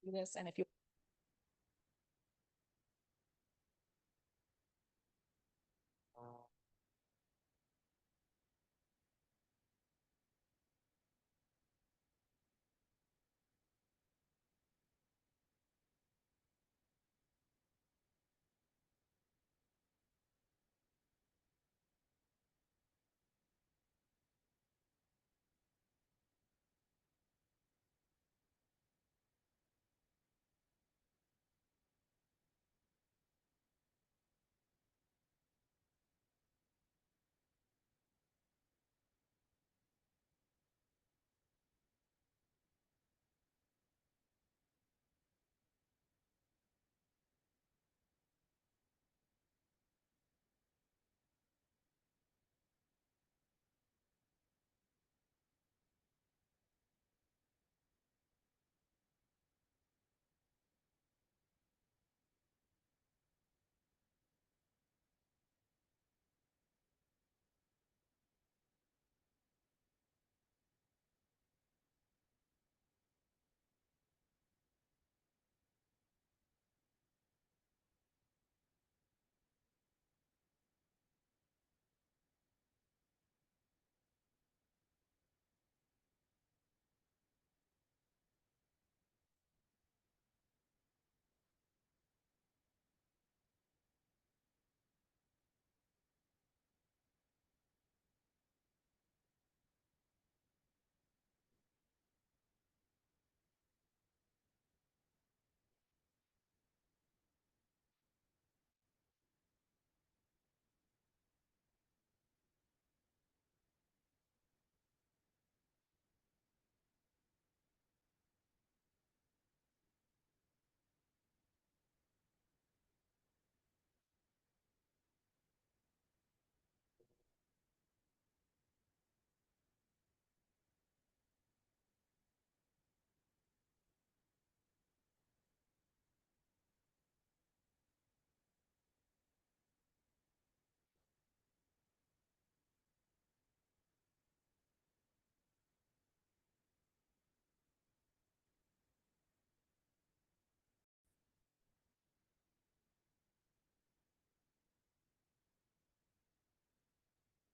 do this, and if you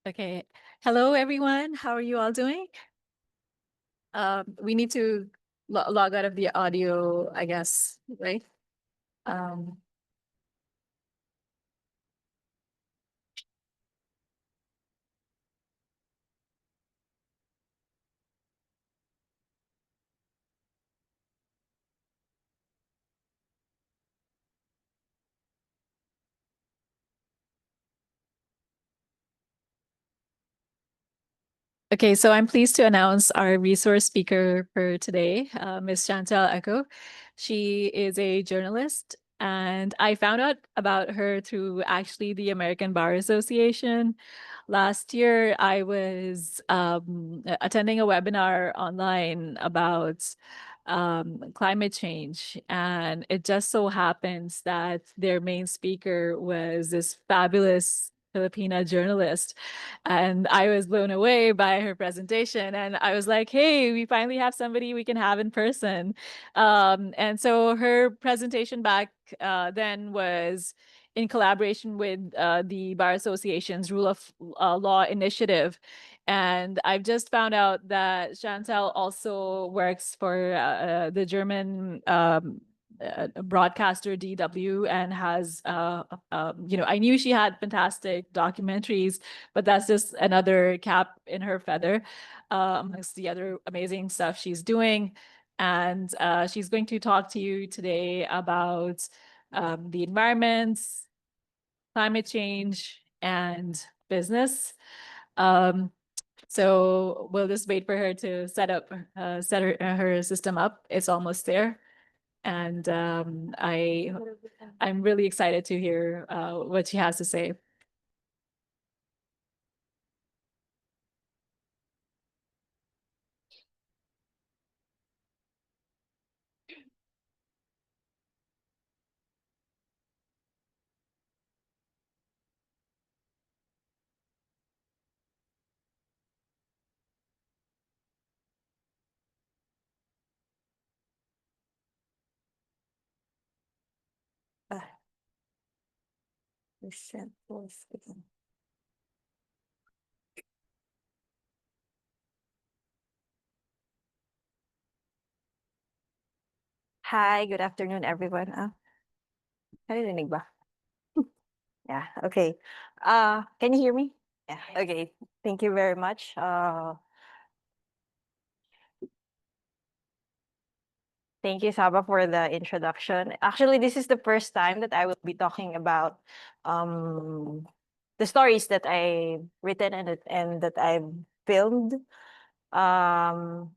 Okay. Hello, everyone. How are you all doing? We need to log out of the audio, I guess, right? Um, okay, so I'm pleased to announce our resource speaker for today, Ms. Chantal Echo. She is a journalist, and I found out about her through actually the American Bar Association. Last year, I was attending a webinar online about climate change, and it just so happens that their main speaker was this fabulous Filipina journalist. And I was blown away by her presentation. And I was like, hey, we finally have somebody we can have in person. And so her presentation back then was in collaboration with the Bar Association's Rule of Law Initiative. And I've just found out that Chantal also works for the German broadcaster DW and has, I knew she had fantastic documentaries, but that's just another cap in her feather amongst the other amazing stuff she's doing. And she's going to talk to you today about the environment, climate change, and business. Um, so we'll just wait for her to set her system up. It's almost there. And I'm really excited to hear what she has to say. Hi, good afternoon, everyone. Narinig ba? Yeah, okay. Can you hear me? Yeah, okay. Thank you very much. Thank you, Saba, for the introduction. Actually, this is the first time that I will be talking about um, the stories that I've written and that I've filmed. Um,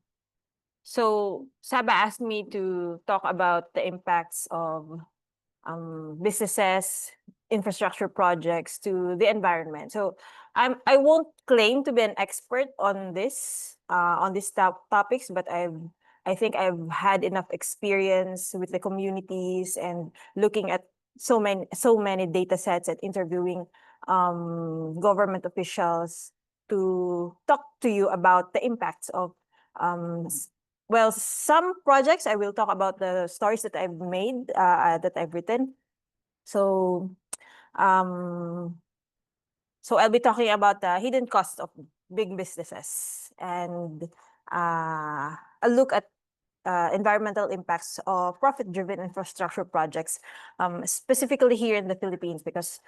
so Saba asked me to talk about the impacts of businesses, infrastructure projects to the environment. So I won't claim to be an expert on these topics, but I think I've had enough experience with the communities and looking at so many data sets and interviewing government officials to talk to you about the impacts of um, well, some projects I will talk about the stories that I've made, that I've written. So, um, so I'll be talking about the hidden cost of big businesses and a look at environmental impacts of profit-driven infrastructure projects, specifically here in the Philippines, because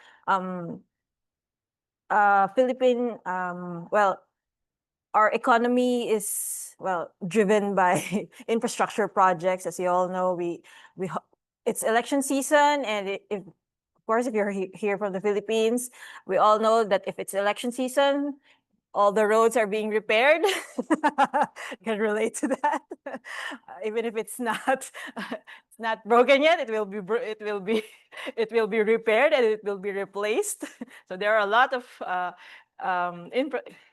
Philippine, well, our economy is driven by infrastructure projects. As you all know, it's election season, and if of course if you're here from the Philippines, we all know that if it's election season, all the roads are being repaired. Can relate to that. Even if it's not it's not broken yet, it will be it will be repaired and it will be replaced. So there are a lot of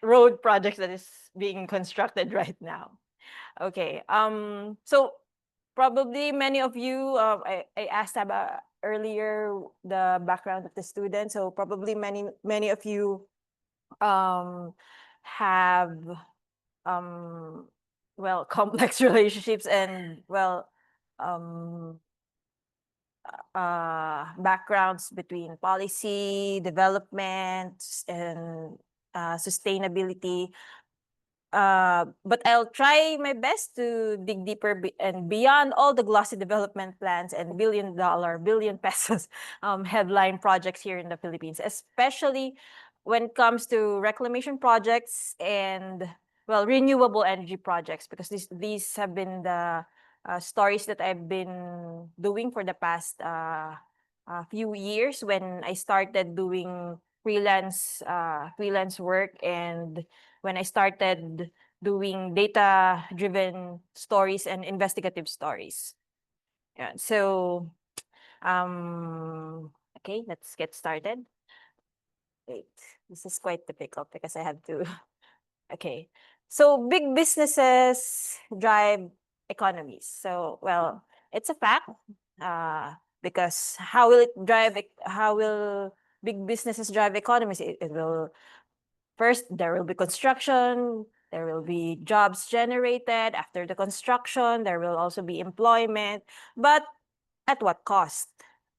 road projects that is being constructed right now. Okay. So probably many of you, I asked about earlier the background of the student. So probably many of you have complex relationships and um backgrounds between policy development and sustainability. But I'll try my best to dig deeper and beyond all the glossy development plans and billion pesos headline projects here in the Philippines, especially when it comes to reclamation projects and renewable energy projects, because these have been the stories that I've been doing for the past few years when I started doing freelance work, and when I started doing data-driven stories and investigative stories. Yeah. So, okay, let's get started. Wait, this is quite difficult because I have to. Okay. So big businesses drive economies. So, it's a fact. Because how will big businesses drive economies? It will First, there will be construction, there will be jobs generated. After the construction, there will also be employment, but at what cost?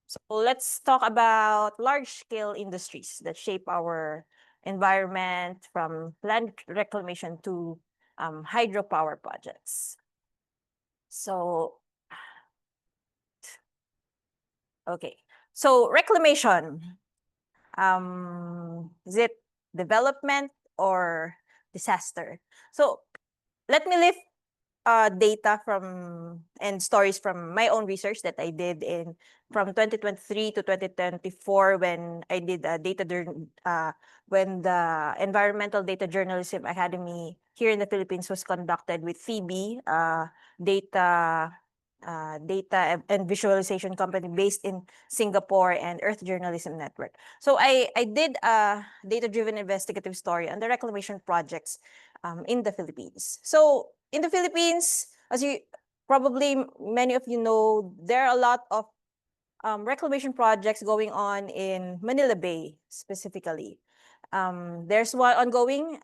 So let's talk about large-scale industries that shape our environment, from land reclamation to hydropower projects. So, okay. So reclamation, is it development or disaster? So let me lift data from and stories from my own research that I did from 2023 to 2024, when I did when the Environmental Data Journalism Academy here in the Philippines was conducted with Phoebe, data and visualization company based in Singapore, and Earth Journalism Network. So I did a data-driven investigative story on the reclamation projects in the Philippines. So in the Philippines, as you probably many of you know, there are a lot of reclamation projects going on in Manila Bay specifically. There's one ongoing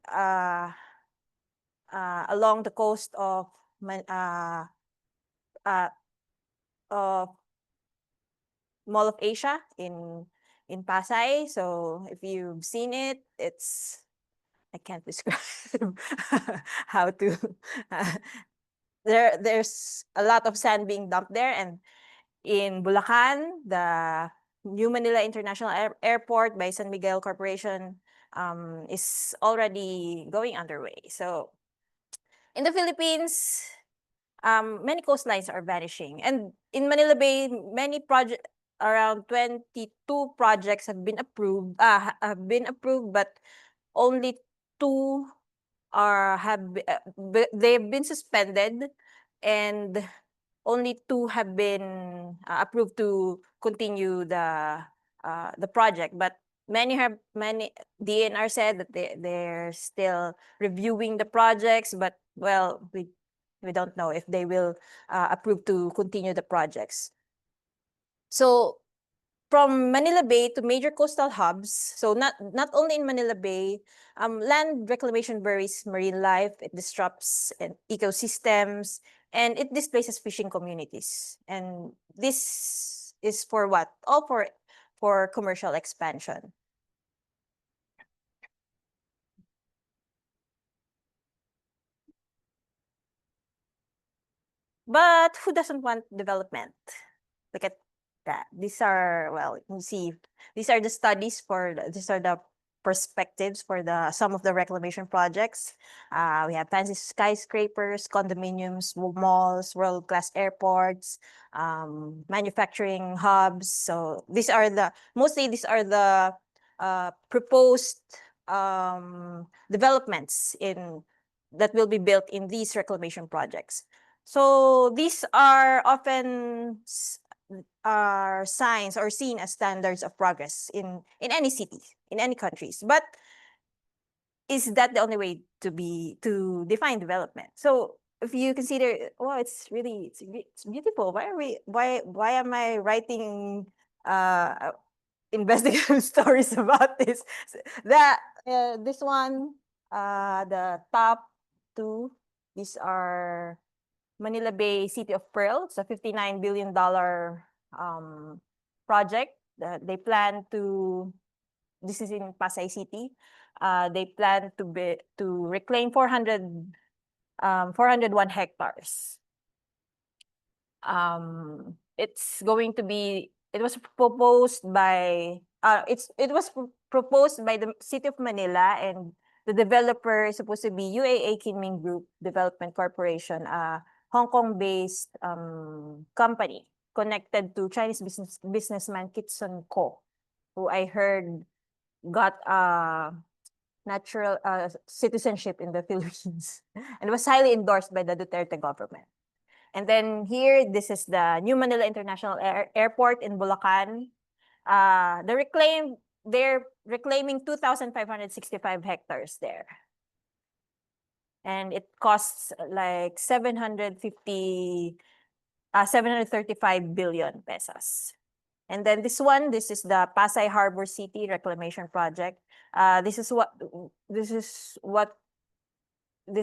along the coast of uh, of Mall of Asia in Pasay. So if you've seen it, I can't describe how to. There's a lot of sand being dumped there, and in Bulacan, the New Manila International Airport by San Miguel Corporation is already going underway. So in the Philippines, many coastlines are vanishing. And in Manila Bay, around 22 projects have been approved, but only two they've been suspended, and only two have been approved to continue the project. But many DNR said that they're still reviewing the projects, but well, we don't know if they will approve to continue the projects. So from Manila Bay to major coastal hubs, so not only in Manila Bay, land reclamation buries marine life, it disrupts ecosystems, and it displaces fishing communities. And this is for what? All for commercial expansion. But who doesn't want development? Look at that. These are, well, you see, these are the these are the perspectives for some of the reclamation projects. We have fancy skyscrapers, condominiums, malls, world-class airports, manufacturing hubs. So mostly these are the proposed developments that will be built in these reclamation projects. So these are often are signs or seen as standards of progress in any city, in any countries. But is that the only way to define development? So if you consider, well, it's beautiful. Why am I writing investigative stories about this? This one, the top two, these are Manila Bay City of Pearl. It's a $59 billion project. They plan to, this is in Pasay City. They plan to reclaim 401 hectares. It was proposed by the City of Manila, and the developer is supposed to be UAA Kinming Group Development Corporation, a Hong Kong-based company connected to Chinese businessman Kitson Ko, who I heard got natural citizenship in the Philippines and was highly endorsed by the Duterte government. And then here, this is the New Manila International Airport in Bulacan. They're reclaiming 2,565 hectares there. And it costs like 735 billion pesos. And then this is the Pasay Harbor City Reclamation Project. This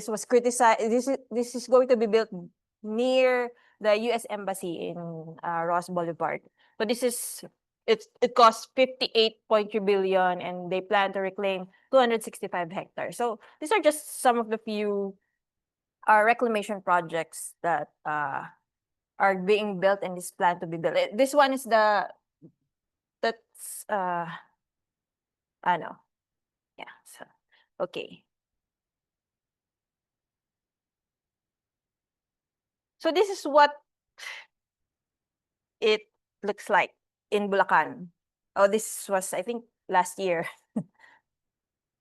was criticized. This is going to be built near the U.S. Embassy in Ross Boulevard. So it costs 58.3 billion, and they plan to reclaim 265 hectares. So these are just some of the few reclamation projects that are being built and is planned to be built. This one is I know. Yeah. So, okay. So this is what it looks like in Bulacan. Oh, this was, I think, last year.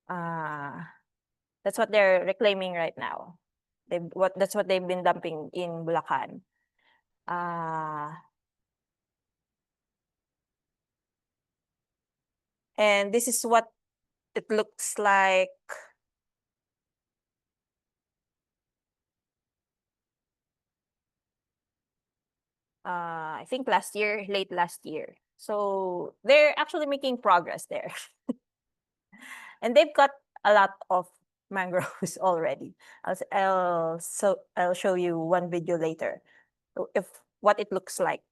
That's what they're reclaiming right now. That's what they've been dumping in Bulacan. And this is what it looks like. I think late last year. So they're actually making progress there. And they've got a lot of mangroves already. I'll show you one video later if what it looks like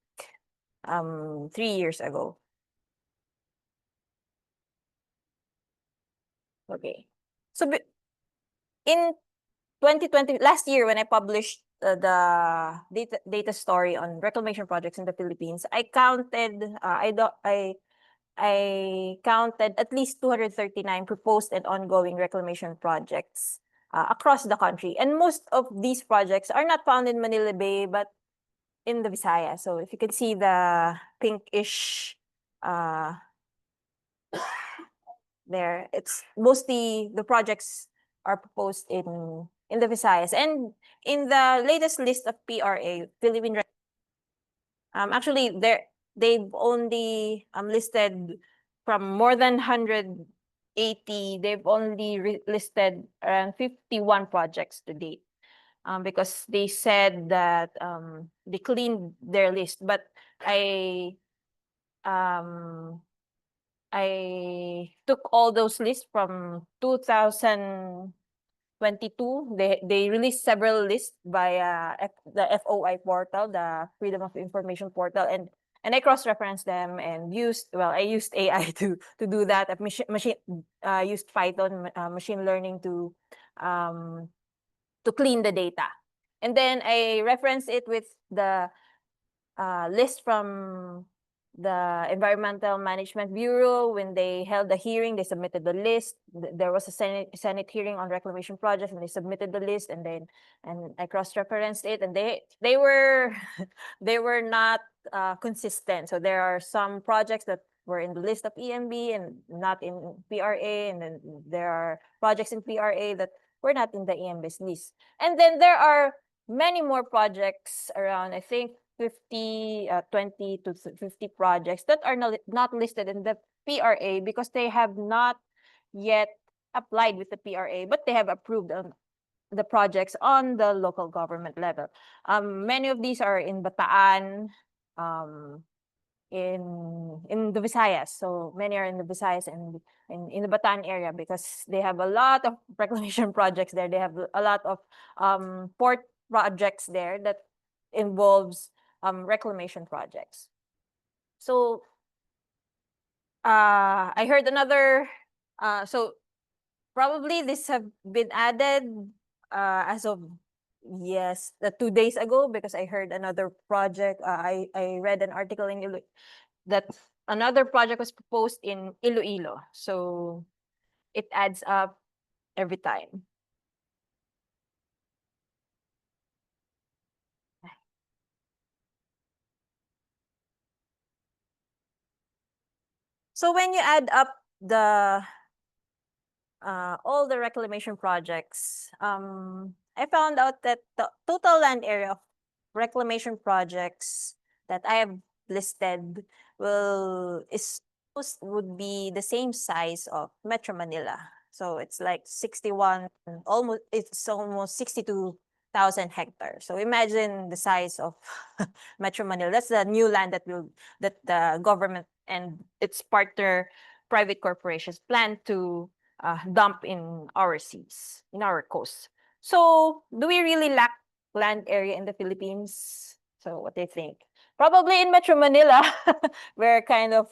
3 years ago. Okay. So in 2020, last year when I published the data story on reclamation projects in the Philippines, I counted I counted at least 239 proposed and ongoing reclamation projects across the country. And most of these projects are not found in Manila Bay, but in the Visayas. So if you can see the pinkish uh, there, it's mostly the projects are proposed in the Visayas. And in the latest list of PRA, Philippine actually they've only listed from more than 180, they've only listed around 51 projects to date. Because they said that they cleaned their list, but I um I took all those lists from 2022. They released several lists via the FOI portal, the Freedom of Information portal, and I cross-referenced them and I used AI to do that. Used Python machine learning to clean the data, and then I referenced it with the list from the Environmental Management Bureau. When they held the hearing, they submitted the list. There was a Senate hearing on reclamation projects, and they submitted the list, and I cross-referenced it, and they were they were not consistent. So there are some projects that were in the list of EMB and not in PRA, and then there are projects in PRA that were not in the EMB's list. And then there are many more projects, around I think 20 to 50 projects that are not listed in the PRA because they have not yet applied with the PRA, but they have approved the projects on the local government level. Many of these are in Bataan, in the Visayas. So many are in the Visayas and in the Bataan area because they have a lot of reclamation projects there. They have a lot of port projects there that involves reclamation projects. So I heard another so probably this have been added as of 2 days ago, because I heard another project. I read an article in that another project was proposed in Iloilo. So it adds up every time. So when you add up the all the reclamation projects, I found out that the total land area of reclamation projects that I have listed would be the same size of Metro Manila. So it's like 61, it's almost 62,000 hectares. So imagine the size of Metro Manila. That's the new land that the government and its partner private corporations plan to dump in our seas, in our coast. So do we really lack land area in the Philippines? So what do you think? Probably in Metro Manila, we're kind of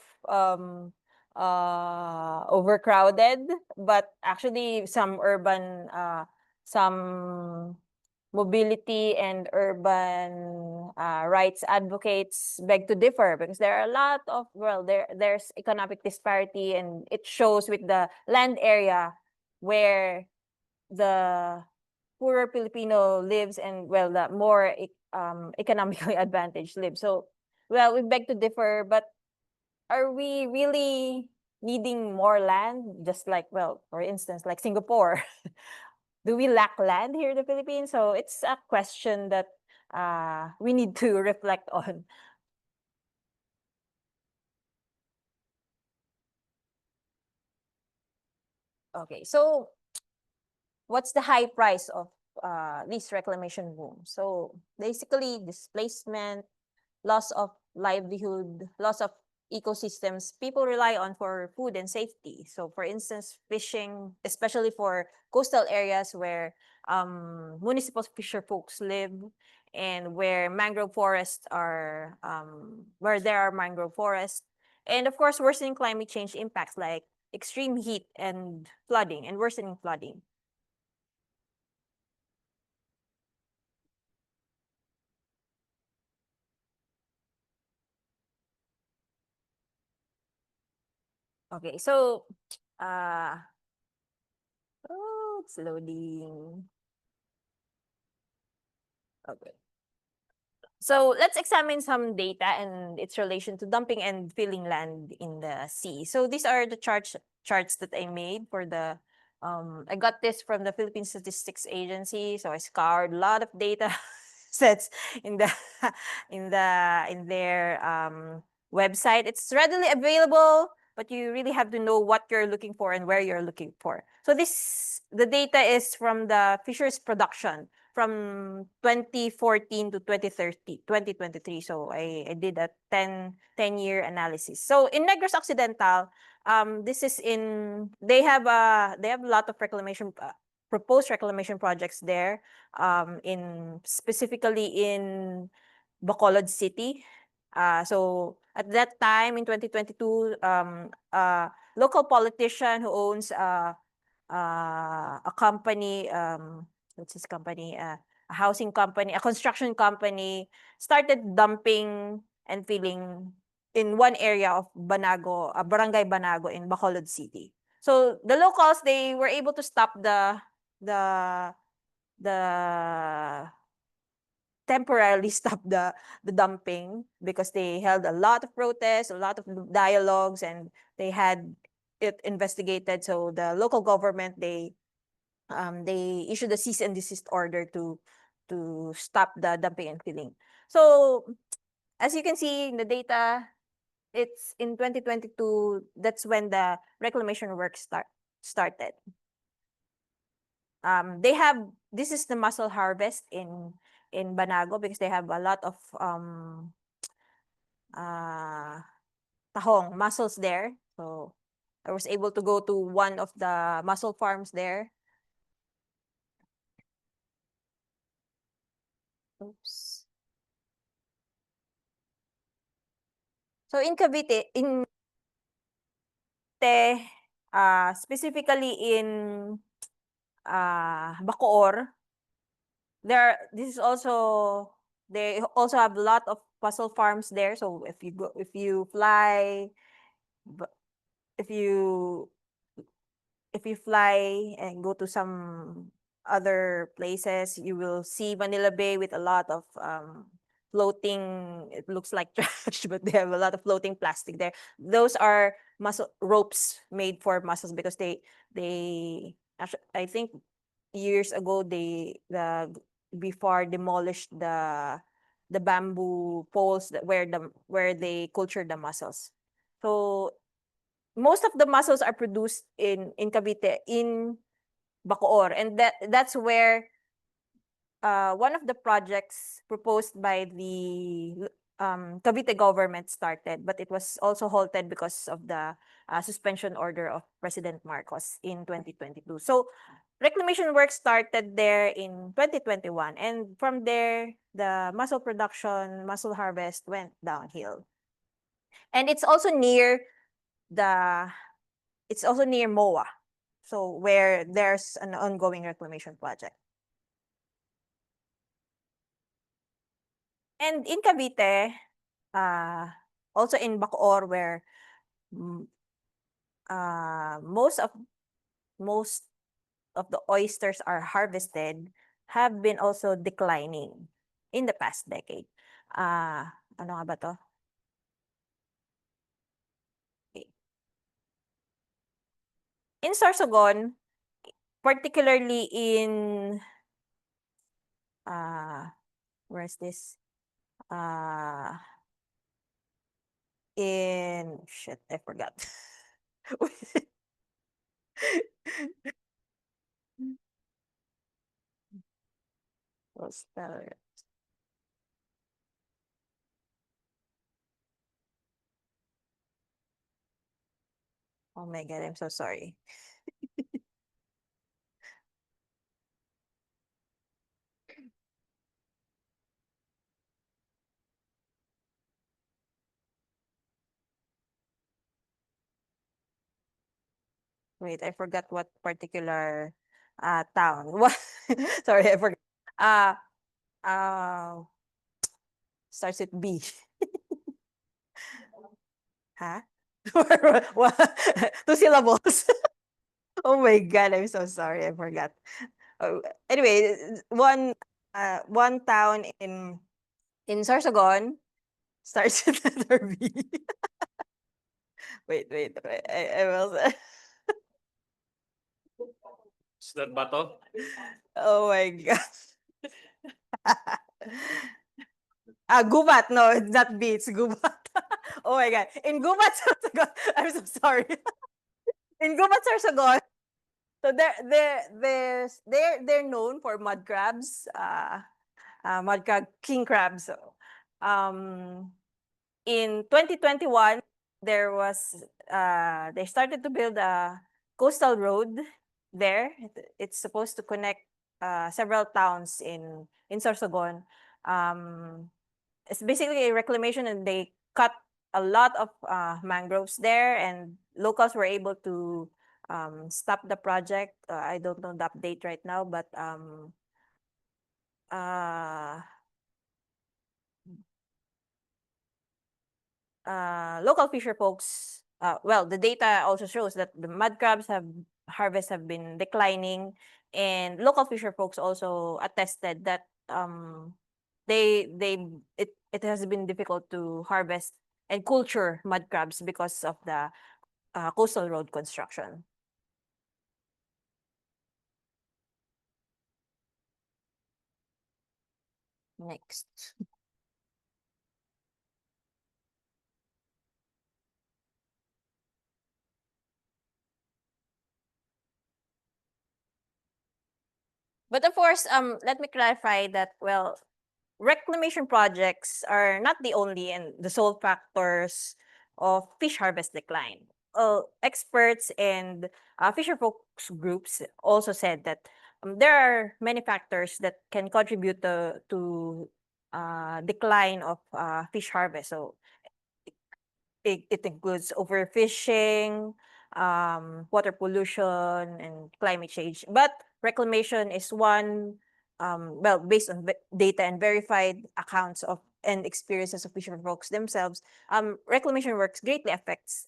overcrowded, but actually some mobility and urban rights advocates beg to differ, because there are a lot of, there's economic disparity, and it shows with the land area where the poorer Filipino lives and, the more economically advantaged live. So, we beg to differ, but are we really needing more land? Just like, for instance, like Singapore. Do we lack land here in the Philippines? So it's a question that we need to reflect on. Okay, so what's the high price of these reclamation booms? So basically, displacement, loss of livelihood, loss of ecosystems people rely on for food and safety. So for instance, fishing, especially for coastal areas where municipal fisher folks live, and where where there are mangrove forests. And of course, worsening climate change impacts like extreme heat and flooding and worsening flooding. Okay, so uh oh, it's loading. Okay. So let's examine some data and its relation to dumping and filling land in the sea. So these are the charts that I made for the I got this from the Philippine Statistics Agency. So I scoured a lot of data sets in the in their website. It's readily available, but you really have to know what you're looking for and where you're looking for. So the data is from the fisheries production from 2014 to 2030, 2023. So I did a 10-year analysis. So in Negros Occidental, this is they have a lot of proposed reclamation projects there, in specifically in Bacolod City. So at that time in 2022, local politician who owns a company, what's his company? A housing company, a construction company, started dumping and filling in one area of Banago, Barangay Banago in Bacolod City. So the locals, they were able to stop the the temporarily stop the dumping because they held a lot of protests, a lot of dialogues, and they had it investigated. So the local government, they issued a cease and desist order to stop the dumping and filling. So as you can see in the data, it's in 2022, that's when the reclamation work started. They have this is the mussel harvest in Banago because they have a lot of uh tahong mussels there. So I was able to go to one of the mussel farms there. Oops. So in Cavite, specifically in Bacoor, this is also they also have a lot of mussel farms there. So if you fly, if you if you fly and go to some other places, you will see Manila Bay with a lot of floating, it looks like trash, but they have a lot of floating plastic there. Those are muscle ropes made for mussels because they actually, I think years ago before demolished the bamboo poles where they culture the mussels. So most of the mussels are produced in Cavite, in Bacoor, and that's where one of the projects proposed by the Cavite government started, but it was also halted because of the suspension order of President Marcos in 2022. So reclamation work started there in 2021, and from there the mussel production, mussel harvest went downhill. And the it's also near MOA, so where there's an ongoing reclamation project. And in Cavite, uh, also in Bacoor, where mm, most of the oysters are harvested, have been also declining in the past decade. Ano nga ba to? Okay. In Sorsogon, particularly in uh, where's this? Uh, in shit, I forgot. Coastal. Oh my God, I'm so sorry. Wait, I forgot what particular town. What? Sorry, I forgot. Uh, uh, Starts with B. Huh? What? Two syllables. Oh my God, I'm so sorry. I forgot. Oh, anyway, one town in Sorsogon starts with letter B. Wait. I will. Is that Bato? Oh my God. Gubat. No, it's not B. It's Gubat. Oh my God. In Gubat, Sorsogon. I'm so sorry. In Gubat, Sorsogon. So they're known for mud crabs. Mud crab, king crabs. So, in 2021, they started to build a coastal road there. It's supposed to connect several towns in Sorsogon. It's basically a reclamation, and they cut a lot of mangroves there, and locals were able to stop the project. I don't know the update right now, but uh, local fisher folks, well, the data also shows that the mud crabs harvests have been declining, and local fisher folks also attested that it has been difficult to harvest and culture mud crabs because of the coastal road construction. Next. But of course, let me clarify that, well, reclamation projects are not the only and the sole factors of fish harvest decline. Experts and fisher folks groups also said that there are many factors that can contribute to decline of fish harvest. So it includes overfishing, water pollution, and climate change. But reclamation is one, well, based on data and verified accounts of and experiences of fisher folks themselves, reclamation works greatly affects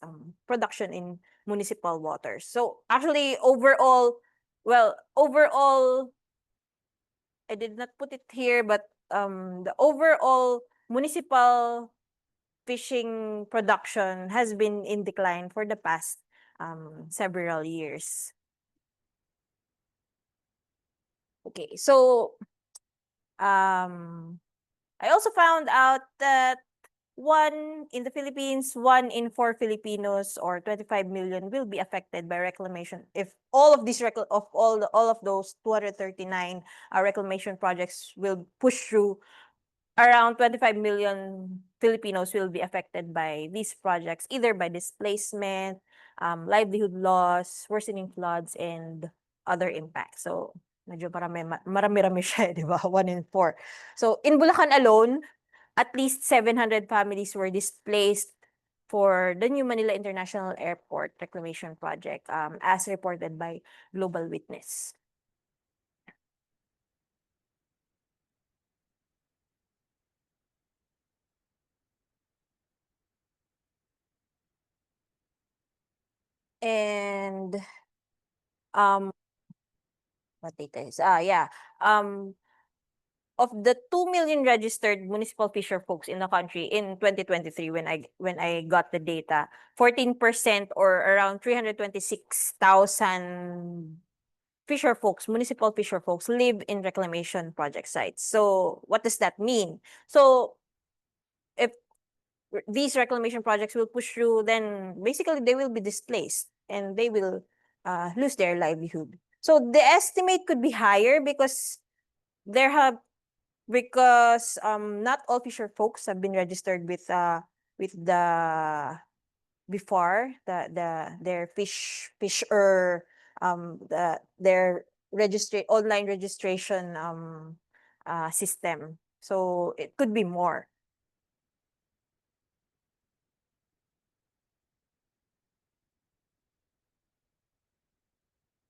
production in municipal waters. So actually, overall, I did not put it here, but the overall municipal fishing production has been in decline for the past several years. Okay, so I also found out that one in four Filipinos, or 25 million, will be affected by reclamation if all of these all of those 239 reclamation projects will push through. Around 25 million Filipinos will be affected by these projects, either by displacement, livelihood loss, worsening floods, and other impacts. So, medyo marami-rami siya, di ba? 1 in 4. So, in Bulacan alone, at least 700 families were displaced for the new Manila International Airport reclamation project, as reported by Global Witness. And what data is? Yeah. Of the 2 million registered municipal fisher folks in the country in 2023, when I got the data, 14%, or around 326,000 fisher folks, municipal fisher folks, live in reclamation project sites. So what does that mean? So if these reclamation projects will push through, then basically they will be displaced and they will lose their livelihood. So the estimate could be higher because not all fisher folks have been registered with the before their fisher their online registration system. So it could be more.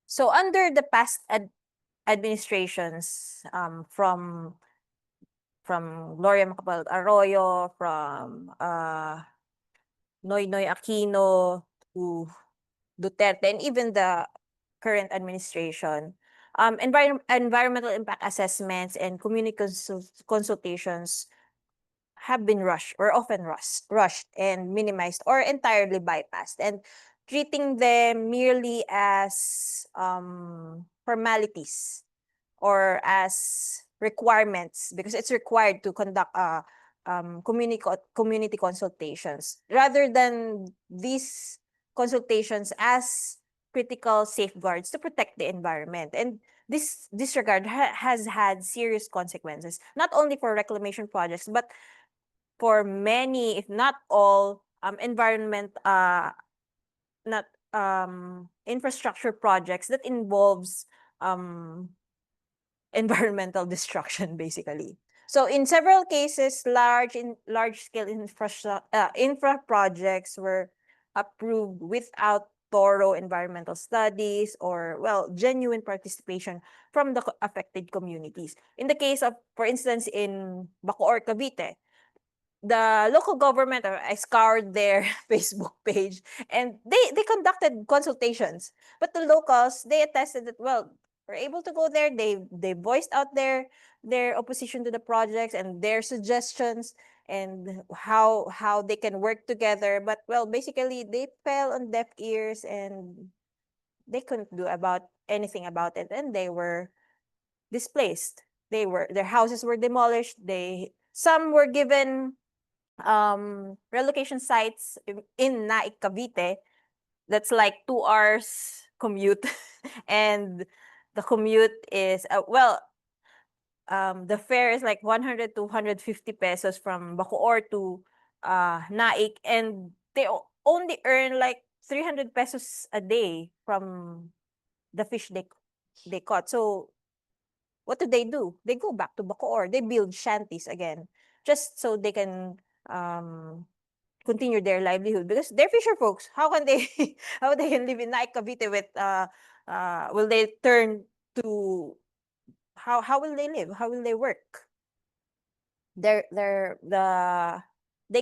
So under the past administrations, from Gloria Macapagal Arroyo, from Noynoy Aquino to Duterte, and even the current administration, environmental impact assessments and community consultations have been rushed or often rushed and minimized or entirely bypassed, and treating them merely as formalities or as requirements, because it's required to conduct community consultations, rather than these consultations as critical safeguards to protect the environment. And this disregard has had serious consequences, not only for reclamation projects, but for many, if not all, not infrastructure projects that involves environmental destruction, basically. So in several cases, large scale infra projects were approved without thorough environmental studies or, well, genuine participation from the affected communities. In the case of, for instance, in Bacoor, Cavite, the local government, I scoured their Facebook page, and they conducted consultations. But the locals, they attested that, well, were able to go there. They voiced out their opposition to the projects and their suggestions and how they can work together. But, well, basically they fell on deaf ears and they couldn't do about anything about it, and they were displaced. Their houses were demolished. Some were given relocation sites in Naik, Cavite. That's like 2 hours commute. And the commute is, the fare is like 100 to 150 pesos from Bacoor to Naik. And they only earn like 300 pesos a day from the fish they caught. So what do? They go back to Bacoor. They build shanties again, just so they can continue their livelihood, because they're fisher folks. How can they how they can live in Naik, Cavite with will they turn to how will they live? How will they work? They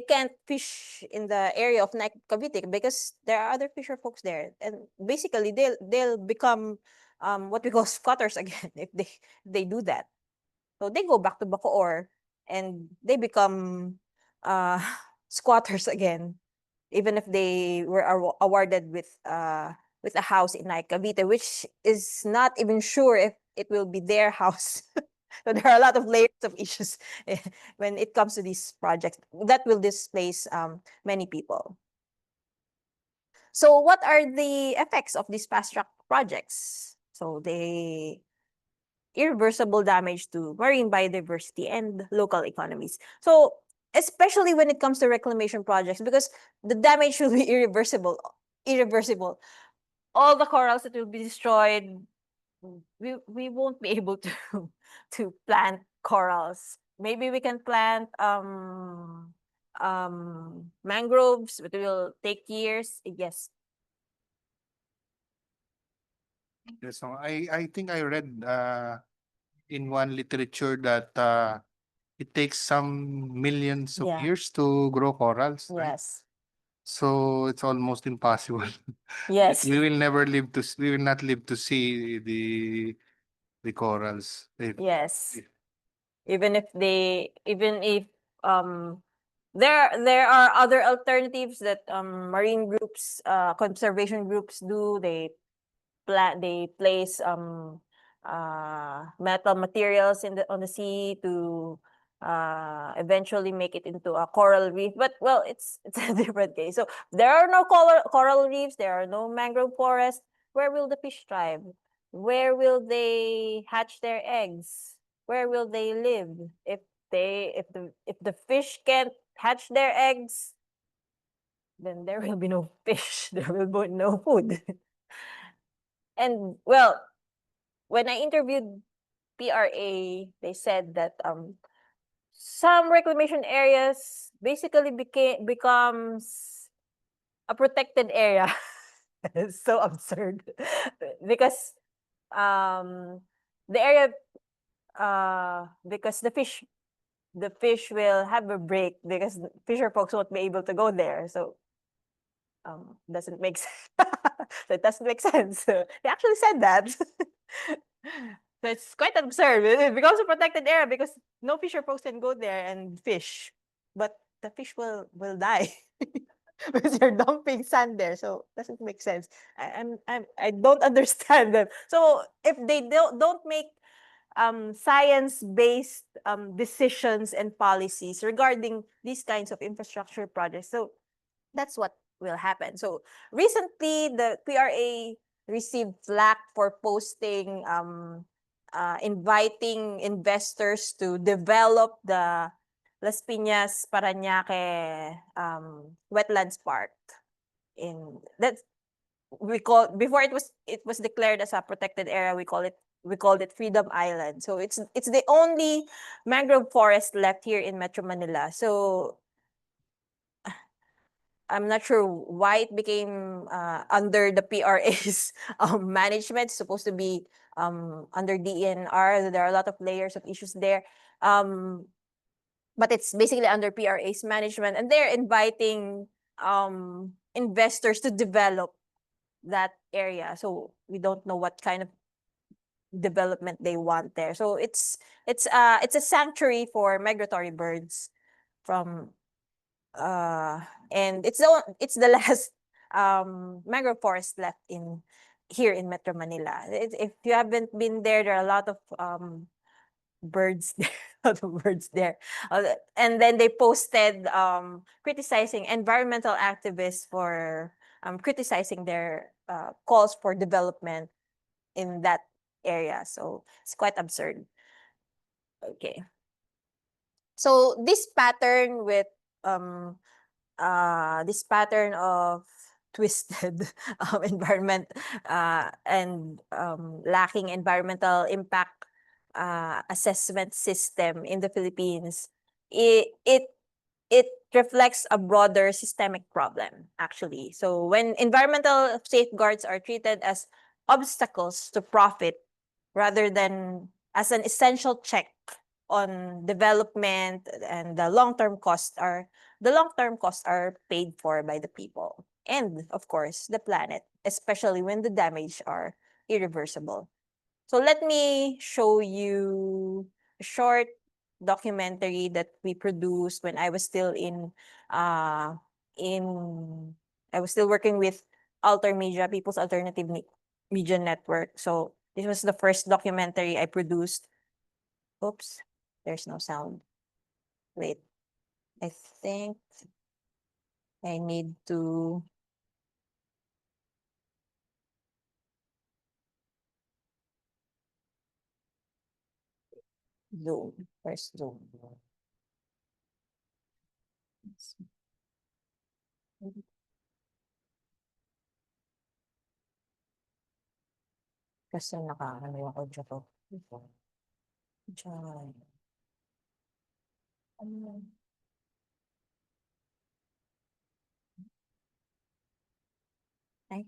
can't fish in the area of Naik, Cavite, because there are other fisher folks there, and basically they'll become what we call squatters again if they do that. So they go back to Bacoor and they become uh squatters again, even if they were awarded with a house in Naik, Cavite, which is not even sure if it will be their house. So there are a lot of layers of issues when it comes to these projects that will displace many people. So what are the effects of these fast track projects? So they irreversible damage to marine biodiversity and local economies. So especially when it comes to reclamation projects, because the damage will be irreversible. All the corals that will be destroyed, we won't be able to to plant corals. Maybe we can plant mangroves, but it will take years. Yes. So I think I read in one literature that it takes some millions of Yeah. years to grow corals, right? Yes. So it's almost impossible. Yes. We will never live to we will not live to see the corals. Yes. Even if there are other alternatives that marine groups, conservation groups do. They place metal materials on the sea to eventually make it into a coral reef. But, well, it's a different case. So there are no coral reefs, there are no mangrove forests. Where will the fish thrive? Where will they hatch their eggs? Where will they live? If the fish can't hatch their eggs, then there will be no fish. There will be no food. And, well, when I interviewed PRA, they said that some reclamation areas basically becomes a protected area. It's so absurd because the area because the fish will have a break because fisher folks won't be able to go there. So doesn't make sense. So it doesn't make sense. They actually said that. So it's quite absurd. It becomes a protected area because no fisher folks can go there and fish. But the fish will die because you're dumping sand there. So doesn't make sense. I don't understand them. So if they don't make science-based decisions and policies regarding these kinds of infrastructure projects, so that's what will happen. So recently, the PRA received flack for posting, inviting investors to develop the Las Piñas Parañaque Wetlands Park. In that we call before it was declared as a protected area. We called it Freedom Island. So it's the only mangrove forest left here in Metro Manila. So I'm not sure why it became under the PRA's management. It's supposed to be under DNR. There are a lot of layers of issues there. But it's basically under PRA's management, and they're inviting investors to develop that area. So we don't know what kind of development they want there. So it's a sanctuary for migratory birds from and it's the last mangrove forest left here in Metro Manila. If you haven't been there, there are a lot of birds there, a lot of birds there. And then they posted criticizing environmental activists for criticizing their calls for development in that area. So it's quite absurd. Okay. So this pattern with this pattern of twisted environment and lacking environmental impact assessment system in the Philippines, it reflects a broader systemic problem, actually. So when environmental safeguards are treated as obstacles to profit rather than as an essential check on development, and the long-term costs are paid for by the people and, of course, the planet, especially when the damage are irreversible. So let me show you a short documentary that we produced when I was still I was still working with Alter Media, People's Alternative Media Network. So this was the first documentary I produced. Oops, there's no sound. Wait, I think I need to zoom. Where's zoom? Kasi nakakano yung audio ko. Diyan. Ay.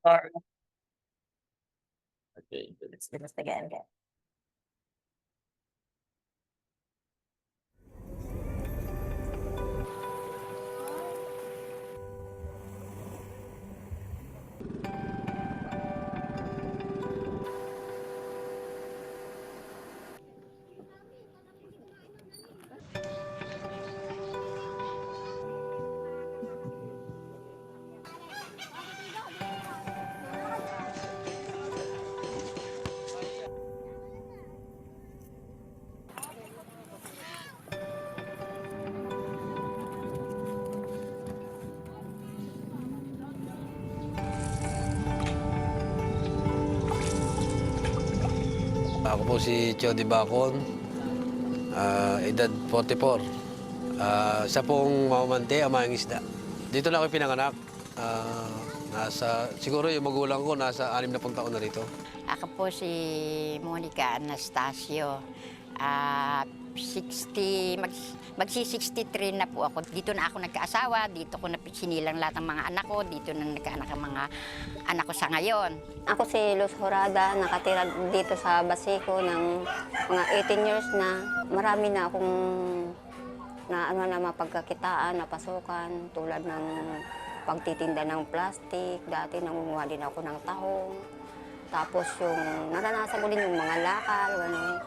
Sorry. Okay, let's do this again. Ako po si Chody Bacon, edad 44. Siya pong mamamante, amayang isda. Dito lang ako pinanganak. Siguro yung magulang ko nasa 60 taon na rito. Ako po si Monica Anastasio. 63 na po ako. Dito na ako nagkaasawa, dito ko na sinilang lahat ng mga anak ko, dito na nagkaanak ang mga anak ko sa ngayon. Ako si Luz Horada, nakatira dito sa Basico ng mga 18 years na. Marami na akong na mapagkakitaan, napasukan, tulad ng pagtitinda ng plastic. Dati nangunguha din ako ng tahong. Tapos yung naranasan ko din yung mga lakal, gano'n.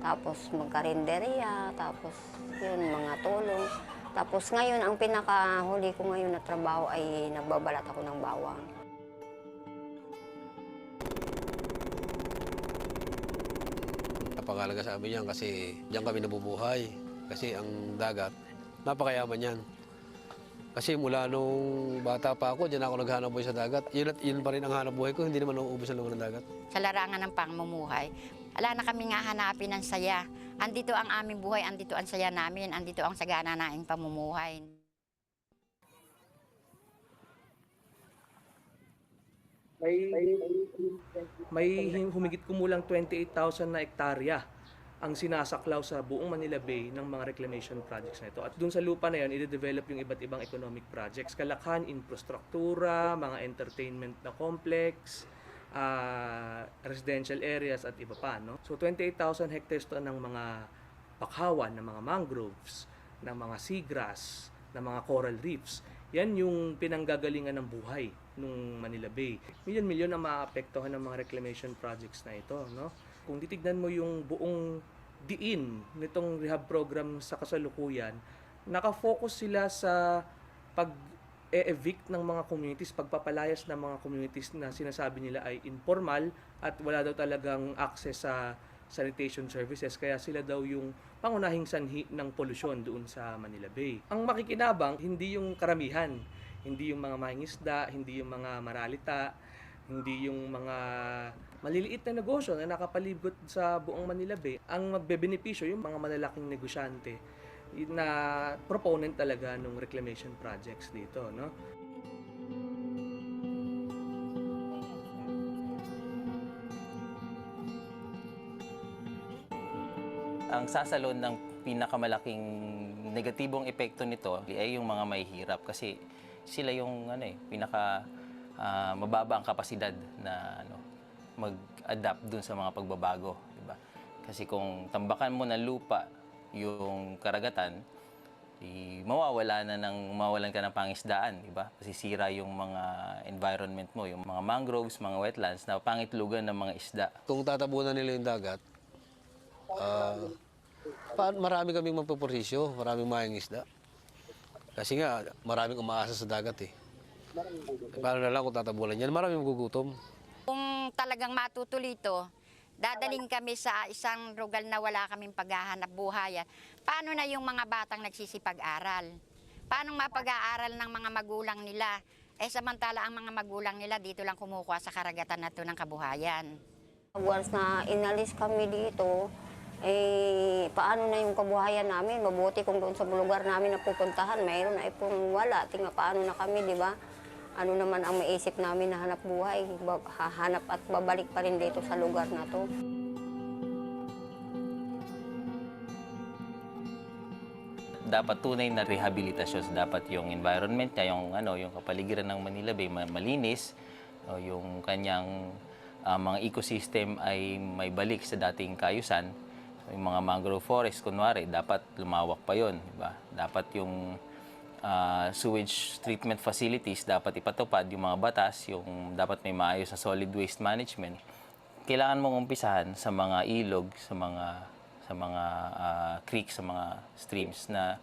Tapos magkarinderya, tapos yun, mga tulong. Tapos ngayon, ang pinakahuli ko ngayon na trabaho ay nagbabalat ako ng bawang. Napakalaga sa amin yan kasi diyan kami nabubuhay. Kasi ang dagat, napakayaman yan. Kasi mula nung bata pa ako, diyan ako naghanap buhay sa dagat. Yun pa rin ang hanap buhay ko, hindi naman nauubos ang laman ng dagat. Sa larangan ng pamumuhay, wala na kami nga hanapin ng saya. Andito ang aming buhay, andito ang saya namin, andito ang sagana naing pamumuhay. May humigit kumulang 28,000 na ektarya ang sinasaklaw sa buong Manila Bay ng mga reclamation projects na ito. At dun sa lupa na yun, i-develop yung iba't ibang economic projects. Kalakhan, infrastruktura, mga entertainment na complex, residential areas at iba pa. No? So 28,000 hectares to ng mga bakhawan, ng mga mangroves, ng mga seagrass, ng mga coral reefs. Yan yung pinanggagalingan ng buhay ng Manila Bay. Milyon-milyon ang maapektuhan ng mga reclamation projects na ito. No? Kung titignan mo yung buong diin nitong rehab program sa kasalukuyan, nakafocus sila sa pag-evict ng mga communities, pagpapalayas ng mga communities na sinasabi nila ay informal at wala daw talagang access sa sanitation services. Kaya sila daw yung pangunahing sanhi ng polusyon doon sa Manila Bay. Ang makikinabang, hindi yung karamihan, hindi yung mga mangingisda, hindi yung mga maralita, hindi yung mga maliliit na negosyo na nakapalibot sa buong Manila Bay. Ang magbebenepisyo yung mga malalaking negosyante na proponent talaga ng reclamation projects dito, no? Ang sasalon ng pinakamalaking negatibong epekto nito ay yung mga mahihirap kasi sila yung pinaka mababa ang kapasidad na mag-adapt dun sa mga pagbabago, di ba? Kasi kung tambakan mo ng lupa yung karagatan, mawawalan ka ng pangisdaan, di ba? Masisira yung mga environment mo, yung mga mangroves, mga wetlands na pangitlugan ng mga isda. Kung tatabunan nila yung dagat, marami kaming magpupursisyo, maraming mangingisda. Kasi nga, maraming umaasa sa dagat eh. Paano na lang kung tatabunan yan, maraming magugutom. Kung talagang matutuloy ito, dadaling kami sa isang lugar na wala kaming paghahanap buhayan. Paano na yung mga batang nagsisipag-aral? Paano mapag-aaral ng mga magulang nila? Samantala ang mga magulang nila dito lang kumukuha sa karagatan na ito ng kabuhayan. Once na inalis kami dito, paano na yung kabuhayan namin? Mabuti kung doon sa lugar namin na pupuntahan, mayroon na kung wala, tinga paano na kami, di ba? Ano naman ang maisip namin na hanap buhay, hahanap at babalik pa rin dito sa lugar na to. Dapat tunay na rehabilitasyon. Dapat yung environment niya, yung kapaligiran ng Manila Bay malinis, yung kanyang mga ecosystem ay may balik sa dating kaayusan. Yung mga mangrove forest, kunwari, dapat lumawak pa yon, diba? Dapat yung sewage treatment facilities, dapat ipatupad yung mga batas, yung dapat may maayos na solid waste management. Kailangan mong umpisahan sa mga ilog, sa mga creeks, sa mga streams na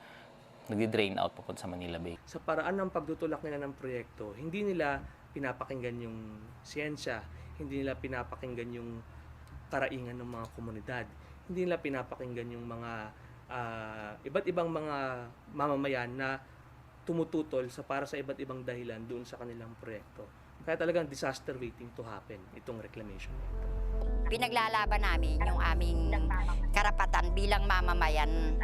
nagdi-drain out papunta sa Manila Bay. Sa paraan ng pagtutulak nila ng proyekto, hindi nila pinapakinggan yung siyensya, hindi nila pinapakinggan yung karaingan ng mga komunidad, hindi nila pinapakinggan yung mga iba't ibang mga mamamayan na tumututol para sa iba't ibang dahilan doon sa kanilang proyekto. Kaya talagang disaster waiting to happen itong reclamation. Pinaglalaban namin yung aming karapatan bilang mamamayan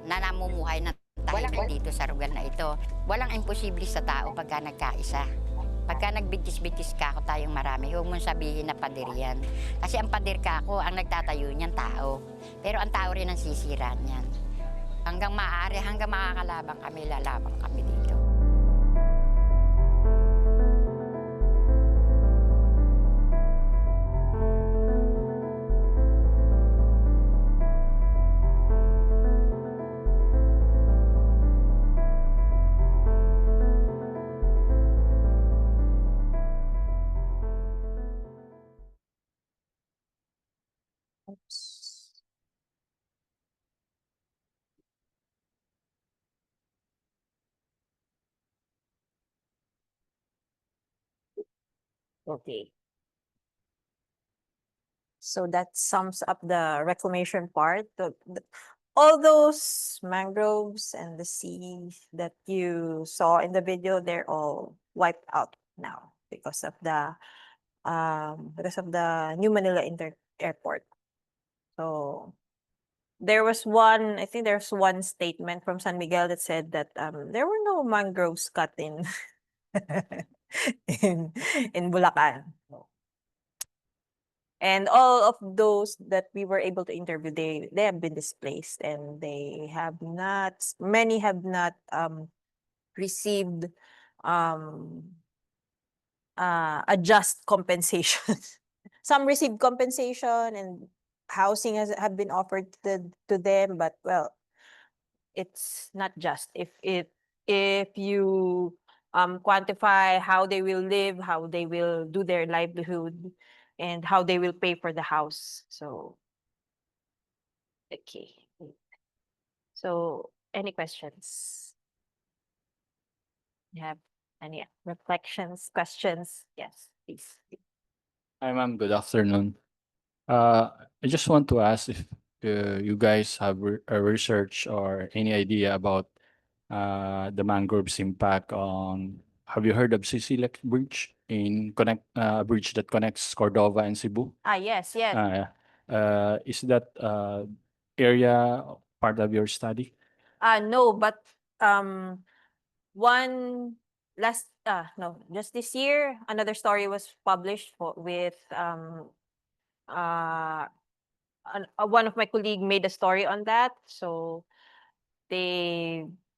na namumuhay na tahimik dito sa lugar na ito. Walang imposible sa tao pagka nagkaisa. Pagka nagbitis-bitis ka ako tayong marami, huwag mong sabihin na pader yan. Kasi ang pader ka ako, ang nagtatayo niyan tao. Pero ang tao rin ang sisira niyan. Hanggang maaari, hanggang makakalabang kami, lalabang kami dito. Okay. So that sums up the reclamation part. All those mangroves and the sea that you saw in the video, they're all wiped out now because of the New Manila Airport. So there was one, I think there's one statement from San Miguel that said that there were no mangroves cut in in Bulacan. And all of those that we were able to interview, they have been displaced, and many have not received a just compensation. Some received compensation and housing have been offered to them, but well, it's not just if you quantify how they will live, how they will do their livelihood, and how they will pay for the house. So okay. So any questions? You have any reflections, questions? Yes, please. Hi, ma'am. Good afternoon. I just want to ask if you guys have a research or any idea about the mangroves impact on. Have you heard of Sisilex Bridge bridge that connects Cordova and Cebu? Yes, yes. Is that area part of your study? No, but one last no, just this year another story was published with one of my colleague made a story on that. So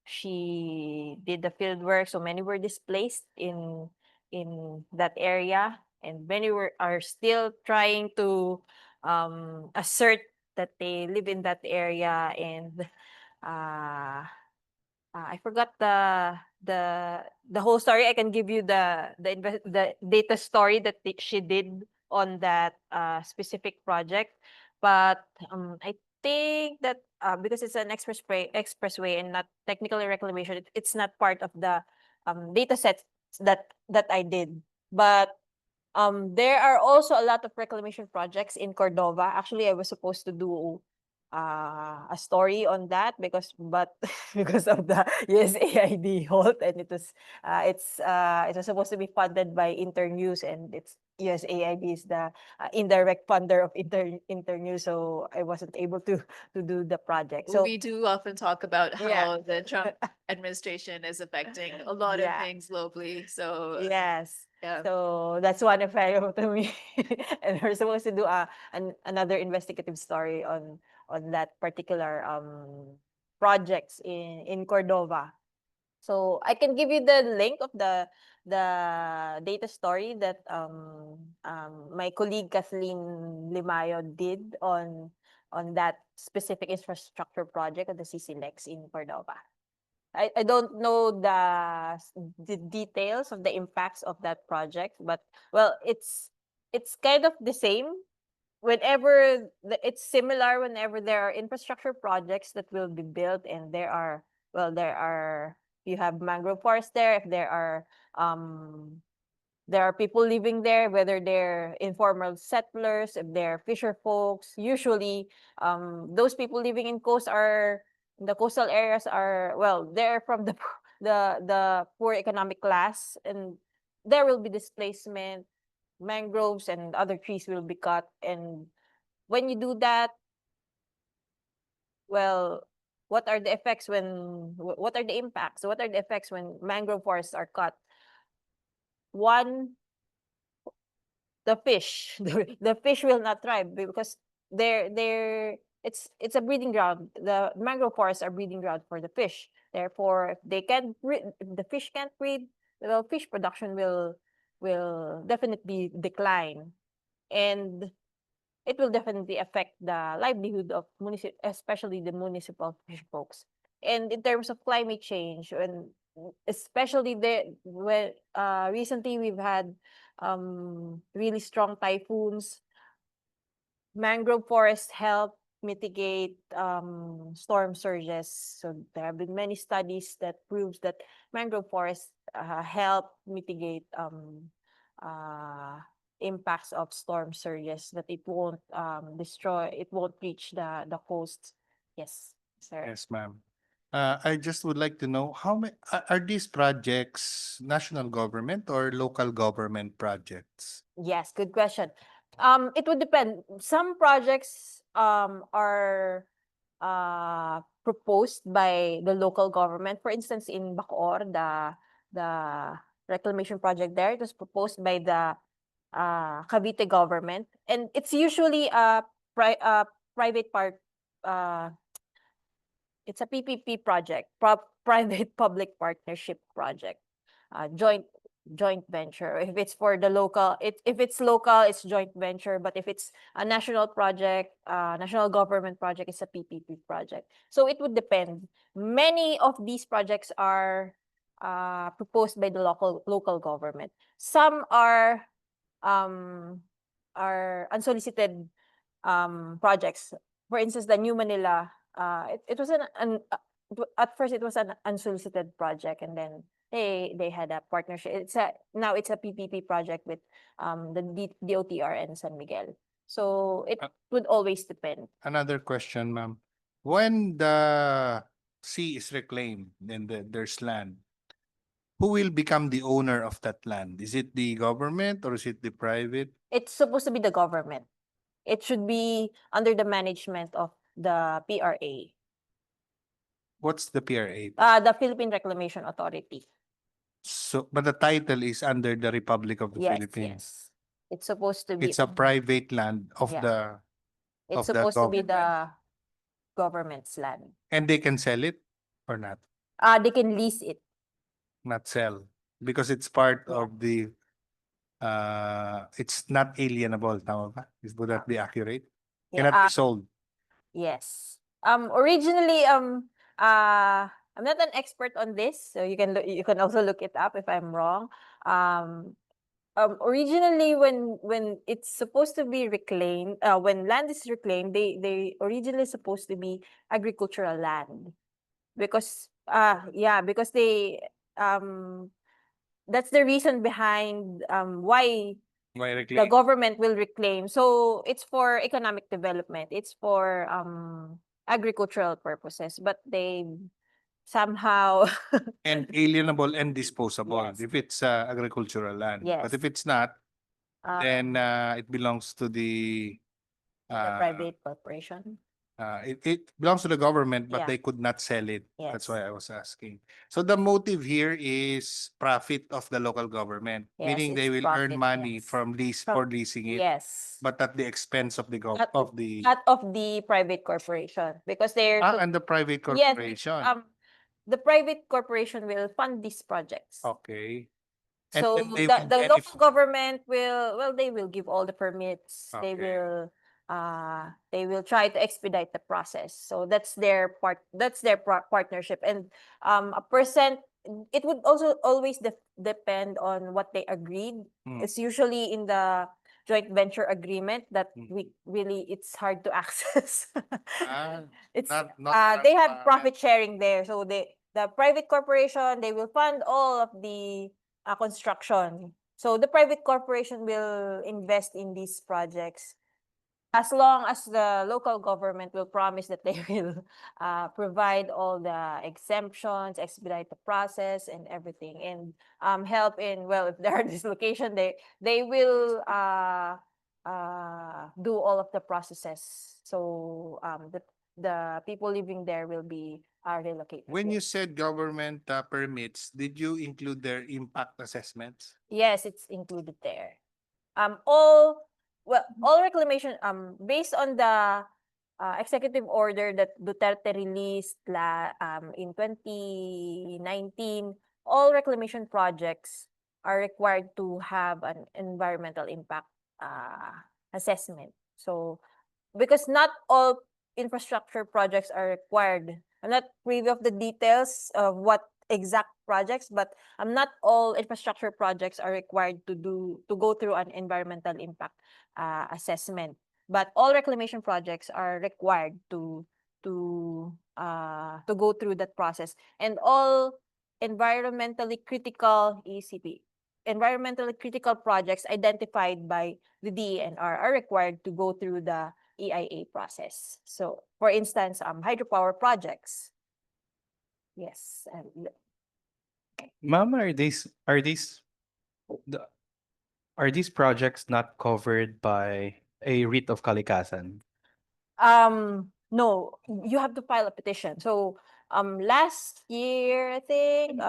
she did the field work, so many were displaced in that area, and many are still trying to assert that they live in that area. And I forgot the whole story. I can give you the data story that she did on that specific project, but I think that because it's an expressway and not technically reclamation, it's not part of the data sets that I did. But there are also a lot of reclamation projects in Cordova. Actually, I was supposed to do a story on that but because of the USAID halt, and it was supposed to be funded by Internews, and it's USAID is the indirect funder of Internews, so I wasn't able to do the project. So We do often talk about Yeah. how the Trump administration is affecting a lot of Yeah. things globally. So yes. yeah. So that's one effect to me. And we're supposed to do another investigative story on that particular projects in Cordova. So I can give you the link of the data story that my colleague Kathleen Limayo did on that specific infrastructure project of the CCLEX in Cordova. I don't know the details of the impacts of that project, but well, it's kind of the same whenever it's similar whenever there are infrastructure projects that will be built, and there are you have mangrove forest there. If there are people living there, whether they're informal settlers, if they're fisher folks, usually those people living in the coastal areas are, well, they're from the the poor economic class, and there will be displacement. Mangroves and other trees will be cut, and when you do that, well, what are the effects what are the impacts? What are the effects when mangrove forests are cut? the fish, the fish will not thrive because it's a breeding ground. The mangrove forests are breeding ground for the fish. Therefore, if if the fish can't breed, well, fish production will definitely decline, and it will definitely affect the livelihood of especially the municipal fish folks. And in terms of climate change, especially when recently we've had really strong typhoons, mangrove forests help mitigate storm surges. So there have been many studies that proves that mangrove forests help mitigate impacts of storm surges, that it won't it won't reach the coast. Yes, sir. Yes, ma'am. I just would like to know how many are these projects national government or local government projects? Yes, good question. It would depend. Some projects are proposed by the local government. For instance, in Bacoor, the reclamation project there, it was proposed by the Cavite government, and it's usually a private part. It's a PPP project, private public partnership project, joint venture. If it's for the local, if it's local, it's joint venture. But if it's a national project, national government project, it's a PPP project. So it would depend. Many of these projects are proposed by the local government. Some are unsolicited projects. For instance, the New Manila, it was at first it was an unsolicited project, and then they had a partnership. Now it's a PPP project with the DOTR and San Miguel. So it would always depend. Another question, ma'am. When the sea is reclaimed and there's land, who will become the owner of that land? Is it the government or is it the private? It's supposed to be the government. It should be under the management of the PRA, What's the PRA? the Philippine Reclamation Authority. So, but the title is under the Republic of the Yes, Philippines. yes. It's supposed to be. It's a private land of Yeah. It's of the supposed to be government. the government's land. And they can sell it or not? They can lease it. Not sell because it's part Yeah. of the it's not alienable, tama ba? Would that be accurate? Yeah, Cannot be sold. yes. Originally, I'm not an expert on this, so you can also look it up if I'm wrong. Originally, when it's supposed to be reclaimed, when land is reclaimed, they originally supposed to be agricultural land, because because they that's the reason behind why Why the reclaim? government will reclaim. So it's for economic development. It's for agricultural purposes, but they somehow And alienable and disposable Yes. if it's agricultural land. Yes. But if it's not, then uh, it belongs to the private corporation. it belongs to the government, but Yeah. they could not sell it. That's Yes. why I was asking. So the motive here is profit of the local government, Yes, meaning they it's will earn profit, money yes. from for leasing it, Yes. but at the expense of the Not of the private corporation, because they're and the private yes, corporation. the private corporation will fund these projects. Okay. And So then they the will local government they will give all the permits. Okay. They will try to expedite the process. So that's their partnership. And a percent, it would also always depend on what they agreed. It's usually in the joint venture agreement that it's hard to access. It's not they have profit sharing there. So the private corporation, they will fund all of the construction. So the private corporation will invest in these projects as long as the local government will promise that they will provide all the exemptions, expedite the process and everything, and help in, well, if there are dislocation, they will do all of the processes. So the people living there will be relocated. When Yes. you said government permits, did you include their impact assessments? Yes, it's included there. All reclamation based on the executive order that Duterte released in 2019, all reclamation projects are required to have an environmental impact assessment. So because not all infrastructure projects are required. I'm not privy of the details of what exact projects, but not all infrastructure projects are required to go through an environmental impact assessment. But all reclamation projects are required to go through that process, and all environmentally critical ECP environmentally critical projects identified by the DENR are required to go through the EIA process. So, for instance, hydropower projects. Yes, and Ma'am, the- are these projects not covered by a writ of kalikasan? no, you have to file a petition. So, last year, I think,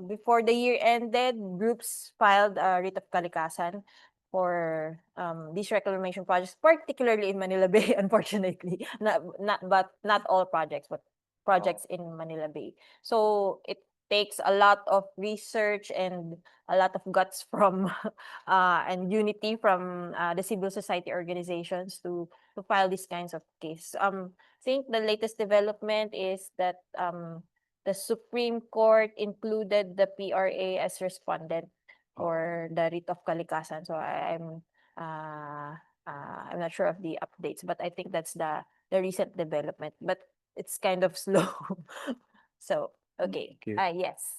before the year ended, groups filed a writ of kalikasan for these reclamation projects, particularly in Manila Bay, unfortunately. Not all projects, but projects in Manila Bay. So it takes a lot of research and a lot of guts from and unity from the civil society organizations to file these kinds of cases. I think the latest development is that the Supreme Court included the PRA as respondent for the writ of kalikasan. So I'm not sure of the updates, but I think that's the recent development. But it's kind of slow. So okay. Thank you. Yes.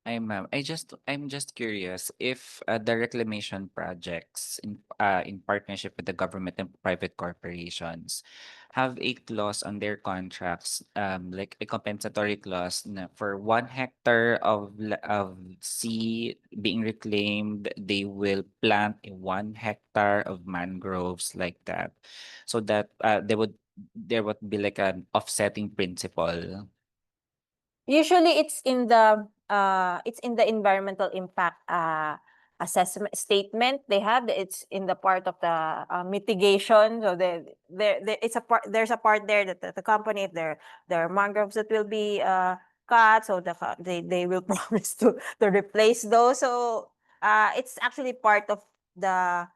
I'm just curious if the reclamation projects in partnership with the government and private corporations have a clause on their contracts, like a compensatory clause na for 1 hectare of sea being reclaimed, they will plant 1 hectare of mangroves like that, so that there would be like an offsetting principle. Usually it's in the environmental impact assessment statement they have. It's in the part of the mitigation. So there's a part there that the company, if there are mangroves that will be cut, so they will promise to replace those. So it's actually part of the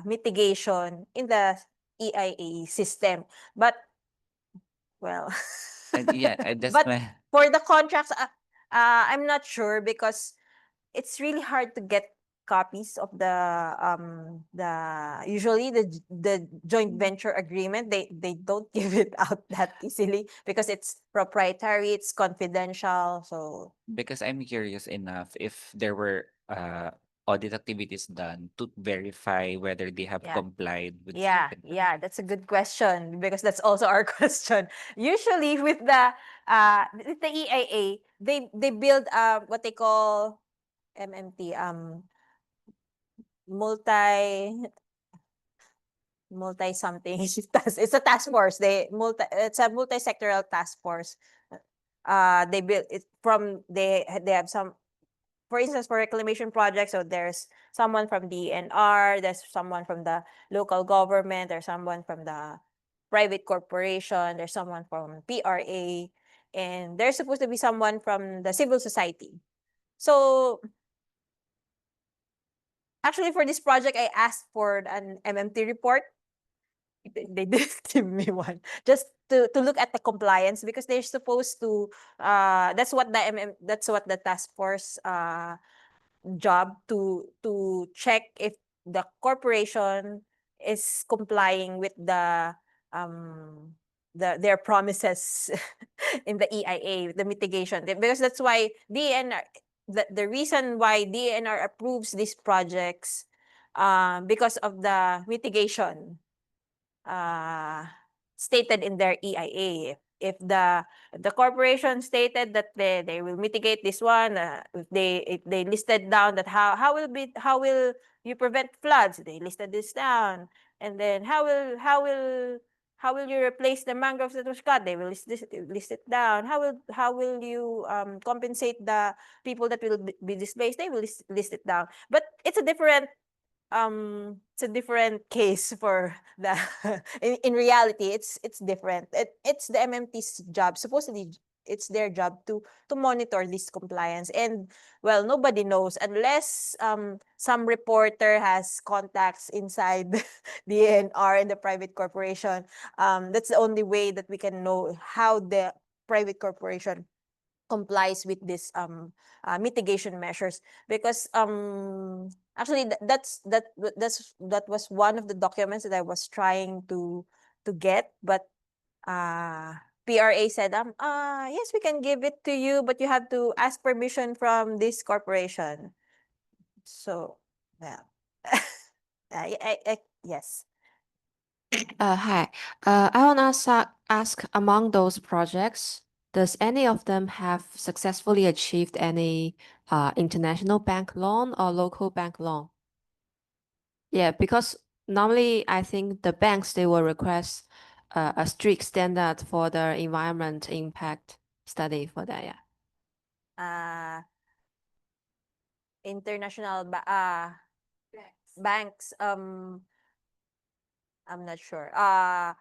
mitigation in the EIA system. But well, Yeah, that's but my for the contracts, I'm not sure because it's really hard to get copies of the usually the joint venture agreement. They don't give it out that easily because it's proprietary, it's confidential. So because I'm curious enough if there were audit activities done to verify whether they have yeah. complied with Yeah, that's a good question because that's also our question. Usually with the EIA, they build what they call MMT, multi something. It's a task force. It's a multi-sectoral task force. They build it from they have some, for instance, for reclamation projects. So there's someone from the NR, there's someone from the local government, there's someone from the private corporation, there's someone from PRA, and there's supposed to be someone from the civil society. So actually for this project, I asked for an MMT report. They didn't give me one, just to look at the compliance, because they're supposed to that's what the task force job, to check if the corporation is complying with their promises in the EIA, the mitigation. Because that's why DNR, the reason why DNR approves these projects, because of the mitigation stated in their EIA. if the corporation stated that they will mitigate this one, if they listed down that how will you prevent floods, they listed this down, and then how will you replace the mangroves that was cut, they will list it down, how will you compensate the people that will be displaced, they will list it down. But it's a different case for the in reality it's different. It's the MMT's job, supposedly it's their job to monitor this compliance, and well, nobody knows unless some reporter has contacts inside the ANR and the private corporation. That's the only way that we can know how the private corporation complies with this mitigation measures, because actually that was one of the documents that I was trying to get, but PRA said yes, we can give it to you, but you have to ask permission from this corporation. So yeah. Yes. Hi. I want to ask, among those projects, does any of them have successfully achieved any international bank loan or local bank loan? Yeah, because normally I think the banks, they will request a strict standard for the environment impact study for that. Yeah. International banks, I'm not sure. I'm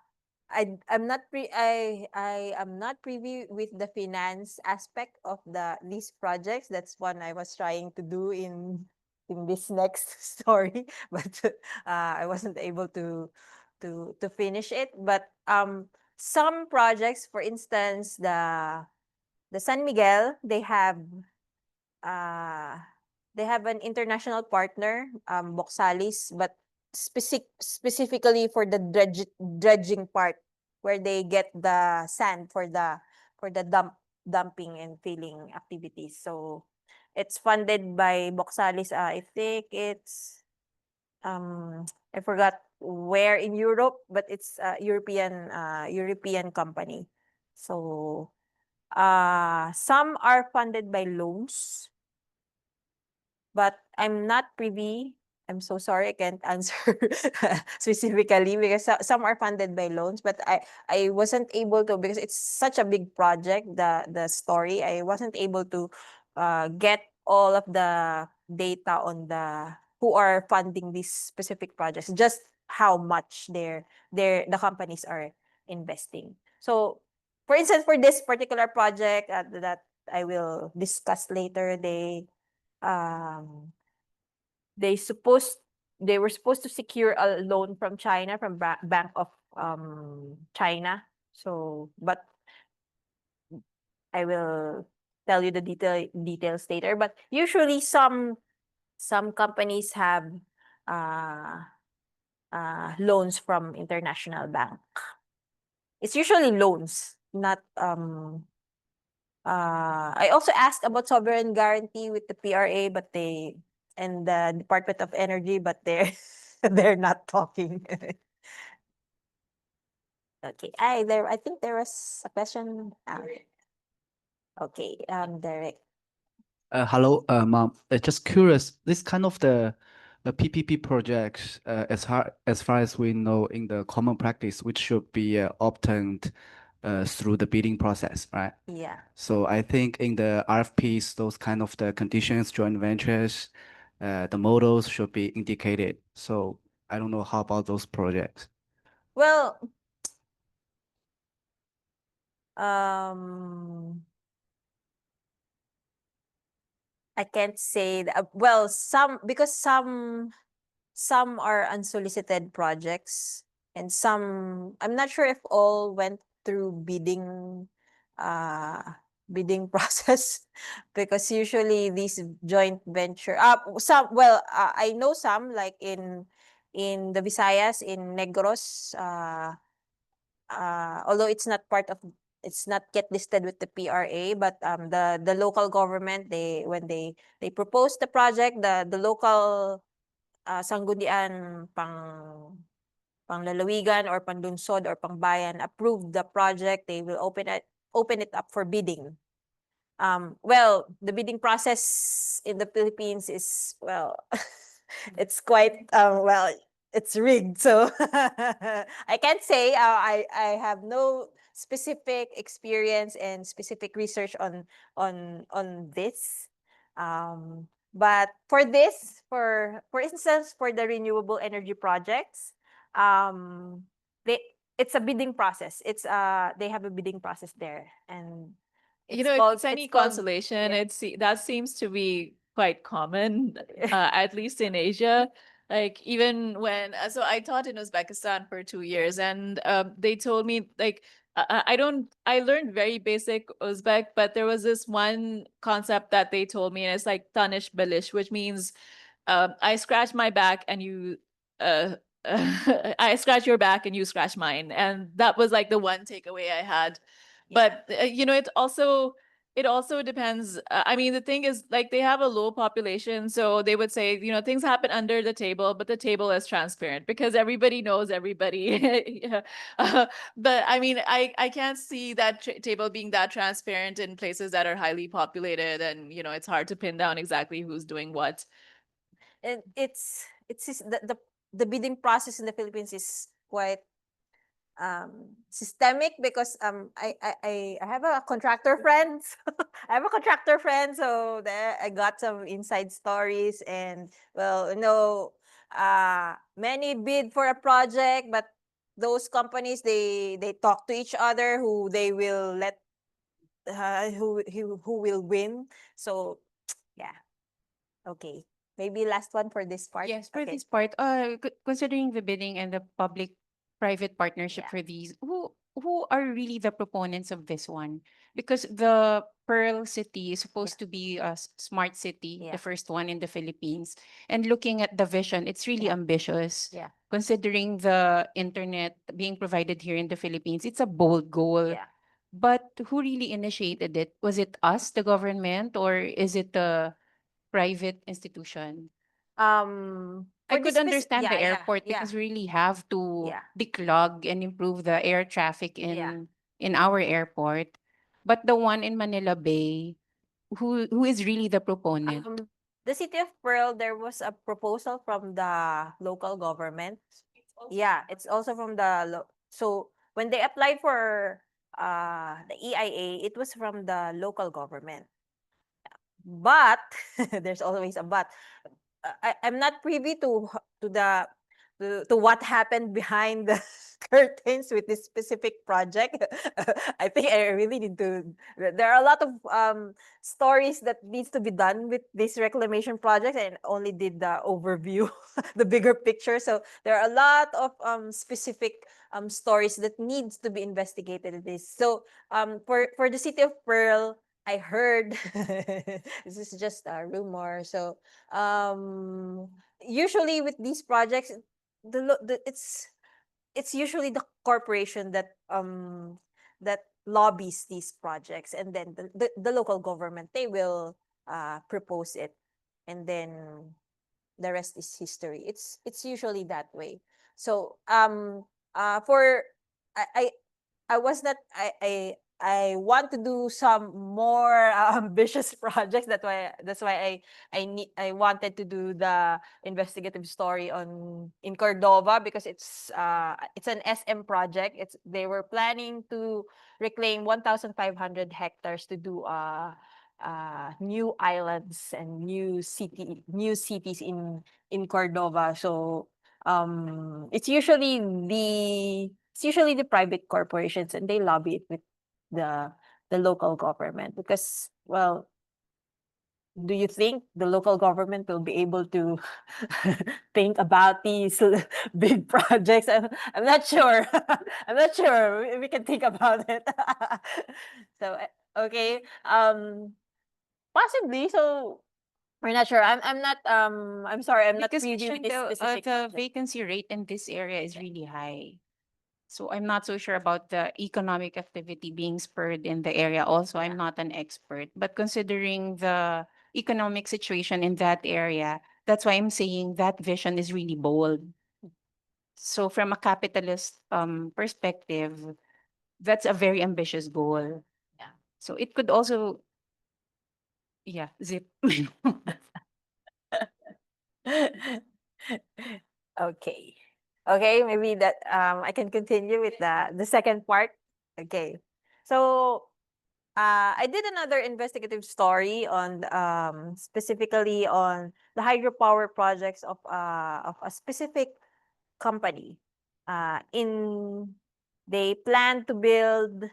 not I am not privy with the finance aspect of these projects. That's one I was trying to do in this next story, but I wasn't able to finish it. But some projects, for instance, the San Miguel, they have an international partner, Boxalis, but specifically for the dredging part, where they get the sand for the dumping and filling activities. So it's funded by Boxalis. I think it's I forgot where in Europe, but it's a European company. So some are funded by loans, but I'm not privy. I'm so sorry, I can't answer specifically, because some are funded by loans, but I wasn't able to, because it's such a big project, the story. I wasn't able to get all of the data on who are funding these specific projects, just how much the companies are investing. So, for instance, for this particular project that I will discuss later, they were supposed to secure a loan from China, from Bank of China. So, but I will tell you the details later. But usually some companies have loans from international bank. It's usually loans, not I also asked about sovereign guarantee with the PRA, but and the Department of Energy, but they're not talking. Okay. I think there was a question. Okay, Derek. Hello, ma'am. Just curious, this kind of the PPP projects, as far as we know in the common practice, which should be obtained through the bidding process, right? Yeah. So I think in the RFPs, those kind of the conditions, joint ventures, the models should be indicated. So I don't know, how about those projects? Well, I can't say that. Well, because some are unsolicited projects, and some, I'm not sure if all went through bidding process, because usually these joint venture I know some, like in the Visayas, in Negros, although it's not yet listed with the PRA, but the local government, when they proposed the project, the local sanggunian Panglalawigan or Panlunsod or Pangbayan approve the project, they will open it up for bidding. Well, the bidding process in the Philippines is, well, it's quite, well, it's rigged. So I can't say, I have no specific experience and specific research on this. But for this, for instance, for the renewable energy projects, they it's a bidding process. They have a bidding process there, and You it's know, called if it's any it's called consolation, yeah. that seems to be quite common, at least in Asia. Like even when, so I taught in Uzbekistan for 2 years, and they told me like I learned very basic Uzbek, but there was this one concept that they told me, and it's like tanish bilish, which means I scratch my back and you uh I scratch your back and you scratch mine, and that was like the one takeaway I had. But you know, it also depends. I mean, the thing is, like, they have a low population, so they would say, you know, things happen under the table, but the table is transparent because everybody knows everybody. Yeah. But I mean, I can't see that table being that transparent in places that are highly populated, and you know, it's hard to pin down exactly who's doing what. And the bidding process in the Philippines is quite systemic because I have a contractor friend. I have a contractor friend, so there I got some inside stories. And well, many bid for a project, but those companies, they talk to each other who they will let who will win. So yeah, okay, maybe last one for this part. Yes, for Okay. this part, considering the bidding and the public-private partnership Yeah. for these, who are really the proponents of this one? Because the Pearl City is supposed to be a smart city, Yeah. the first one in the Philippines. And looking at the vision, it's really Yeah. ambitious. Yeah. Considering the internet being provided here in the Philippines, it's a bold goal. Yeah. But who really initiated it? Was it us, the government, or is it a private institution? I For could this understand the yeah, airport yeah, because we really have to yeah, declog and improve the air traffic yeah. in our airport. But the one in Manila Bay, who is really the proponent? The City of Pearl, there was a proposal from the local government. Yeah, it's also from so when they applied for the EIA, it was from the local government. But there's always a but. I'm not privy to the to what happened behind the curtains with this specific project. I think I really need to. There are a lot of stories that needs to be done with this reclamation project, and only did the overview, the bigger picture. So there are a lot of specific stories that needs to be investigated in this. So for the City of Pearl, I heard this is just a rumor. So usually with these projects, it's usually the corporation that lobbies these projects, and then the local government, they will propose it, and then the rest is history. It's usually that way. So for I I was not I want to do some more ambitious projects. That's why I wanted to do the investigative story in Cordova, because it's an SM project. They were planning to reclaim 1,500 hectares to do new islands and new cities in Cordova. So it's usually the private corporations, and they lobby it with the the local government, because, well, do you think the local government will be able to think about these big projects? I'm not sure. I'm not sure we can think about it. So okay, possibly. So we're not sure. I'm sorry, I'm not Because privy with this specific the project. vacancy rate in this area is really high. So I'm not so sure about the economic activity being spurred in the area. Also, I'm not an expert, but considering the economic situation in that area, that's why I'm saying that vision is really bold. So from a capitalist perspective, that's a very ambitious goal. Yeah. So it could also, yeah, zip. Okay. Okay, maybe that I can continue with the second part. Okay. So I did another investigative story on specifically on the hydropower projects of a specific company. In They plan to build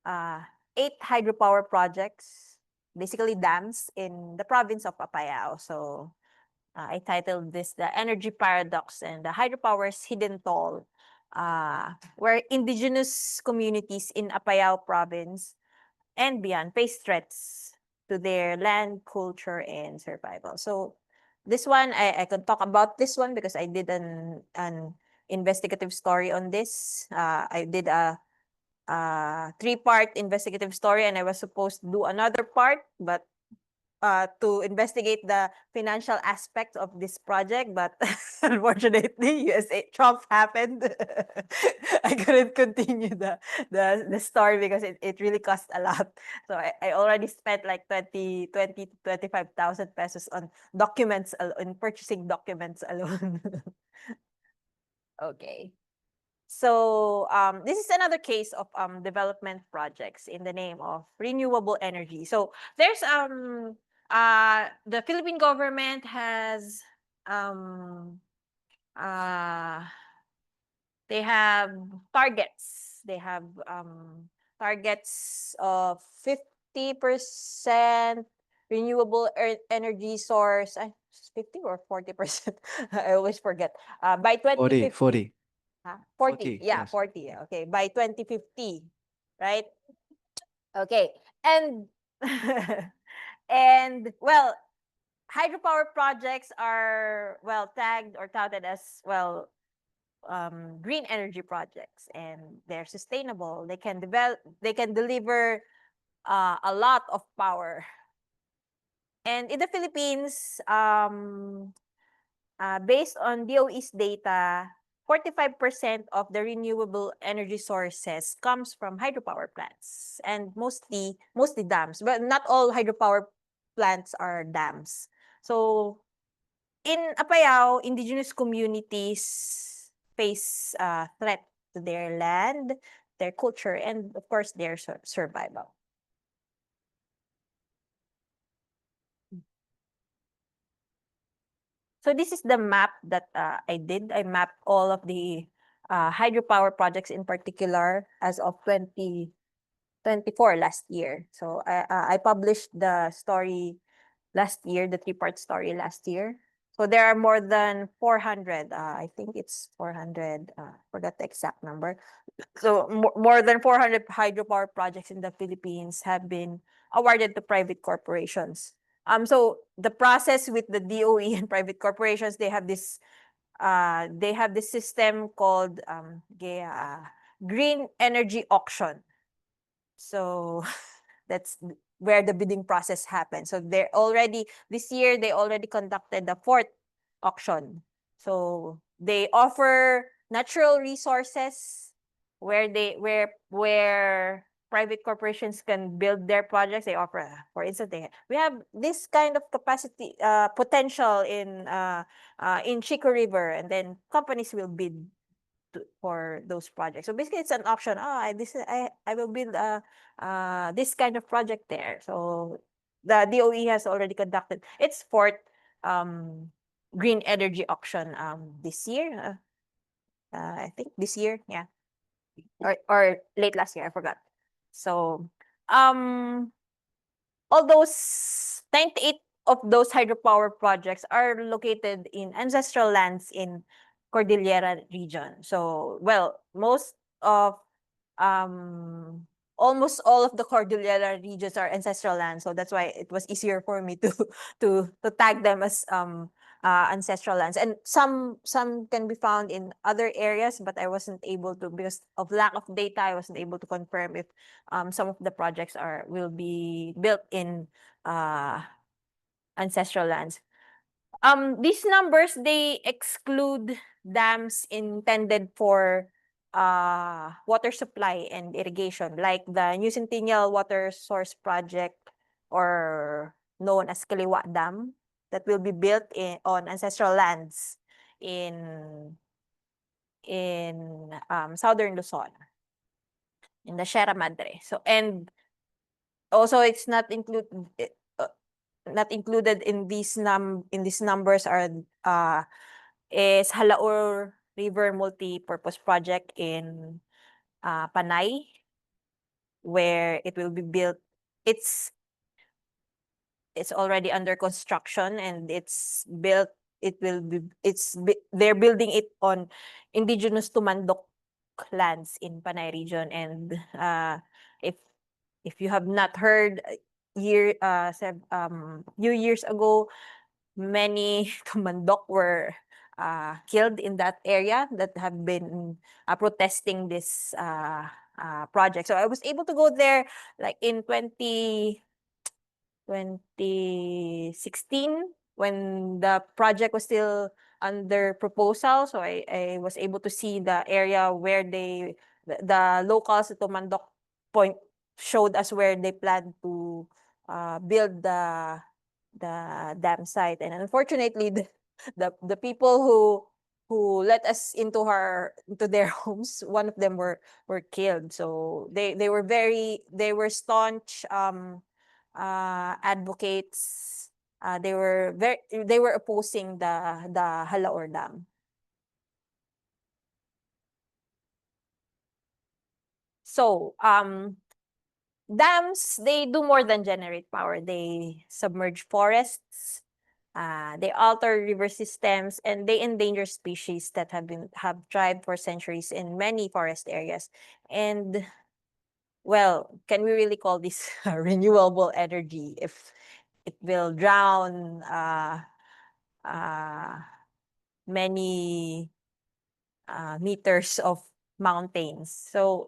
8 hydropower projects, basically dams in the province of Apayao. So I titled this The Energy Paradox and the Hydropower's Hidden Toll, where indigenous communities in Apayao province and beyond face threats to their land, culture, and survival. So this one, I could talk about this one because I did an investigative story on this. I did a 3-part investigative story and I was supposed to do another part, but to investigate the financial aspect of this project, but unfortunately, Trump happened. I couldn't continue the story because it really cost a lot. So I already spent like 20 to 25,000 pesos on documents, in purchasing documents alone. Okay. So this is another case of development projects in the name of renewable energy. So there's the Philippine government has they have targets. They have targets of 50% renewable energy source. 50 or 40%? I always forget. By 2050. 40. 40. Yeah, yes. 40. Okay, by 2050, right? Okay. And and well, hydropower projects are well tagged or touted as well green energy projects, and they're sustainable. They can deliver a lot of power. And in the Philippines, based on DOE's data, 45% of the renewable energy sources comes from hydropower plants and mostly dams. But not all hydropower plants are dams. So in Apayao, indigenous communities face threat to their land, their culture, and of course their survival. So this is the map that I did. I mapped all of the hydropower projects in particular as of 2024 last year. So I published the story last year, the 3-part story last year. So there are more than 400. I think it's 400. Forgot the exact number. So more than 400 hydropower projects in the Philippines have been awarded to private corporations. So the process with the DOE and private corporations, they have this system called green energy auction. So that's where the bidding process happens. So this year they already conducted the 4th auction. So they offer natural resources where private corporations can build their projects. They offer, for instance, we have this kind of capacity potential in Chico River, and then companies will bid for those projects. So basically, it's an auction. I will build this kind of project there. So the DOE has already conducted its 4th green energy auction this year. I think this year, yeah, or late last year. I forgot. So all those 98 of those hydropower projects are located in ancestral lands in Cordillera region. So, well, almost all of the Cordillera regions are ancestral lands. So that's why it was easier for me to to tag them as ancestral lands. And some can be found in other areas, but I wasn't able to, because of lack of data, I wasn't able to confirm if some of the projects will be built in ancestral lands. These numbers, they exclude dams intended for water supply and irrigation, like the New Centennial Water Source Project, or known as Kaliwa Dam, that will be built on ancestral lands in southern Luzon, in the Sierra Madre. So, and also it's not included in these numbers are is Halaur River Multi-Purpose Project in Panay, where it will be built. It's already under construction, and it's built. They're building it on indigenous Tumandok lands in Panay region. And if you have not heard, few years ago, many Tumandok were killed in that area that have been protesting this project. So I was able to go there like in 2016, when the project was still under proposal. So I was able to see the area where the locals at Tumandok Point showed us where they plan to build the dam site. And unfortunately, the people who let us into their homes, one of them were killed. So they were staunch advocates. They were opposing the Halaor Dam. So dams, they do more than generate power. They submerge forests, they alter river systems, and they endanger species that have thrived for centuries in many forest areas. And well, can we really call this renewable energy if it will drown many meters of mountains? So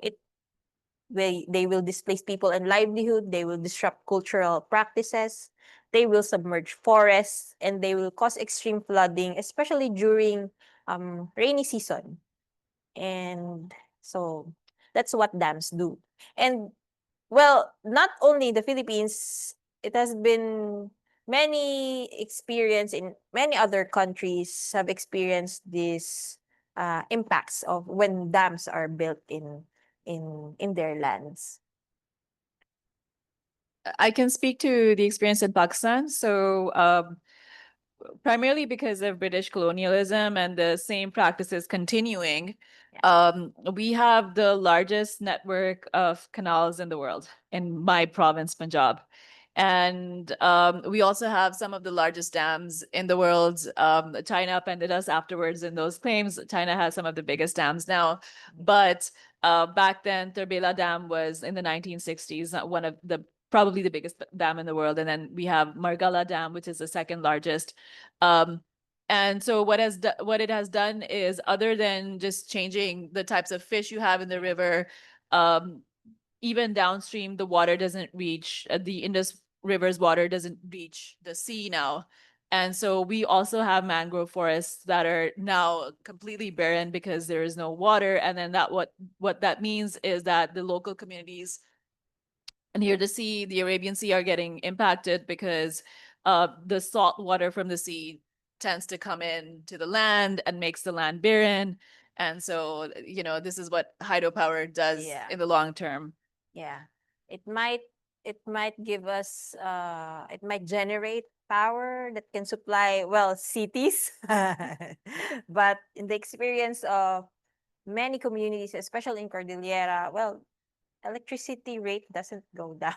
they will displace people and livelihood, they will disrupt cultural practices, they will submerge forests, and they will cause extreme flooding, especially during rainy season. And so that's what dams do. And well, not only the Philippines, it has been many experience in many other countries have experienced these impacts of when dams are built in their lands. I can speak to the experience in Pakistan. So primarily because of British colonialism and the same practices continuing, we have the largest network of canals in the world in my province, Punjab. And we also have some of the largest dams in the world. China appended us afterwards in those claims. China has some of the biggest dams now. But back then, Turbela Dam was in the 1960s, one of the probably the biggest dam in the world. And then we have Margala Dam, which is the second largest. And so what it has done is, other than just changing the types of fish you have in the river, even downstream, the water doesn't reach, the Indus River's water doesn't reach the sea now. And so we also have mangrove forests that are now completely barren because there is no water. And then what that means is that the local communities near the sea, the Arabian Sea, are getting impacted because the salt water from the sea tends to come in to the land and makes the land barren. And so, this is what hydropower does in the long term. Yeah. It might give us it might generate power that can supply, well, cities. But in the experience of many communities, especially in Cordillera, well, electricity rate doesn't go down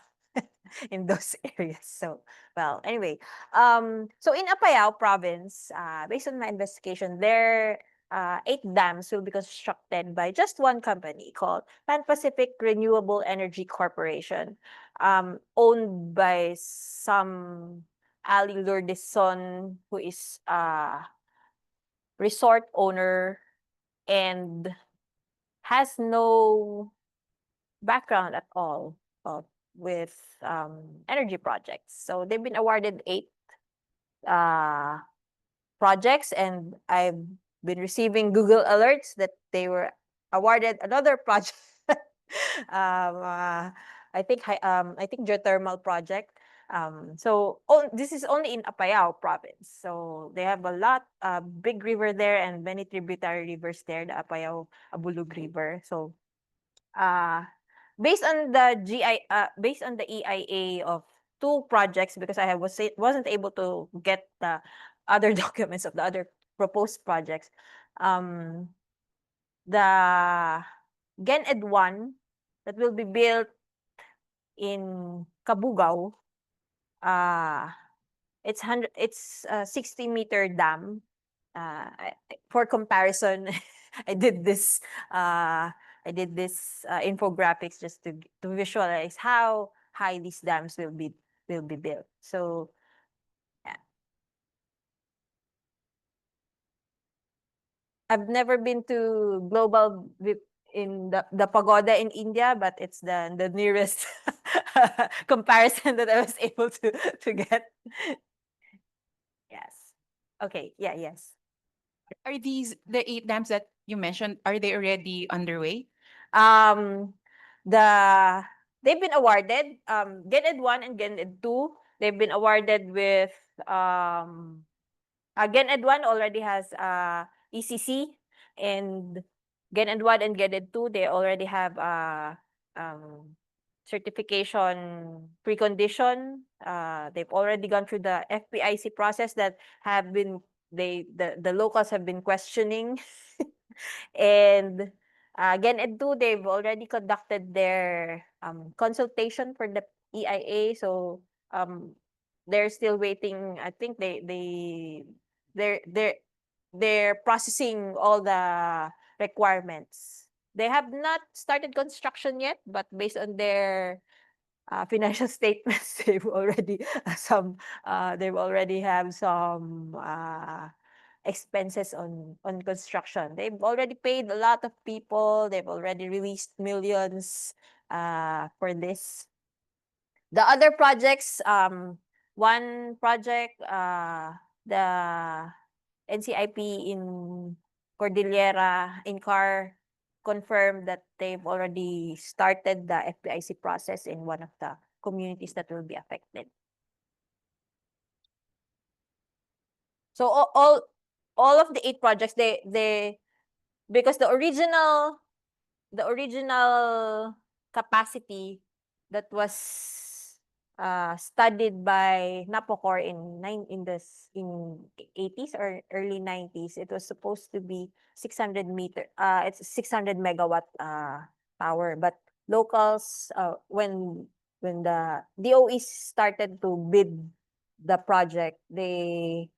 in those areas. So, well, anyway, so in Apayao province, based on my investigation, there 8 dams will be constructed by just one company called Pan Pacific Renewable Energy Corporation, owned by some Ali Lourdeson, who is a resort owner and has no background at all with energy projects. So they've been awarded 8 projects, and I've been receiving Google alerts that they were awarded another project. I think geothermal project. This is only in Apayao province. So they have a lot, big river there and many tributary rivers there, the Apayao Abulug River. So based on the EIA of two projects, because wasn't able to get the other documents of the other proposed projects, the Gened 1 that will be built in Kabugao, it's a 60-meter dam. For comparison, I did this infographics just to visualize how high these dams will be built. So yeah. I've never been to Global VIP in the pagoda in India, but it's the nearest comparison that I was able to get. Yes. Okay. Yeah. Yes. Are these the 8 dams that you mentioned, are they already underway? Um, they've been awarded, Gened 1 and Gened 2, they've been awarded with, Gened 1 already has, ECC, and Gened 1 and Gened 2, they already have, certification precondition. They've already gone through the FPIC process that have been, the locals have been questioning. And Gened 2, they've already conducted their consultation for the EIA. So they're still waiting. I think they're processing all the requirements. They have not started construction yet, but based on their financial statements, they've already have some expenses on construction. They've already paid a lot of people. They've already released millions for this. The other projects, one project, the NCIP in Cordillera in CAR confirmed that they've already started the FPIC process in one of the communities that will be affected. So all of the 8 projects, they because the original capacity that was studied by NAPOCOR in the 80s or early 90s, it was supposed to be 600 meter. It's 600 megawatt power, but locals, when the DOE started to bid the project, they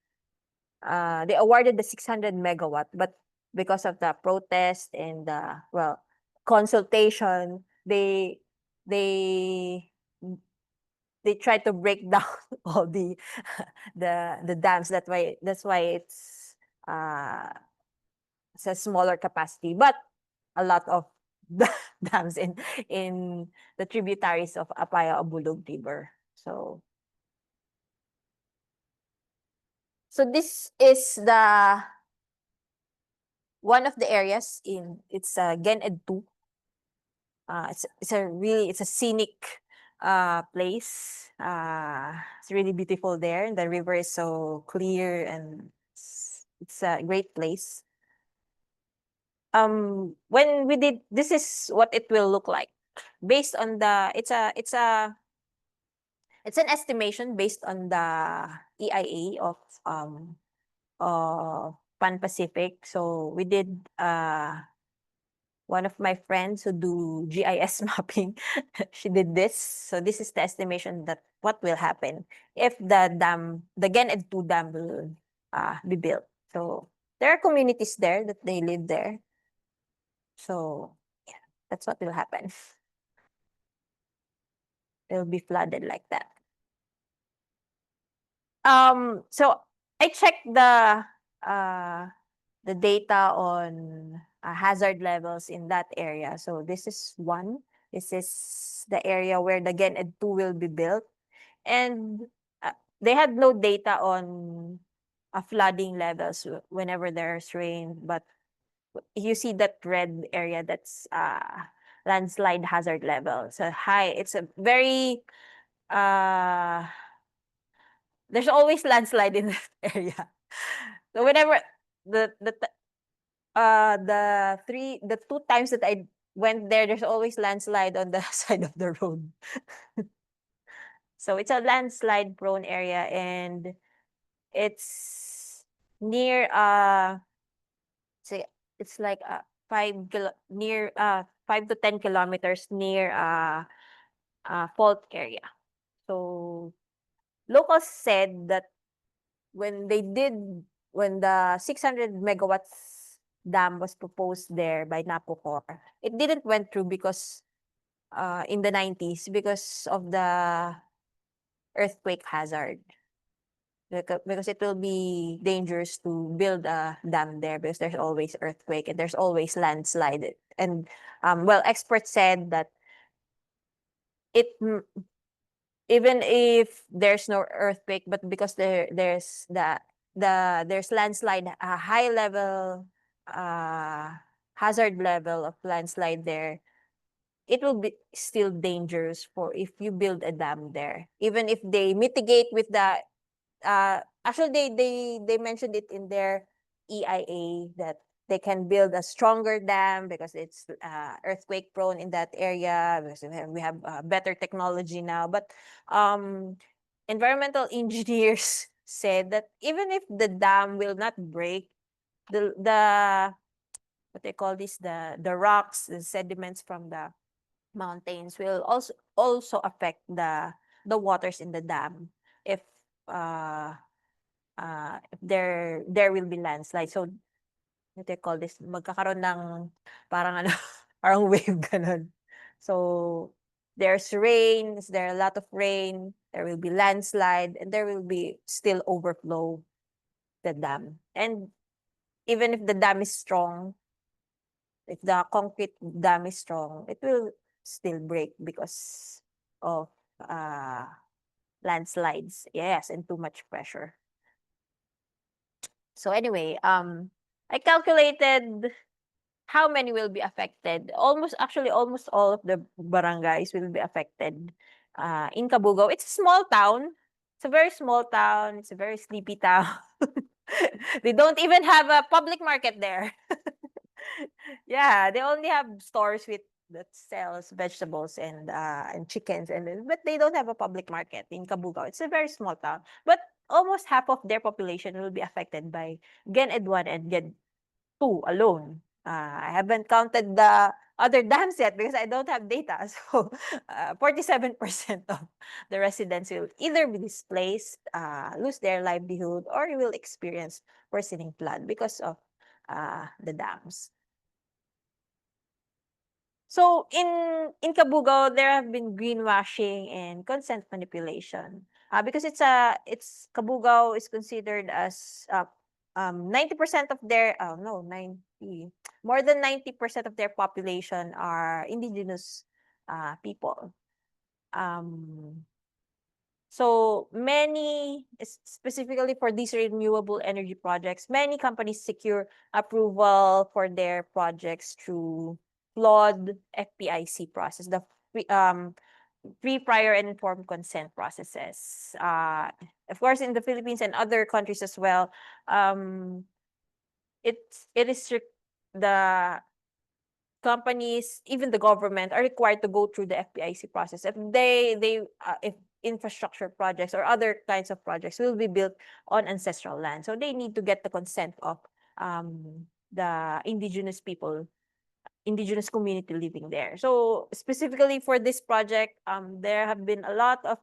awarded the 600 megawatt, but because of the protest and the consultation, they tried to break down all the dams. That's why it's a smaller capacity, but a lot of dams in the tributaries of Apaya Abulog River. So this is one of the areas it's Gened 2. It's a scenic place. It's really beautiful there. The river is so clear and it's a great place. When we did, this is what it will look like based on it's an estimation based on the EIA of Pan Pacific. So we did one of my friends who do GIS mapping, she did this. So this is the estimation that what will happen if the Gened 2 dam will be built. So there are communities there that they live there. So yeah, that's what will happen. They'll be flooded like that. So I checked the data on hazard levels in that area. So this is one. This is the area where the Gened 2 will be built. And they had no data on flooding levels whenever there's rain. But you see that red area, that's landslide hazard level. So high. It's a very there's always landslide in that area. So whenever the two times that I went there, there's always landslide on the side of the road. So it's a landslide prone area, and it's near say it's like 5 to 10 kilometers near fault area. So locals said that when the 600 megawatts dam was proposed there by Napocor, it didn't went through because in the 90s because of the earthquake hazard. Because it will be dangerous to build a dam there because there's always earthquake and there's always landslide. And well, experts said that even if there's no earthquake, but because there's landslide, a high level hazard level of landslide there, it will be still dangerous for if you build a dam there. Even if they mitigate with the actually they mentioned it in their EIA that they can build a stronger dam because it's earthquake prone in that area because we have better technology now. But environmental engineers said that even if the dam will not break, the what they call this, the rocks, the sediments from the mountains will also affect the waters in the dam if there will be landslide. So what they call this, magkakaroon ng parang ano, parang wave ganun. So there's rain, there are a lot of rain, there will be landslide, and there will be still overflow the dam. And even if the dam is strong, if the concrete dam is strong, it will still break because of landslides. Yes, and too much pressure. So anyway, I calculated how many will be affected. Actually, almost all of the barangays will be affected in Cabugao. It's a small town. It's a very small town. It's a very sleepy town. They don't even have a public market there. Yeah, they only have stores that sells vegetables and chickens, but they don't have a public market in Cabugao. It's a very small town, but almost half of their population will be affected by Gen Ed 1 and Gen 2 alone. I haven't counted the other dams yet because I don't have data. So 47% of the residents will either be displaced, lose their livelihood, or will experience worsening flood because of the dams. So in Cabugao, there have been greenwashing and consent manipulation. Because Cabugao is considered as 90% of their no 90 more than 90% of their population are indigenous people. So specifically for these renewable energy projects, many companies secure approval for their projects through flawed FPIC process, the pre, prior, and informed consent processes. Of course, in the Philippines and other countries as well, it is the companies, even the government, are required to go through the FPIC process. If infrastructure projects or other kinds of projects will be built on ancestral land, so they need to get the consent of the indigenous people, indigenous community living there. So specifically for this project, there have been a lot of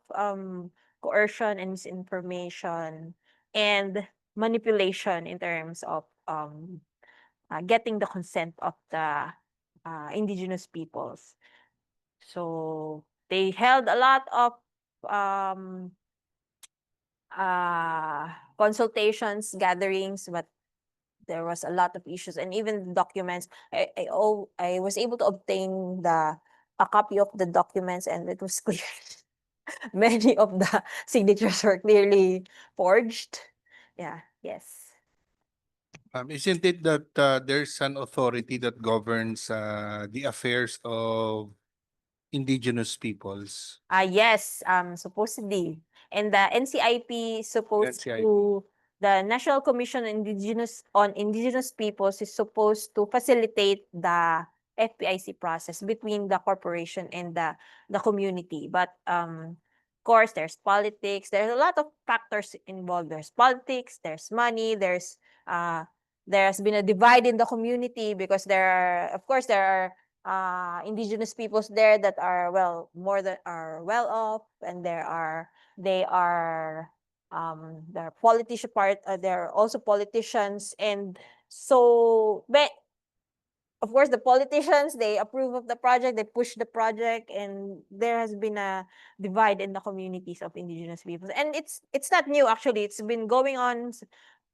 coercion and misinformation and manipulation in terms of getting the consent of the indigenous peoples. So they held a lot of consultations, gatherings, but there was a lot of issues, and even documents. I was able to obtain a copy of the documents, and it was clear many of the signatures were clearly forged. Yeah, yes. Isn't it that there's an authority that governs the affairs of indigenous peoples? Yes, supposedly. And the NCIP is supposed NCIP. to, the National Commission on Indigenous Peoples is supposed to facilitate the FPIC process between the corporation and the community. But of course, there's politics. There's a lot of factors involved. There's politics, there's money, there has been a divide in the community because of course, there are indigenous peoples there that are well off, and there are also politicians, and so but of course the politicians, they approve of the project, they push the project, and there has been a divide in the communities of indigenous peoples. And it's not new, actually. It's been going on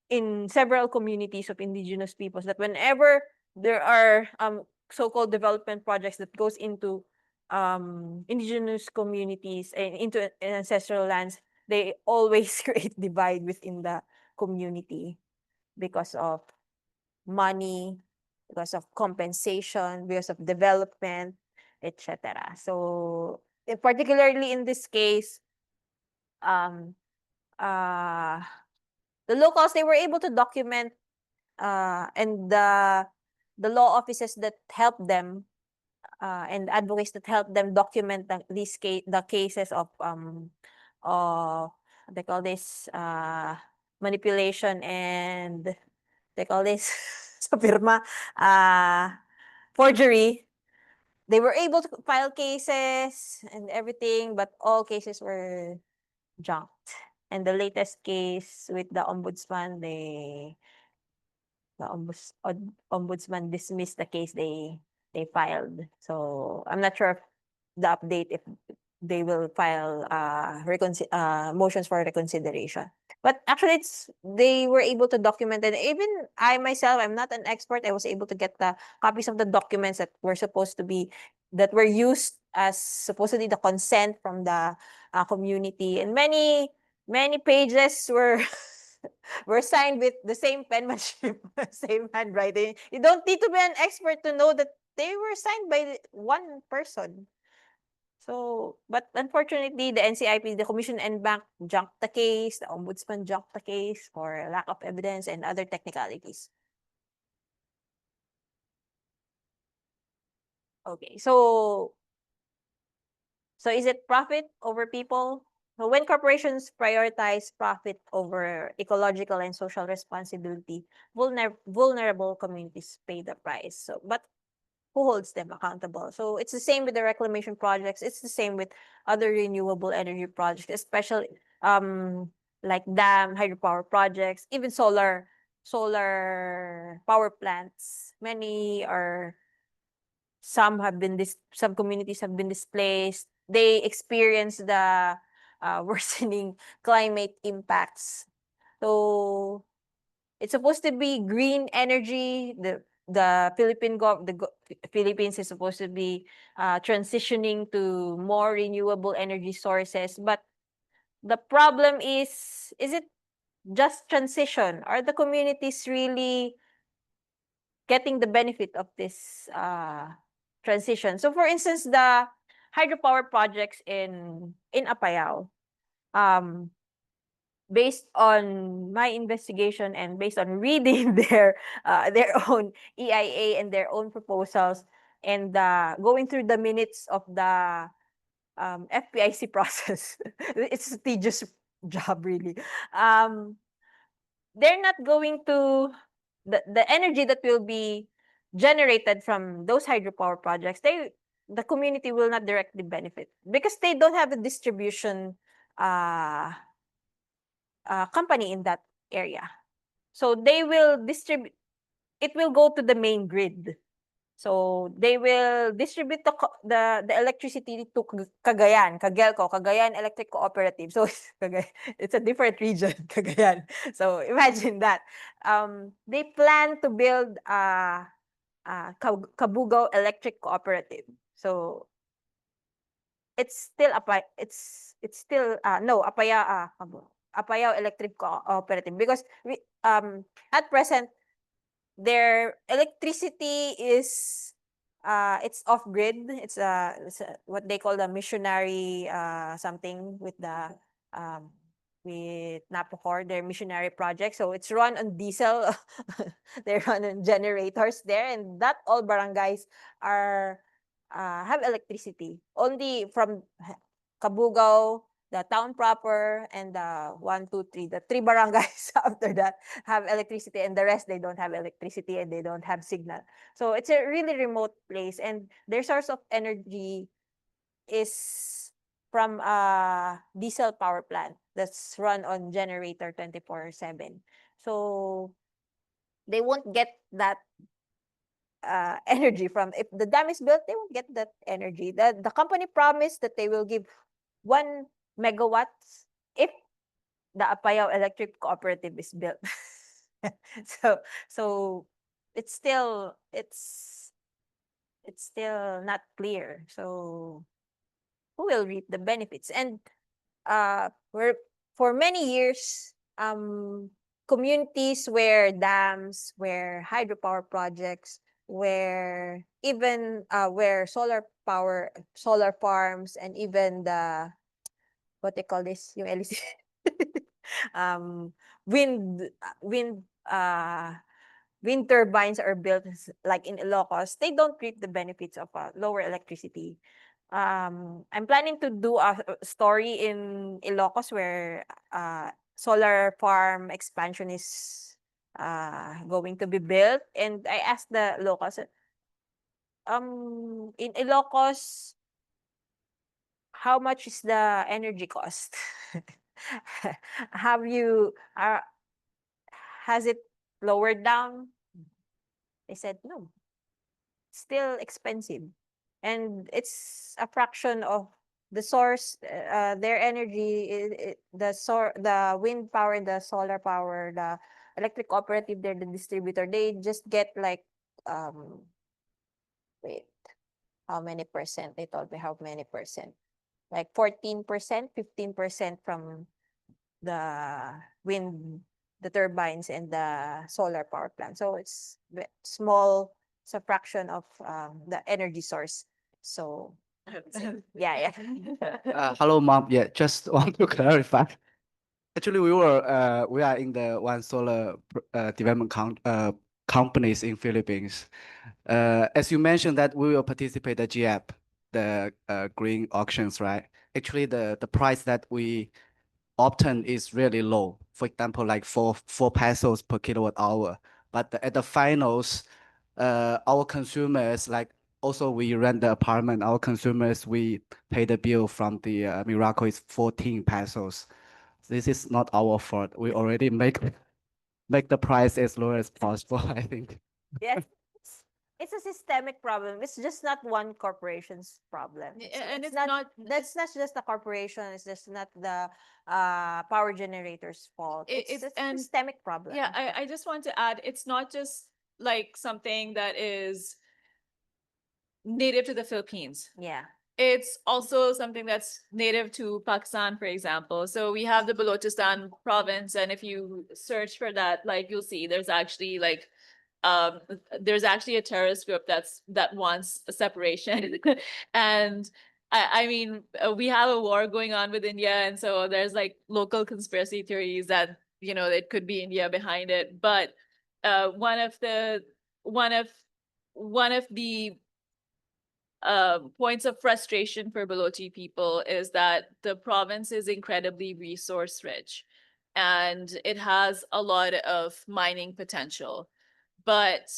in several communities of indigenous peoples, that whenever there are so-called development projects that goes into indigenous communities and into ancestral lands, they always create divide within the community because of money, because of compensation, because of development, etc. So particularly in this case, um uh the locals, they were able to document, and the law offices that help them, and advocates that help them document the cases of they call this manipulation, and they call this sa firma, forgery. They were able to file cases and everything, but all cases were junked. And the latest case with the ombudsman, the ombudsman dismissed the case they filed. So I'm not sure if the update, if they will file motions for reconsideration. But actually, they were able to document it. Even I myself, I'm not an expert. I was able to get the copies of the documents that were used as supposedly the consent from the community, and many pages were signed with the same penmanship, same handwriting. You don't need to be an expert to know that they were signed by one person. So, but unfortunately, the NCIP, the Commission and Bank, junked the case. The Ombudsman junked the case for lack of evidence and other technicalities. Okay, so is it profit over people? So when corporations prioritize profit over ecological and social responsibility, vulnerable communities pay the price. So, but who holds them accountable? So it's the same with the reclamation projects. It's the same with other renewable energy projects, especially like dam, hydropower projects, even solar power plants. Some communities have been displaced. They experience the worsening climate impacts. So it's supposed to be green energy. The Philippines is supposed to be transitioning to more renewable energy sources. But the problem is it just transition? Are the communities really getting the benefit of this transition? So for instance, the hydropower projects in Apayao, based on my investigation and based on reading their own EIA and their own proposals, and going through the minutes of the FPIC process, it's a tedious job, really. They're not going to the energy that will be generated from those hydropower projects. The community will not directly benefit because they don't have a distribution company in that area. So they will distribute, it will go to the main grid. So they will distribute the electricity to Cagayan, Cagayan Electric Cooperative. So it's a different region, Cagayan. So imagine that. They plan to build Cabugao Electric Cooperative. So it's still Apaya, Apayao Electric Cooperative, because at present their electricity is it's off grid. It's what they call the missionary something with the with Napocor, their missionary project. So it's run on diesel. They run on generators there, and not all barangays are have electricity. Only from Kabugao, the town proper, and the 1, 2, 3, the 3 barangays after that have electricity, and the rest they don't have electricity and they don't have signal. So it's a really remote place, and their source of energy is from a diesel power plant that's run on generator 24/7. So they won't get that energy from, if the dam is built, they won't get that energy. The company promised that they will give 1 megawatts if the Apayao Electric Cooperative is built. So it's still not clear. So who will reap the benefits? And for many years, communities where dams, where hydropower projects, where even where solar farms, and even the, what they call this, yung LC, wind wind turbines are built, like in Ilocos, they don't reap the benefits of lower electricity. I'm planning to do a story in Ilocos where solar farm expansion is going to be built, and I asked the locals, in Ilocos, how much is the energy cost? Have you has it lowered down? They said no, still expensive, and it's a fraction of the source. Their energy, the wind power, the solar power, the electric cooperative, they're the distributor, they just get like wait, how many percent? They told me how many percent, like 14%, 15% from the wind, the turbines, and the solar power plant. So it's small. It's a fraction of the energy source. So yeah. Hello, mom. Yeah, just want to clarify. Actually, we are in the one solar development companies in Philippines. As you mentioned that we will participate the GAP, the green auctions, right? Actually, the price that we obtain is really low. For example, like 4 pesos per kilowatt hour. But at the finals, our consumers, like also we rent the apartment, our consumers, we pay the bill from the Miracle is 14 pesos. This is not our fault. We already make the price as low as possible, I think. Yes. It's a systemic problem. It's just not one corporation's problem. And it's that's not just the corporation. It's just not the power generator's fault. It's a systemic problem. Yeah, I just want to add, it's not just like something that is native to the Philippines. Yeah. It's also something that's native to Pakistan, for example. So we have the Balochistan province, and if you search for that, like you'll see there's actually like there's actually a terrorist group that wants a separation. And I mean, we have a war going on with India, and so there's like local conspiracy theories that, you know, it could be India behind it. But one of the points of frustration for Balochi people is that the province is incredibly resource rich and it has a lot of mining potential. But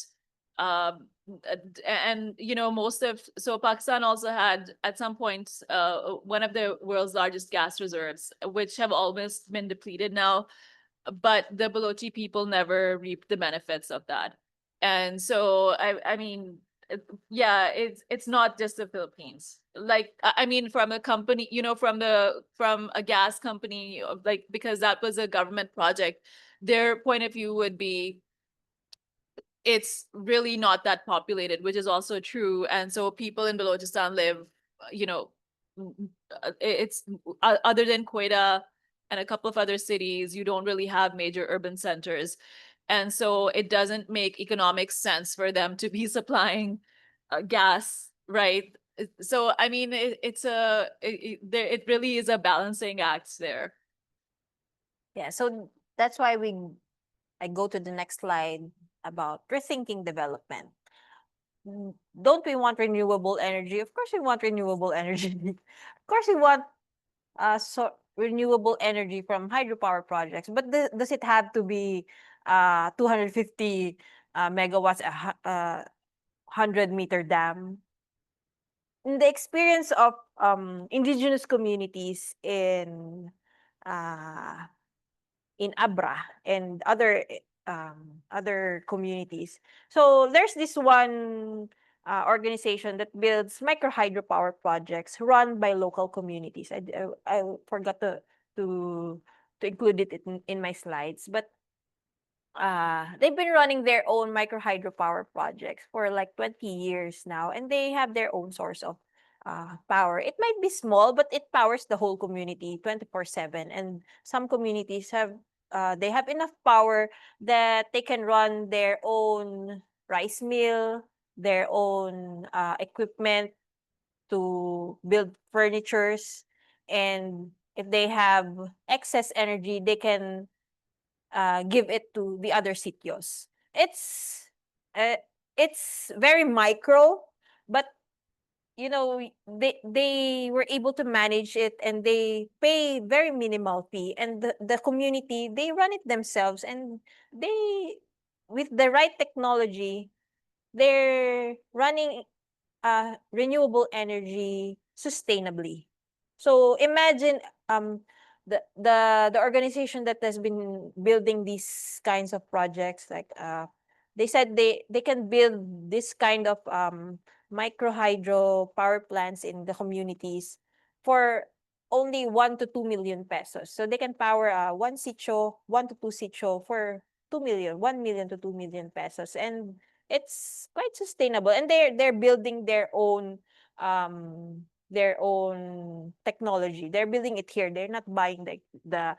and you know, so Pakistan also had at some point one of the world's largest gas reserves, which have almost been depleted now, but the Balochi people never reaped the benefits of that. And so I mean, yeah, it's not just the Philippines. Like I mean, from a company, you know, from a gas company, like, because that was a government project, their point of view would be it's really not that populated, which is also true. And so people in Balochistan live, you know, it's other than Quetta and a couple of other cities, you don't really have major urban centers. And so it doesn't make economic sense for them to be supplying gas, right? So, I mean, it really is a balancing act there. Yeah, so that's why I go to the next slide about rethinking development. Don't we want renewable energy? Of course we want renewable energy. Of course we want renewable energy from hydropower projects, but does it have to be 250 megawatts, 100-meter dam? In the experience of indigenous communities uh, in Abra and other communities. So there's this one organization that builds micro hydropower projects run by local communities. I forgot to include it in my slides, but they've been running their own micro hydropower projects for like 20 years now, and they have their own source of power. It might be small, but it powers the whole community 24/7. And some communities have they have enough power that they can run their own rice mill, their own equipment to build furnitures, and if they have excess energy, they can give it to the other sitios. Uh, it's very micro, but you know they were able to manage it, and they pay very minimal fee, and the community, they run it themselves, and they, with the right technology, they're running renewable energy sustainably. So imagine the organization that has been building these kinds of projects, like they said they can build this kind of micro hydro power plants in the communities for only 1 to 2 million pesos. So they can power one sitio, 1 to 2 sitio for 2 million, 1 million to 2 million pesos. And it's quite sustainable, and they're building their own technology. They're building it here. They're not buying the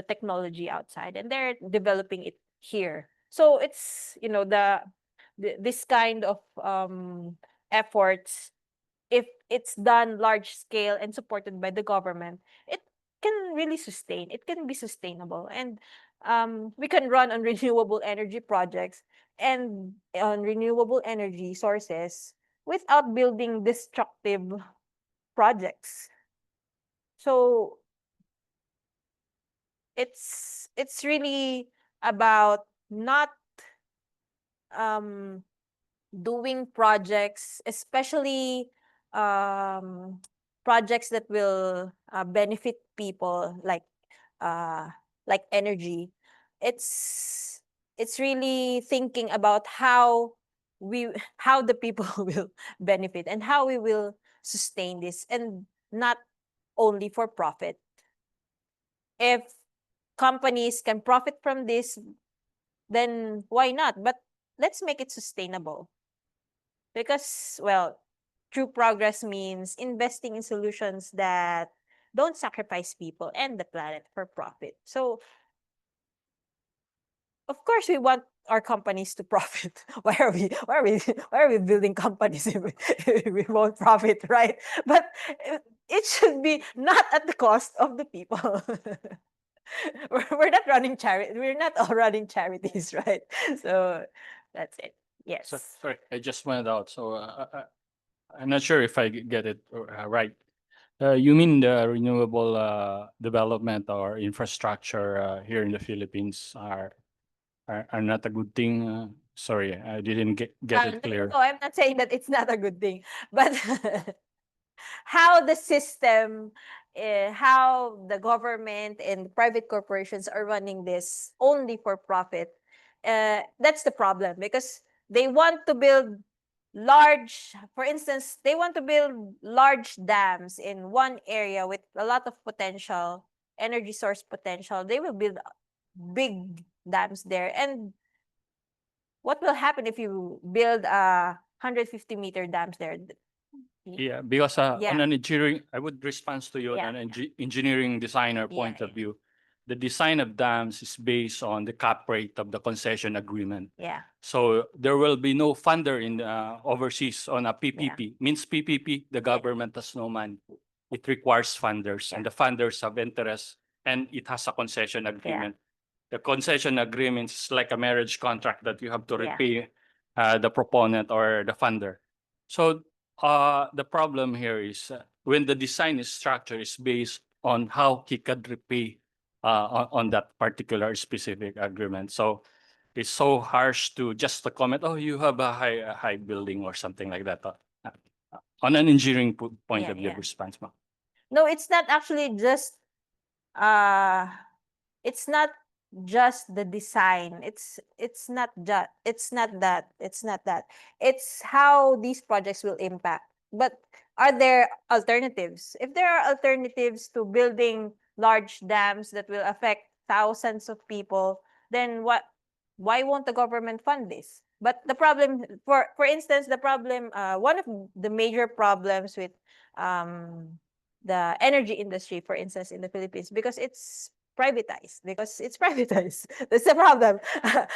technology outside, and they're developing it here. So it's, this kind of efforts, if it's done large scale and supported by the government, it can really sustain. It can be sustainable, and we can run on renewable energy projects and on renewable energy sources without building destructive projects. So it's really about not doing projects, especially projects that will benefit people, uh, like energy. It's really thinking about how the people will benefit and how we will sustain this, and not only for profit. If companies can profit from this, then why not? But let's make it sustainable. Because, well, true progress means investing in solutions that don't sacrifice people and the planet for profit. So, of course, we want our companies to profit. Why are we building companies if we won't profit, right? But it should be not at the cost of the people. We're not running charity. We're not all running charities, right? So that's it. Yes. So, sorry, I just went out, so I'm not sure if I get it right. You mean the renewable development or infrastructure here in the Philippines are not a good thing? Sorry, I didn't get it clear. No, I'm not saying that it's not a good thing, but how the system, how the government and private corporations are running this only for profit, that's the problem, because they want to build for instance, they want to build large dams in one area with a lot of potential, energy source potential. They will build big dams there. And what will happen if you build 150-meter dams there? Yeah, because Yeah. on an engineering, I would respond to you Yeah, on an engineering designer point of yeah. view. the design of dams is based on the cap rate of the concession agreement. Yeah. So there will be no funder in overseas on a PPP. Means PPP, the government has no money. It requires funders, and the funders have interest, and it has a concession agreement. The concession agreement is like a marriage contract that you have to Yeah. repay the proponent or the funder. So the problem here is when the design is structured is based on how he could repay on that particular specific agreement. So it's so harsh to just to comment, oh, you have a high building or something like that. On an engineering point Yeah, of view yeah. response, ma'am. No, it's not actually just it's not just the design. It's not just it's not that. It's how these projects will impact. But are there alternatives? If there are alternatives to building large dams that will affect thousands of people, then why won't the government fund this? But the problem, for instance, the problem, one of the major problems with the energy industry, for instance, in the Philippines, because it's privatized. That's the problem.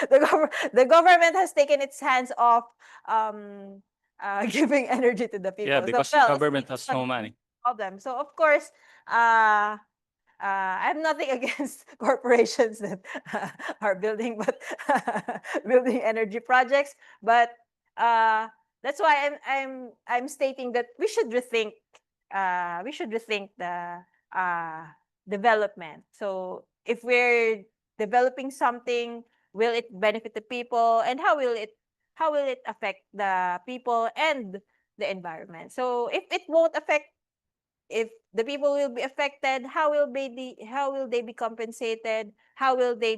The government has taken its hands off giving energy to the people. Yeah, because well, government it's has no money. problem. So of course, I have nothing against corporations that are building building energy projects, but that's why I'm stating that we should rethink the development. So if we're developing something, will it benefit the people, and how will it affect the people and the environment? So if it won't affect, if the people will be affected, how will they be compensated? How will they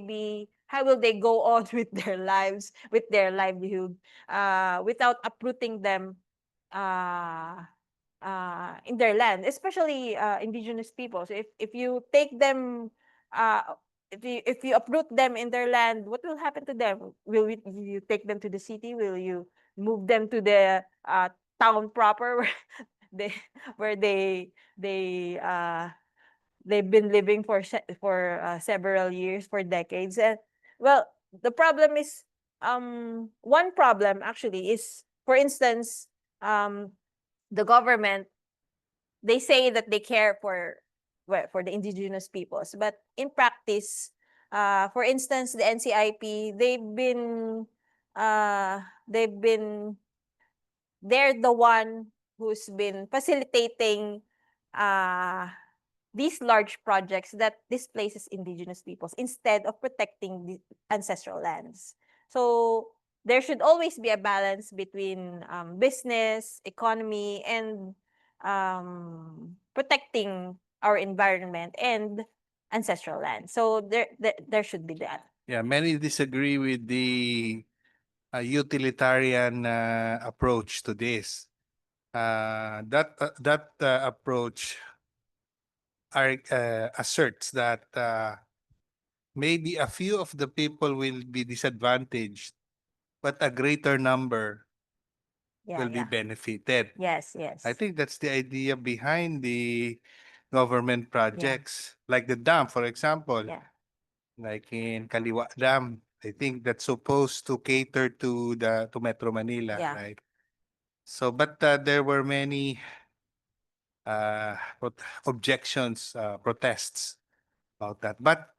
go on with their lives, with their livelihood, without uprooting them in their land, especially indigenous peoples? If you take them, if you uproot them in their land, what will happen to them? Will you take them to the city? Will you move them to the town proper where they where they've been living for several years, for decades? And well, the problem is, one problem actually is, for instance, the government, they say that they care for, well, for the indigenous peoples, but in practice, for instance, the NCIP, they've been they're the one who's been facilitating these large projects that displaces indigenous peoples instead of protecting the ancestral lands. So there should always be a balance between business, economy, and protecting our environment and ancestral land. So there should be that. Yeah, many disagree with the utilitarian approach to this. That approach asserts that maybe a few of the people will be disadvantaged, but a greater number will be benefited. Yes, yes. I think that's the idea behind the government projects, like the dam, for example, like in Kaliwa Dam. I think that's supposed to cater to Metro Manila, Yeah. right? So, but there were many uh, objections, protests about that. But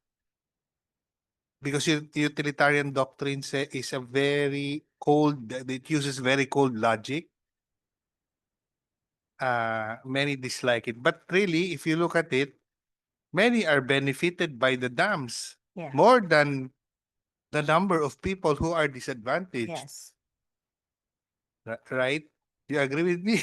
because utilitarian doctrine is a very cold, it uses very cold logic. Many dislike it. But really, if you look at it, many are benefited by the dams more than the number of people who are disadvantaged. Yes. Right? You agree with me?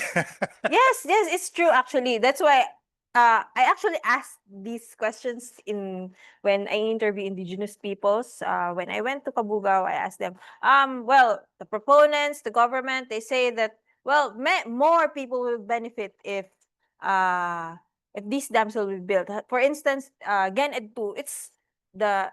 Yes, it's true actually. That's why I actually asked these questions when I interview indigenous peoples. When I went to Kabugao, I asked them, well, the proponents, the government, they say that, well, more people will benefit if these dams will be built. For instance, Gen 2, it's the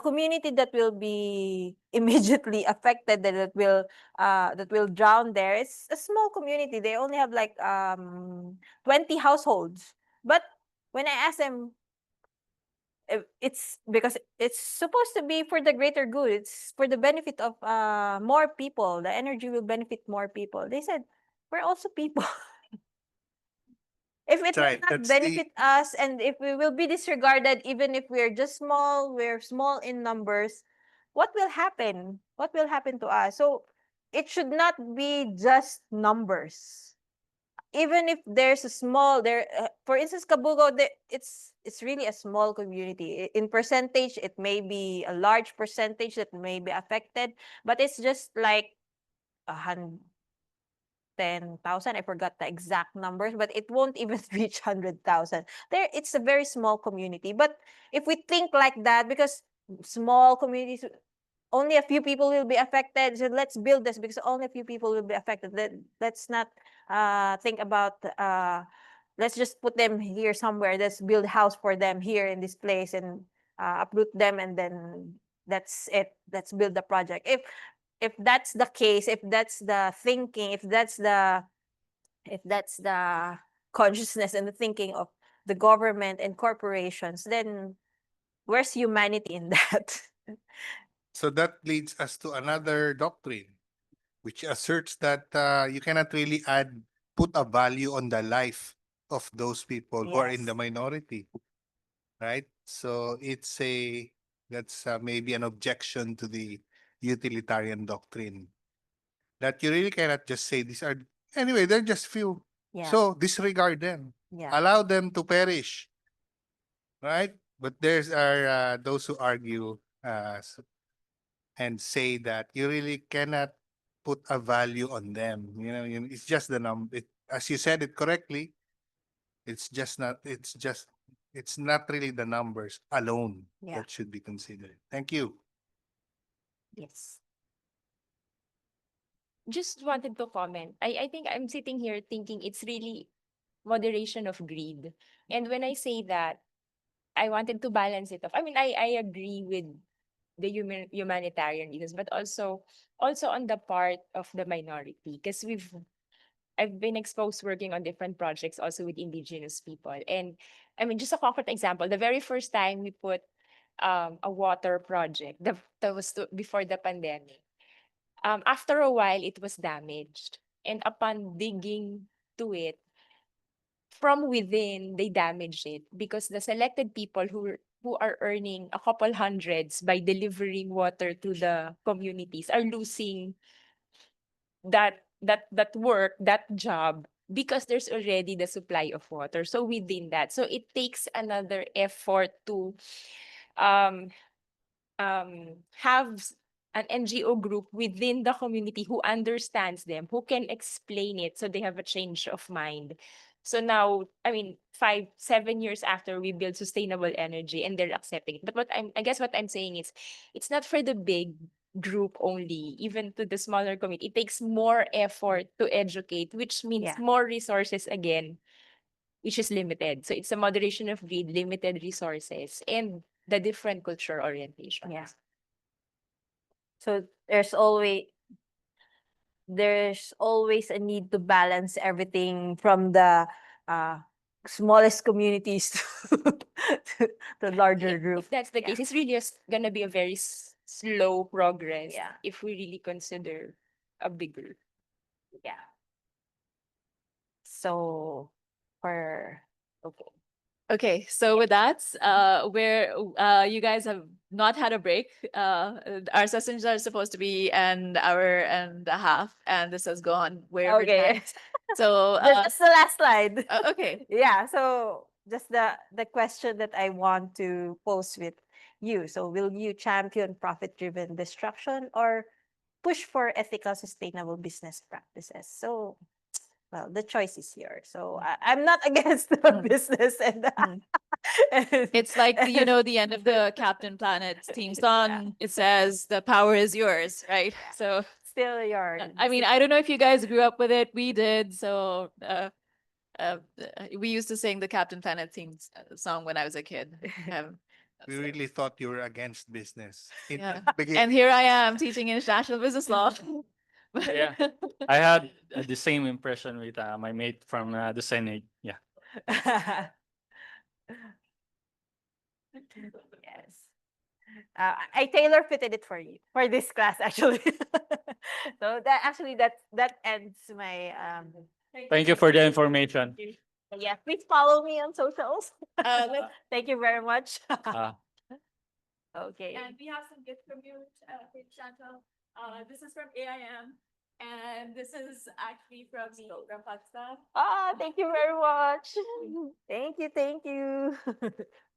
community that will be immediately affected, that will drown there. It's a small community. They only have like 20 households. But when I ask them, it's because it's supposed to be for the greater good. It's for the benefit of more people. The energy will benefit more people. They said we're also people. If it That's will right. not That's the benefit us, and if we will be disregarded, even if we're just small, we're small in numbers, what will happen? What will happen to us? So it should not be just numbers. Even if there's a small there, for instance, Kabugo, it's really a small community. In percentage, it may be a large percentage that may be affected, but it's just like 110,000. I forgot the exact numbers, but it won't even reach 100,000. There, it's a very small community. But if we think like that, because small communities, only a few people will be affected. So let's build this because only a few people will be affected. Let's not think about let's just put them here somewhere. Let's build a house for them here in this place and uproot them, and then that's it. Let's build the project. If that's the case, if that's the thinking, if that's the consciousness and the thinking of the government and corporations, then where's humanity in that? So that leads us to another doctrine, which asserts that you cannot really put a value on the life of those people who are in the Yes. minority, right? So that's maybe an objection to the utilitarian doctrine, that you really cannot just say these are, anyway, they're just few. Yeah. So disregard them. Yeah. Allow them to perish, right? But there's are those who argue and say that you really cannot put a value on them. It's just the number. As you said it correctly, it's just not. It's not really the numbers alone Yeah. that should be considered. Thank you. Yes. Just wanted to comment. I think I'm sitting here thinking it's really moderation of greed. And when I say that, I wanted to balance it off. I mean, I agree with the humanitarian reasons, but also on the part of the minority. Because I've been exposed working on different projects also with indigenous people. And I mean, just a concrete example, the very first time we put a water project, that was before the pandemic. After a while, it was damaged. And upon digging to it, from within, they damaged it because the selected people who are earning a couple hundreds by delivering water to the communities are losing that work, that job, because there's already the supply of water. So within that, so it takes another effort to um have an NGO group within the community who understands them, who can explain it so they have a change of mind. So now, I mean, 5, 7 years after, we build sustainable energy and they're accepting it. But I guess what I'm saying is, it's not for the big group only, even to the smaller community. It takes more effort to educate, which means Yeah. more resources again, which is limited. So it's a moderation of greed, limited resources, and the different culture orientation. Yeah. So there's always a need to balance everything from the uh, smallest communities to the larger group. If that's the case, it's really just gonna be a very slow progress. Yeah. If we really consider a bigger. Yeah. So for okay. Okay, so with that, you guys have not had a break. Our sessions are supposed to be an hour and a half, and this has gone way over Okay. time. So, That's the last slide. okay. Yeah, so just the question that I want to pose with you. So will you champion profit-driven destruction or push for ethical, sustainable business practices? So, well, the choice is yours. So I'm not against the business and It's like the end of the Captain Planet theme song. It says the power is yours, right? So still yours. I mean, I don't know if you guys grew up with it. We did. So we used to sing the Captain Planet theme song when I was a kid. We really thought you were against business. Yeah. Begin- And here I am teaching international business law. Yeah, I had the same impression with my mate from the Senate. Yeah. Yes. I tailor fitted it for you for this class actually. So that ends my Thank you for the information. yeah, please follow me on socials. Thank you very much. Okay. And we have some gifts from you, Chantal. This is from AIM, and this is actually from me, from Pakistan. Thank you very much. Thank you, thank you.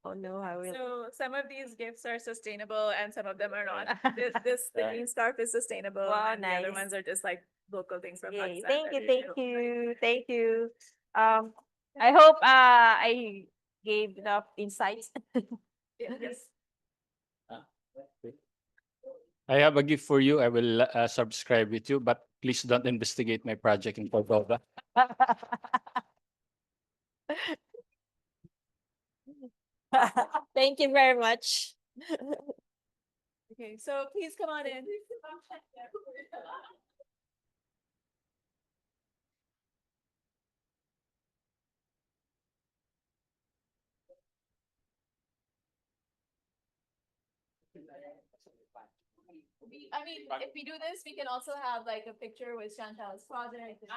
Oh no, I will. So some of these gifts are sustainable, and some of them are not. The green scarf is sustainable, Wow, and the other nice. ones are just like local things from Yay. Pakistan. Thank that you, we thank feel. you, thank you. I hope I gave enough insights. Yes. I have a gift for you. I will subscribe with you, but please don't investigate my project in Cordova. Thank you very much. Okay, so please come on in. I mean, if we do this, we can also have like a picture with Chantal's father. Yeah.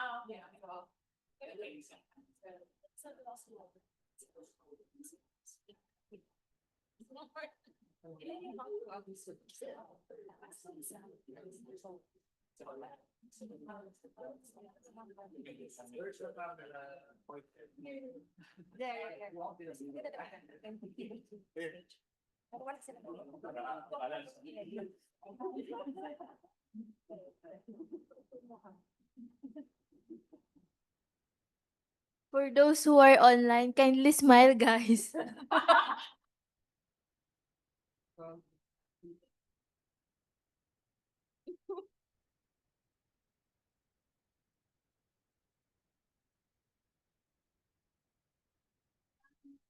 For those who are online, kindly smile, guys.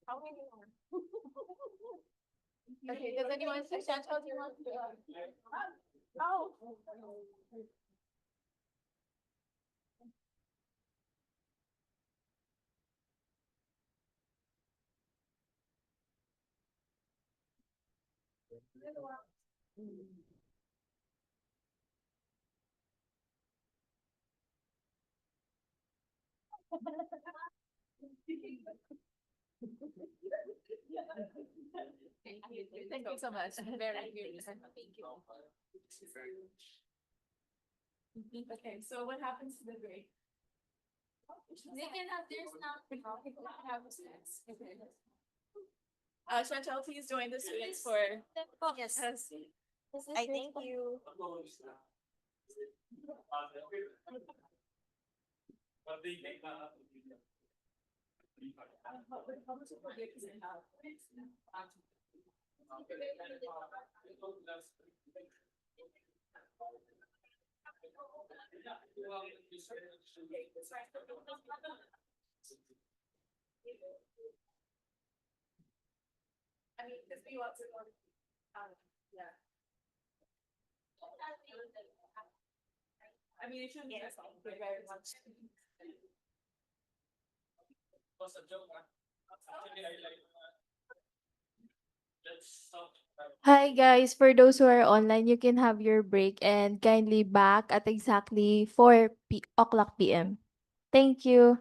How many more? Okay, does anyone say Chantal, do you want to? Oh. Thank you so much. Very curious. Thank you. Okay, so what happens to the grade? They can have theirs now. Have snacks. Okay. Chantal, please join the students for. Yes. I thank you. I mean, because we want to yeah. I mean, it shouldn't be as long, but very much. Hi guys, for those who are online, you can have your break and kindly back at exactly 4 o'clock p.m. Thank you.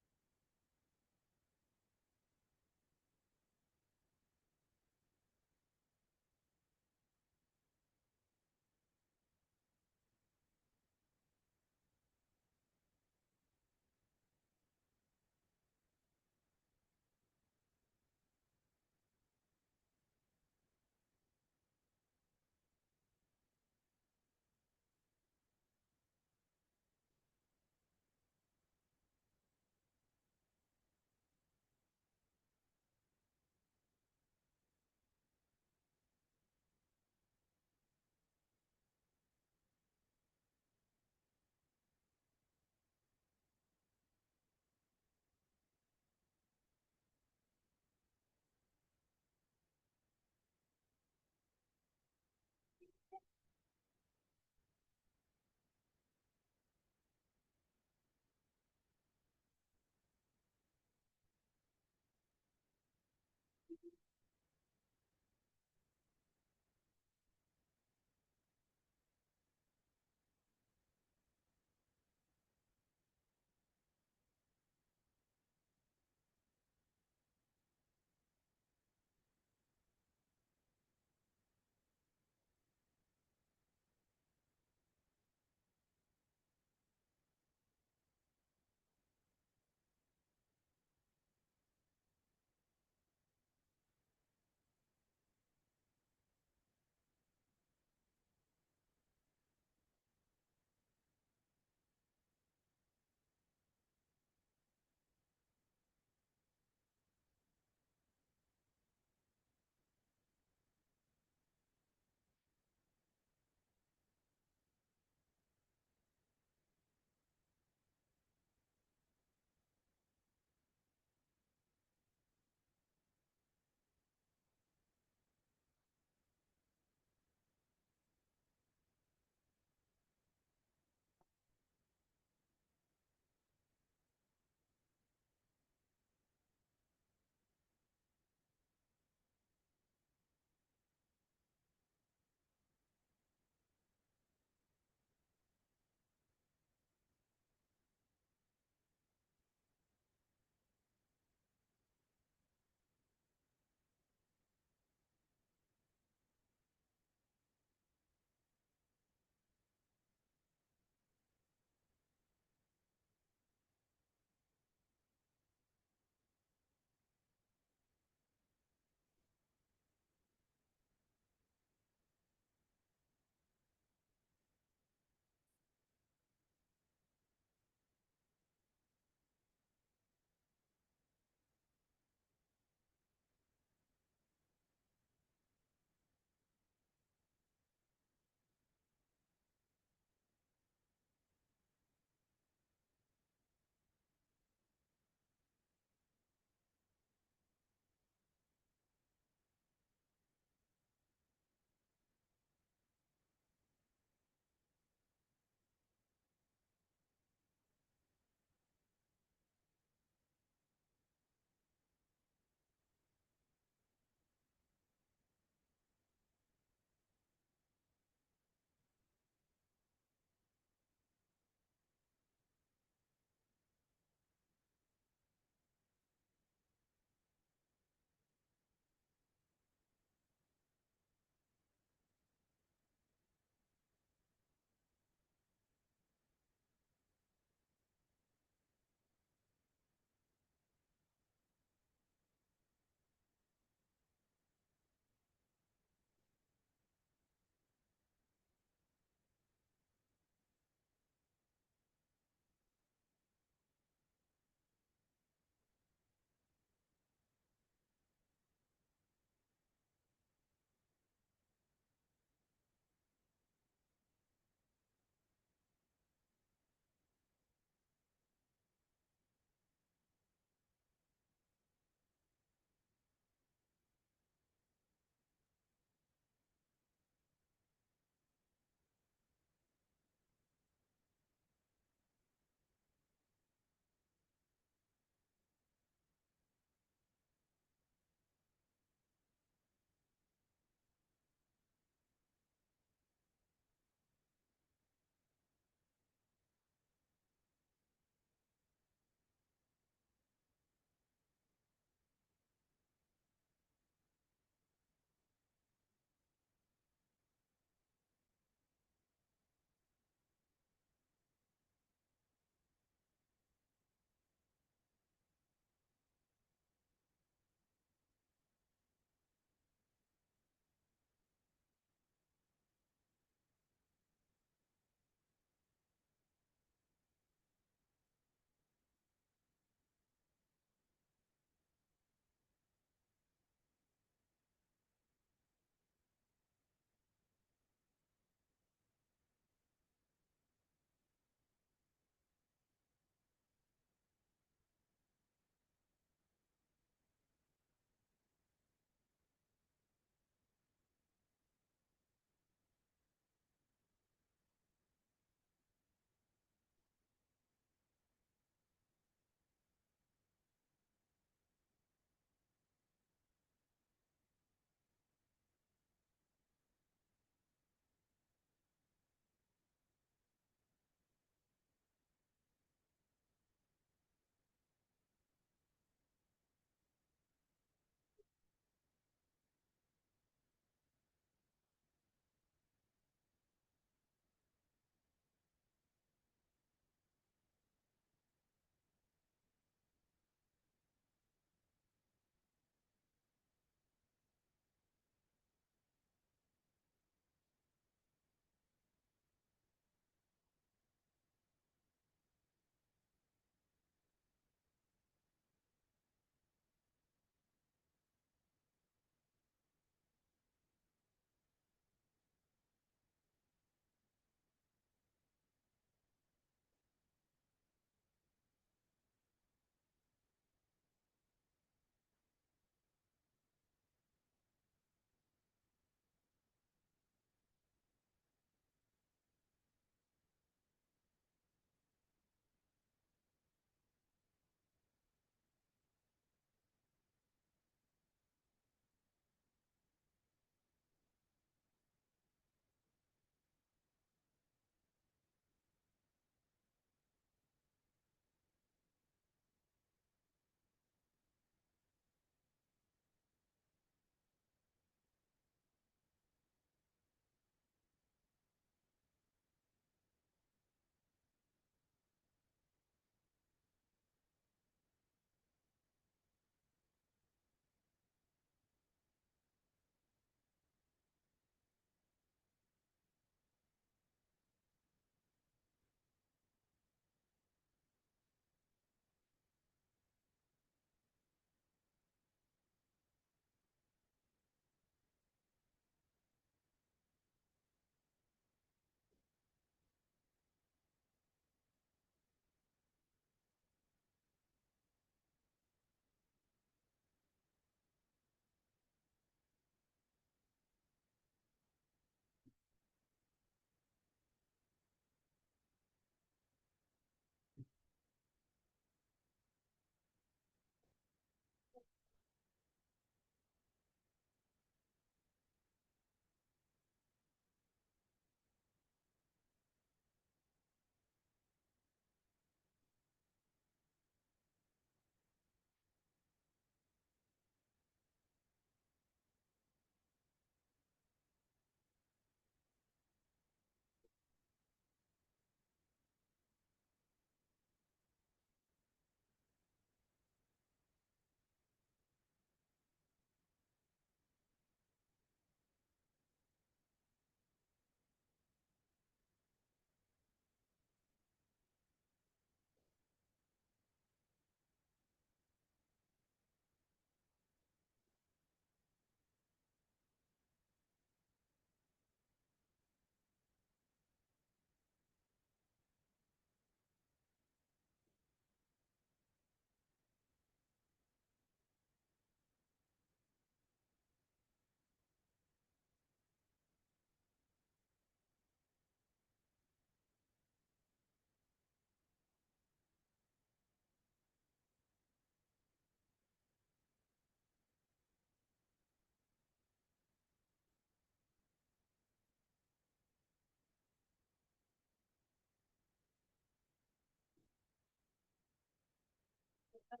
And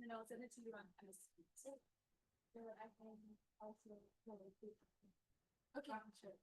then I'll send it to you on MS. So I can also. Okay, sure.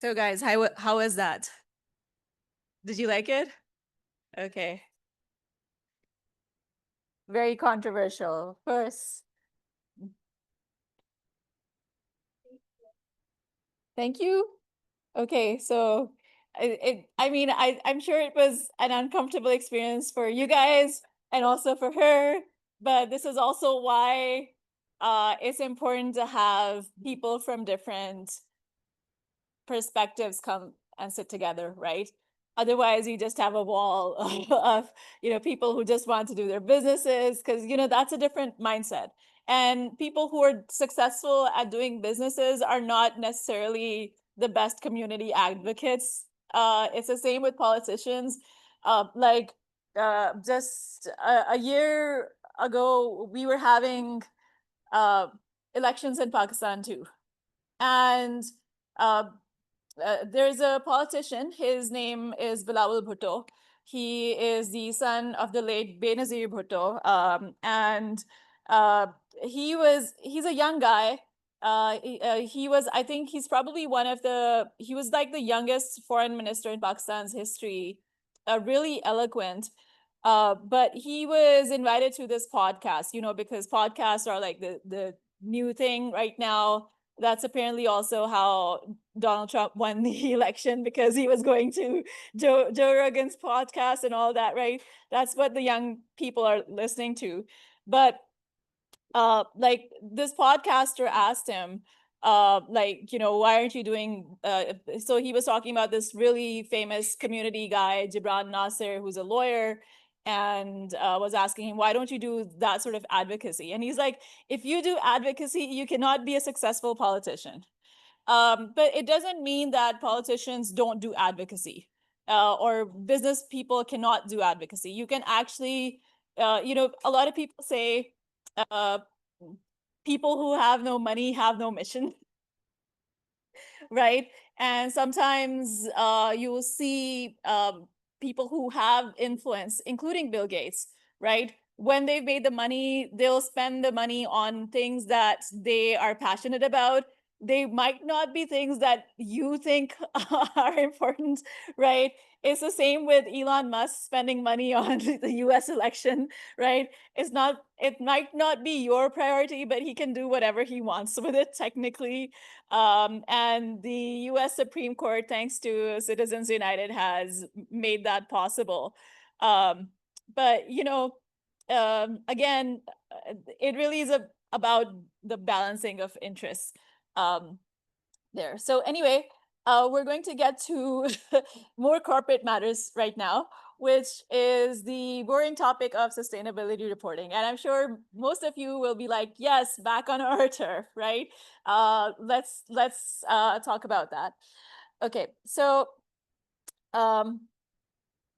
So guys, how was that? Did you like it? Okay. Very controversial. First. Thank you. Okay, so I'm sure it was an uncomfortable experience for you guys and also for her, but this is also why it's important to have people from different perspectives come and sit together, right? Otherwise, you just have a wall of, people who just want to do their businesses because, that's a different mindset. And people who are successful at doing businesses are not necessarily the best community advocates. It's the same with politicians. Just a year ago, we were having elections in Pakistan too. And uh, there's a politician. His name is Bilawal Bhutto. He is the son of the late Benazir Bhutto. And uh, he's a young guy. I think he's probably he was like the youngest foreign minister in Pakistan's history, really eloquent. But he was invited to this podcast, because podcasts are like the new thing right now. That's apparently also how Donald Trump won the election, because he was going to Joe Rogan's podcast and all that, right? That's what the young people are listening to. But like this podcaster asked him, why aren't you doing so he was talking about this really famous community guy, Gibran Nasser, who's a lawyer, and was asking him, why don't you do that sort of advocacy? And he's like, if you do advocacy, you cannot be a successful politician. But it doesn't mean that politicians don't do advocacy, or business people cannot do advocacy. You can actually, a lot of people say, uh, people who have no money have no mission. Right? And sometimes you will see people who have influence, including Bill Gates, right? When they've made the money, they'll spend the money on things that they are passionate about, they might not be things that you think are important, right? It's the same with Elon Musk spending money on the US election, right? It might not be your priority, but he can do whatever he wants with it technically. And the US Supreme Court, thanks to Citizens United, has made that possible. But, again, it really is about the balancing of interests there. So anyway, we're going to get to more corporate matters right now, which is the boring topic of sustainability reporting. And I'm sure most of you will be like, yes, back on our turf, right? Let's talk about that. Okay, so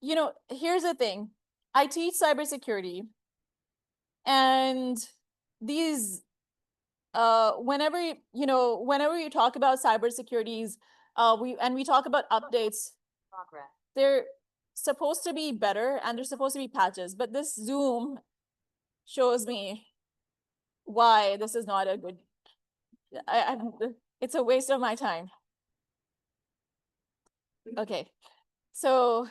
here's the thing. I teach cybersecurity, and these whenever you talk about cybersecurities, we talk about updates, they're supposed to be better and they're supposed to be patches, but this Zoom shows me why this is not a good. It's a waste of my time. Okay, so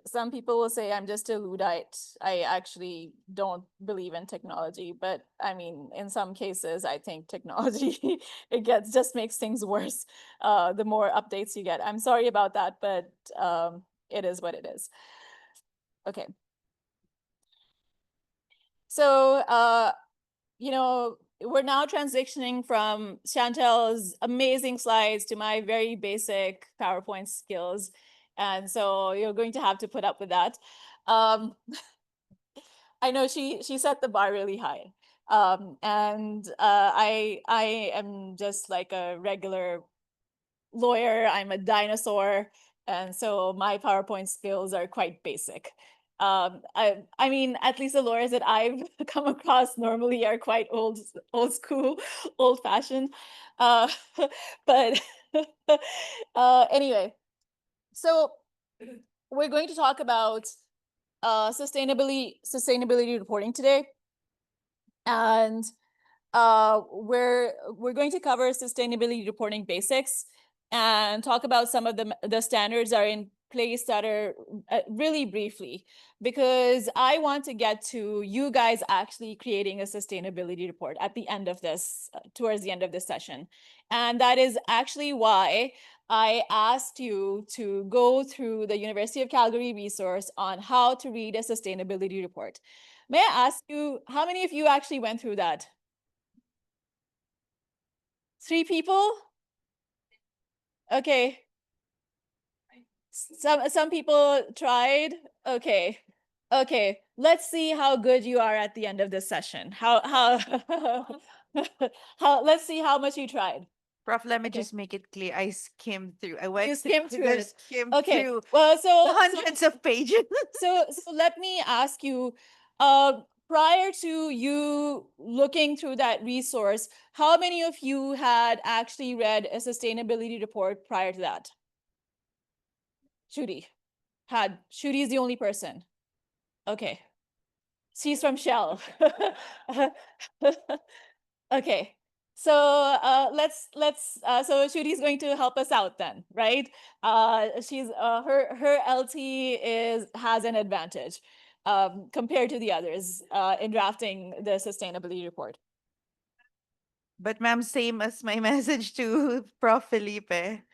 some people will say I'm just a Luddite. I actually don't believe in technology, but I mean, in some cases, I think technology just makes things worse. The more updates you get. I'm sorry about that, but it is what it is. Okay. So, we're now transitioning from Chantel's amazing slides to my very basic PowerPoint skills. And so you're going to have to put up with that. I know she set the bar really high. And I am just like a regular lawyer. I'm a dinosaur. And so my PowerPoint skills are quite basic. I mean, at least the lawyers that I've come across normally are quite old school, old fashioned. But anyway, so we're going to talk about sustainability reporting today. And we're going to cover sustainability reporting basics and talk about some of the standards are in place that are really briefly, because I want to get to you guys actually creating a sustainability report at the end of this, towards the end of this session. And that is actually why I asked you to go through the University of Calgary resource on how to read a sustainability report. May I ask you, how many of you actually went through that? 3 people? Okay. Some people tried. Okay. Okay. Let's see how good you are at the end of this session. Let's see how much you tried. Prof, let me just make it clear. I skimmed through. I went You skimmed through it. skimmed Okay. through Well, so hundreds of pages. so let me ask you, prior to you looking through that resource, how many of you had actually read a sustainability report prior to that? Shruti had. Shruti is the only person. Okay. She's from Shell. Okay. So so Shruti is going to help us out then, right? She's her LT has an advantage compared to the others in drafting the sustainability report. But ma'am, same as my message to Prof. Felipe.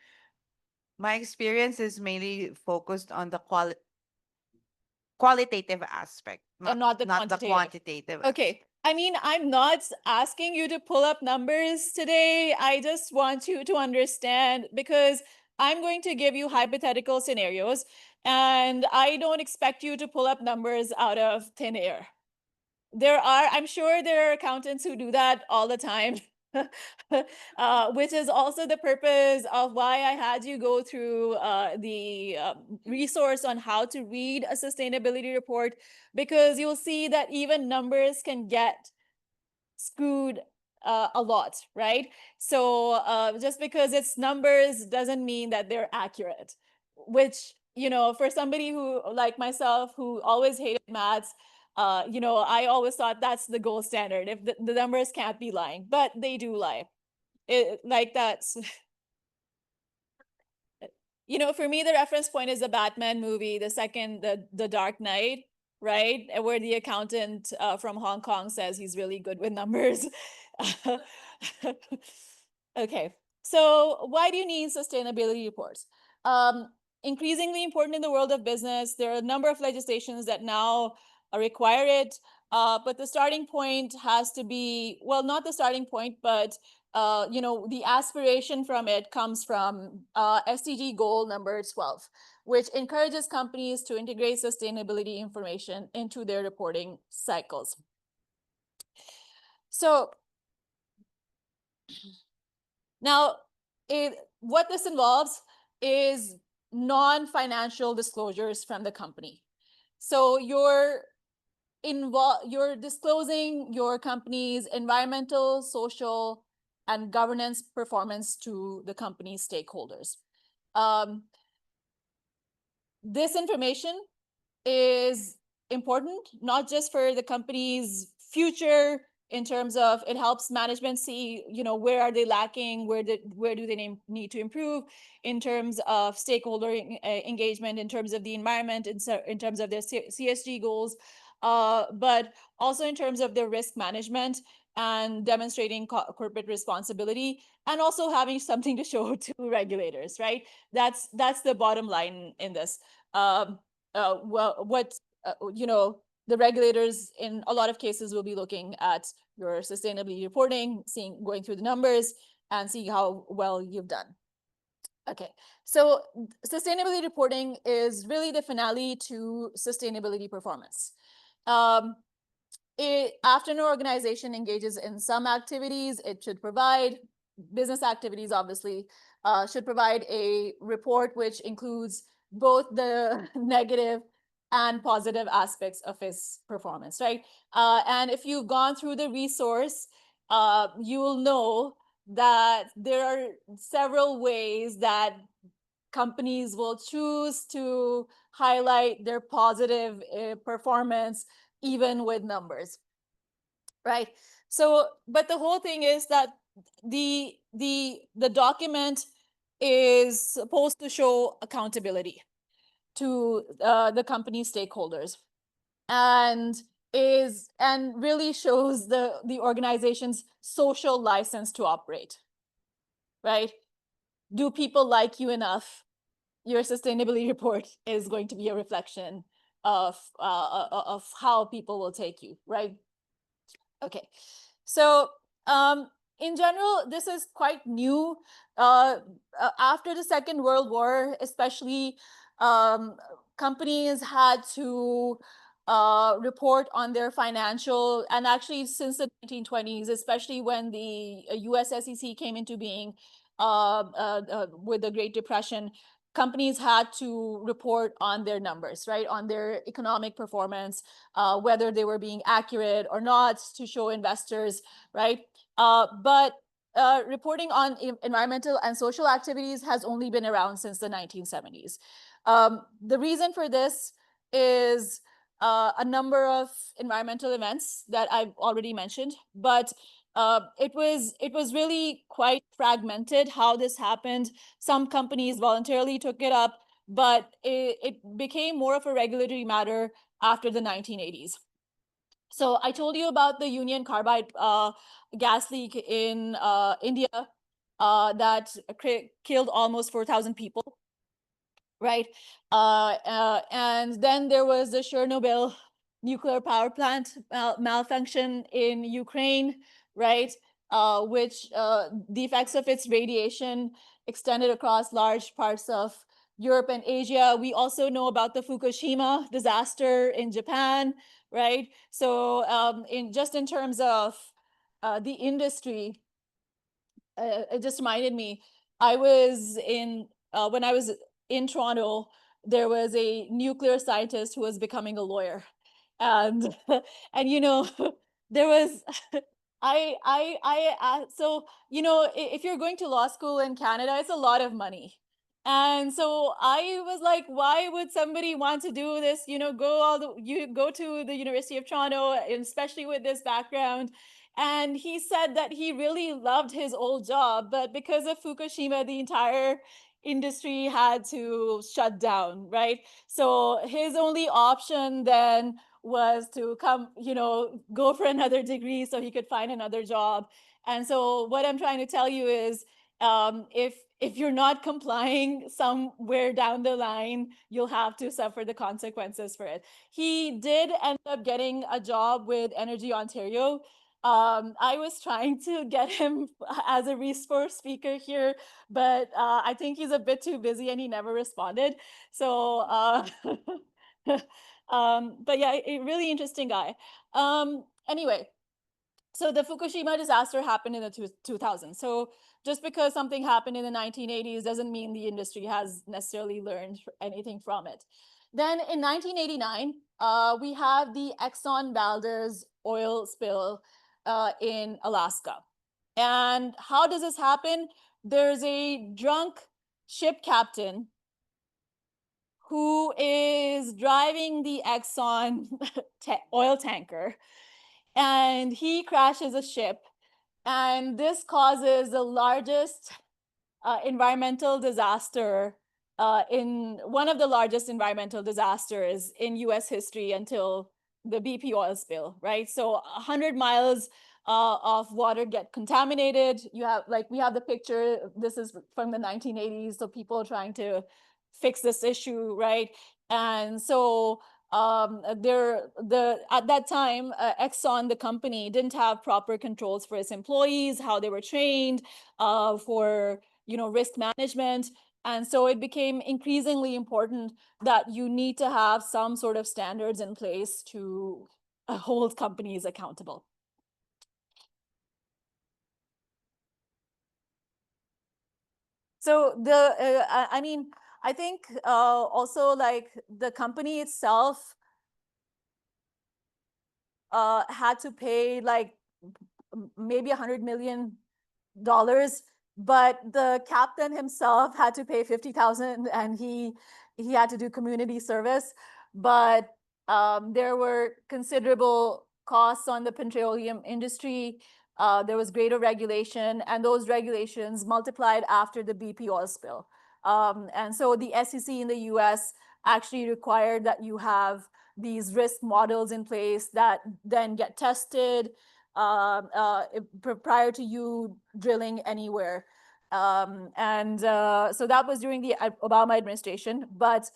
My experience is mainly focused on the qualitative aspect, And not the quantitative. Okay. I mean, I'm not asking you to pull up numbers today. I just want you to understand, because I'm going to give you hypothetical scenarios and I don't expect you to pull up numbers out of thin air. I'm sure there are accountants who do that all the time. Which is also the purpose of why I had you go through the resource on how to read a sustainability report, because you'll see that even numbers can get screwed a lot, right? So just because it's numbers doesn't mean that they're accurate, which, for somebody who, like myself, who always hated maths, I always thought that's the gold standard. If the numbers can't be lying, but they do lie. Like that's, for me, the reference point is the Batman movie, the second, the Dark Knight, right? Where the accountant from Hong Kong says he's really good with numbers. Okay, so why do you need sustainability reports? Increasingly important in the world of business. There are a number of legislations that now require it, but the starting point has to be, well, not the starting point, but the aspiration from it comes from SDG goal number 12, which encourages companies to integrate sustainability information into their reporting cycles. So now, what this involves is non-financial disclosures from the company. So you're disclosing your company's environmental, social, and governance performance to the company's stakeholders. This information is important, not just for the company's future in terms of it helps management see, where are they lacking, where do they need to improve in terms of stakeholder engagement, in terms of the environment, in terms of their CSG goals, but also in terms of their risk management and demonstrating corporate responsibility, and also having something to show to regulators, right? That's the bottom line in this. The regulators in a lot of cases will be looking at your sustainability reporting, going through the numbers and seeing how well you've done. Okay, so sustainability reporting is really the finale to sustainability performance. After an organization engages in some activities, it should provide, business activities obviously, should provide a report which includes both the negative and positive aspects of its performance, right? And if you've gone through the resource, you will know that there are several ways that companies will choose to highlight their positive performance, even with numbers, right? So, but the whole thing is that the document is supposed to show accountability to the company stakeholders, and really shows the organization's social license to operate, right? Do people like you enough? Your sustainability report is going to be a reflection of how people will take you, right? Okay, so in general, this is quite new. After the Second World War, especially, companies had to report on their financial, and actually since the 1920s, especially when the US SEC came into being with the Great Depression, companies had to report on their numbers, right? On their economic performance, whether they were being accurate or not, to show investors, right? But reporting on environmental and social activities has only been around since the 1970s. The reason for this is a number of environmental events that I've already mentioned, but it was really quite fragmented how this happened. Some companies voluntarily took it up, but it became more of a regulatory matter after the 1980s. So I told you about the Union Carbide gas leak in India that killed almost 4,000 people, right? And then there was the Chernobyl nuclear power plant malfunction in Ukraine, right? Which the effects of its radiation extended across large parts of Europe and Asia. We also know about the Fukushima disaster in Japan, right? So in terms of the industry, it just reminded me, when I was in Toronto, there was a nuclear scientist who was becoming a lawyer. And, and there was, so, if you're going to law school in Canada, it's a lot of money. And so I was like, why would somebody want to do this? You know, go to the University of Toronto, especially with this background. And he said that he really loved his old job, but because of Fukushima, the entire industry had to shut down, right? So his only option then was to go for another degree so he could find another job. And so what I'm trying to tell you is, if you're not complying somewhere down the line, you'll have to suffer the consequences for it. He did end up getting a job with Energy Ontario. I was trying to get him as a resource speaker here, but I think he's a bit too busy and he never responded. So, but yeah, a really interesting guy. Anyway, so the Fukushima disaster happened in the 2000s. So just because something happened in the 1980s doesn't mean the industry has necessarily learned anything from it. Then in 1989, we have the Exxon Valdez oil spill in Alaska. And how does this happen? There's a drunk ship captain who is driving the Exxon oil tanker, and he crashes a ship, and this causes the largest environmental disaster in one of the largest environmental disasters in US history until the BP oil spill, right? So 100 miles of water get contaminated. We have the picture, this is from the 1980s, so people trying to fix this issue, right? And so at that time, Exxon, the company, didn't have proper controls for its employees, how they were trained, for risk management. And so it became increasingly important that you need to have some sort of standards in place to hold companies accountable. So I think also like the company itself had to pay like maybe $100 million, but the captain himself had to pay 50,000, and he had to do community service. But there were considerable costs on the petroleum industry. There was greater regulation, and those regulations multiplied after the BP oil spill. And so the SEC in the US actually required that you have these risk models in place that then get tested prior to you drilling anywhere. So that was during the Obama administration, but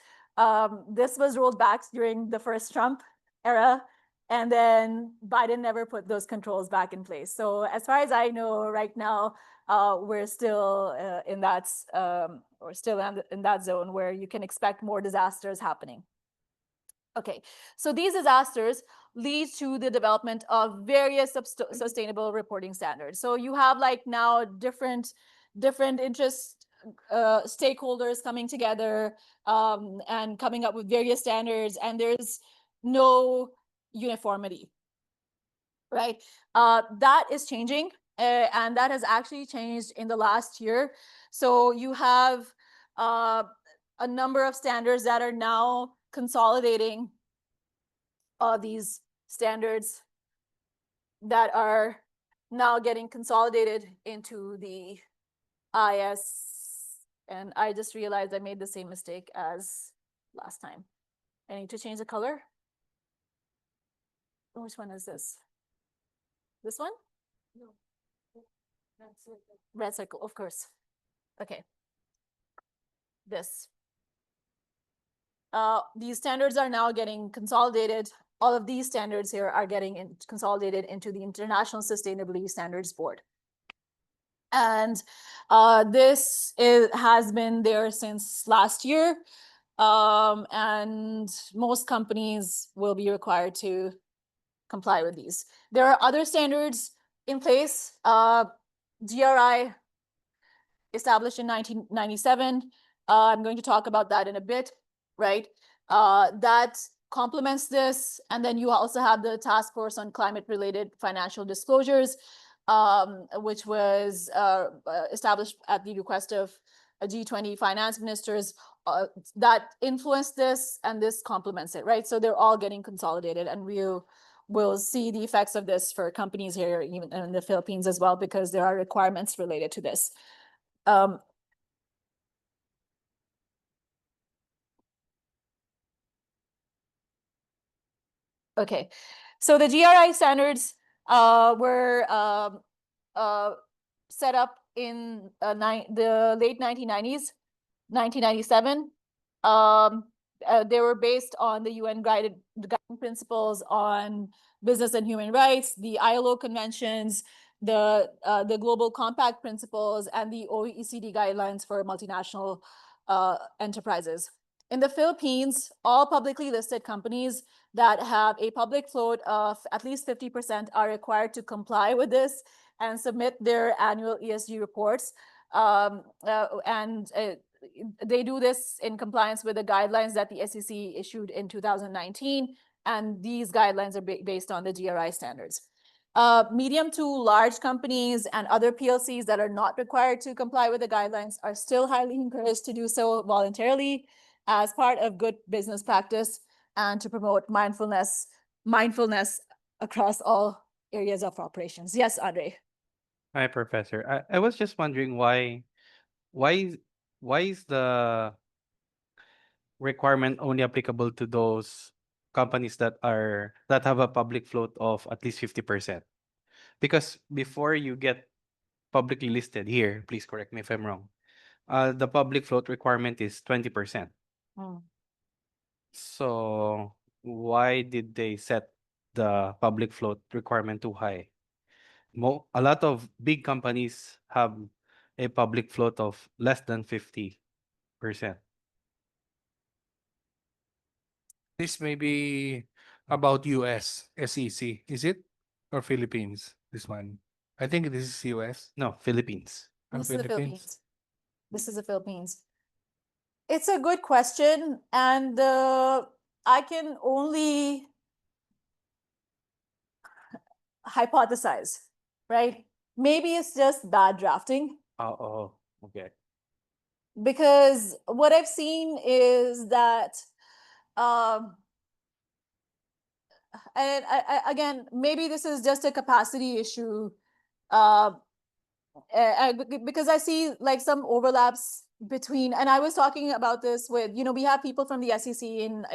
this was rolled back during the first Trump era, and then Biden never put those controls back in place. So as far as I know right now, we're still in that zone where you can expect more disasters happening. Okay, so these disasters lead to the development of various sustainable reporting standards. So you have like now different interest stakeholders coming together and coming up with various standards, and there's no uniformity, right? That is changing, and that has actually changed in the last year. So you have a number of standards that are now consolidating these standards that are now getting consolidated into the IS. And I just realized I made the same mistake as last time. I need to change the color. Which one is this? This one? No. Red circle, of course. Okay. This. These standards are now getting consolidated. All of these standards here are getting consolidated into the International Sustainability Standards Board. And this has been there since last year. And most companies will be required to comply with these. There are other standards in place. GRI, established in 1997. I'm going to talk about that in a bit, right? That complements this. And then you also have the Task Force on Climate-Related Financial Disclosures, which was established at the request of G20 finance ministers that influence this, and this complements it, right? So they're all getting consolidated, and we'll see the effects of this for companies here, even in the Philippines as well, because there are requirements related to this. Okay, so the GRI standards were set up in the late 1990s, 1997. They were based on the UN guiding principles on business and human rights, the ILO conventions, the Global Compact principles, and the OECD guidelines for multinational enterprises. In the Philippines, all publicly listed companies that have a public float of at least 50% are required to comply with this and submit their annual ESG reports. They do this in compliance with the guidelines that the SEC issued in 2019, and these guidelines are based on the GRI standards. Medium to large companies and other PLCs that are not required to comply with the guidelines are still highly encouraged to do so voluntarily as part of good business practice and to promote mindfulness across all areas of operations. Yes, Andre. Hi, Professor. I was just wondering why why is the requirement only applicable to those companies that have a public float of at least 50%? Because before you get publicly listed here, please correct me if I'm wrong, the public float requirement is 20%. So why did they set the public float requirement too high? A lot of big companies have a public float of less than 50%. This may be about US SEC, is it? Or Philippines, this one? I think this is US. No, Philippines. This is the Philippines. This is the Philippines. It's a good question, and I can only hypothesize, right? Maybe it's just bad drafting, Oh, okay. because what I've seen is that, and again, maybe this is just a capacity issue, because I see like some overlaps between, and I was talking about this with, we have people from the SEC in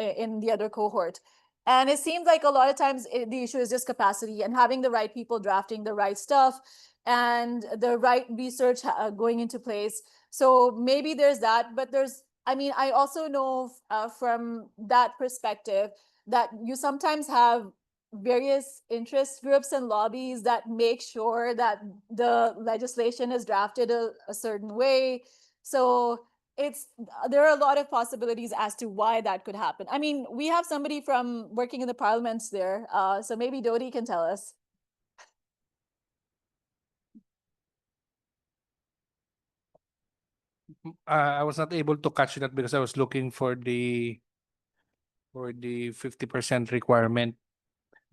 the other cohort, and it seems like a lot of times the issue is just capacity and having the right people drafting the right stuff and the right research going into place. So maybe there's that, but I also know from that perspective that you sometimes have various interest groups and lobbies that make sure that the legislation is drafted a certain way. So there are a lot of possibilities as to why that could happen. We have somebody from working in the parliaments there, so maybe Dodi can tell us. I was not able to catch that because I was looking for the 50% requirement.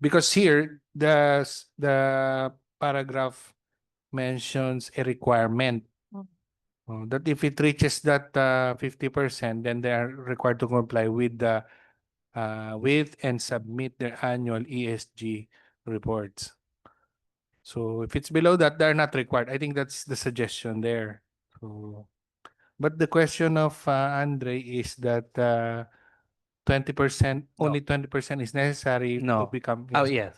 Because here the paragraph mentions a requirement that if it reaches that 50%, then they are required to comply with and submit their annual ESG reports. So if it's below that, they're not required. I think that's the suggestion there. So, but the question of Andre is that 20%, only 20% is necessary to No. become. Oh, yes.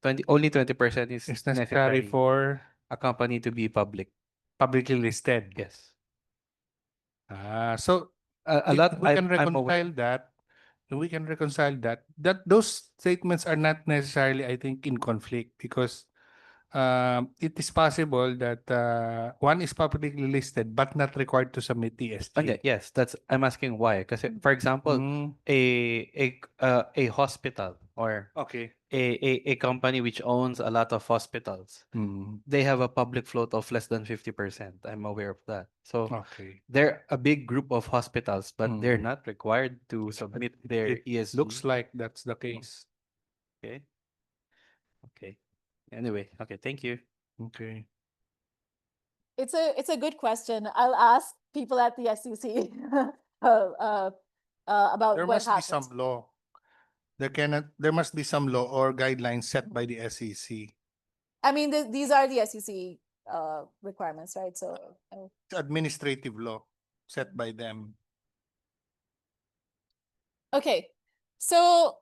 20% is It's necessary for a company to be publicly listed. Yes. So A if lot we can I'm aware. reconcile that. We can reconcile that those statements are not necessarily, I think, in conflict, because it is possible that one is publicly listed but not required to submit TSG. Okay, yes, I'm asking why. Because for example, a hospital or Okay. a company which owns a lot of hospitals, they have a public float of less than 50%. I'm aware of that. So Okay. they're a big group of hospitals, but they're not required to submit their It ESG. looks like that's the case. Okay. Okay. Anyway, okay, thank you. Okay. It's a good question. I'll ask people at the SEC about There what must be some happened. law. There must be some law or guidelines set by the SEC. I mean, these are the SEC requirements, right? So It's administrative law set by them. okay, so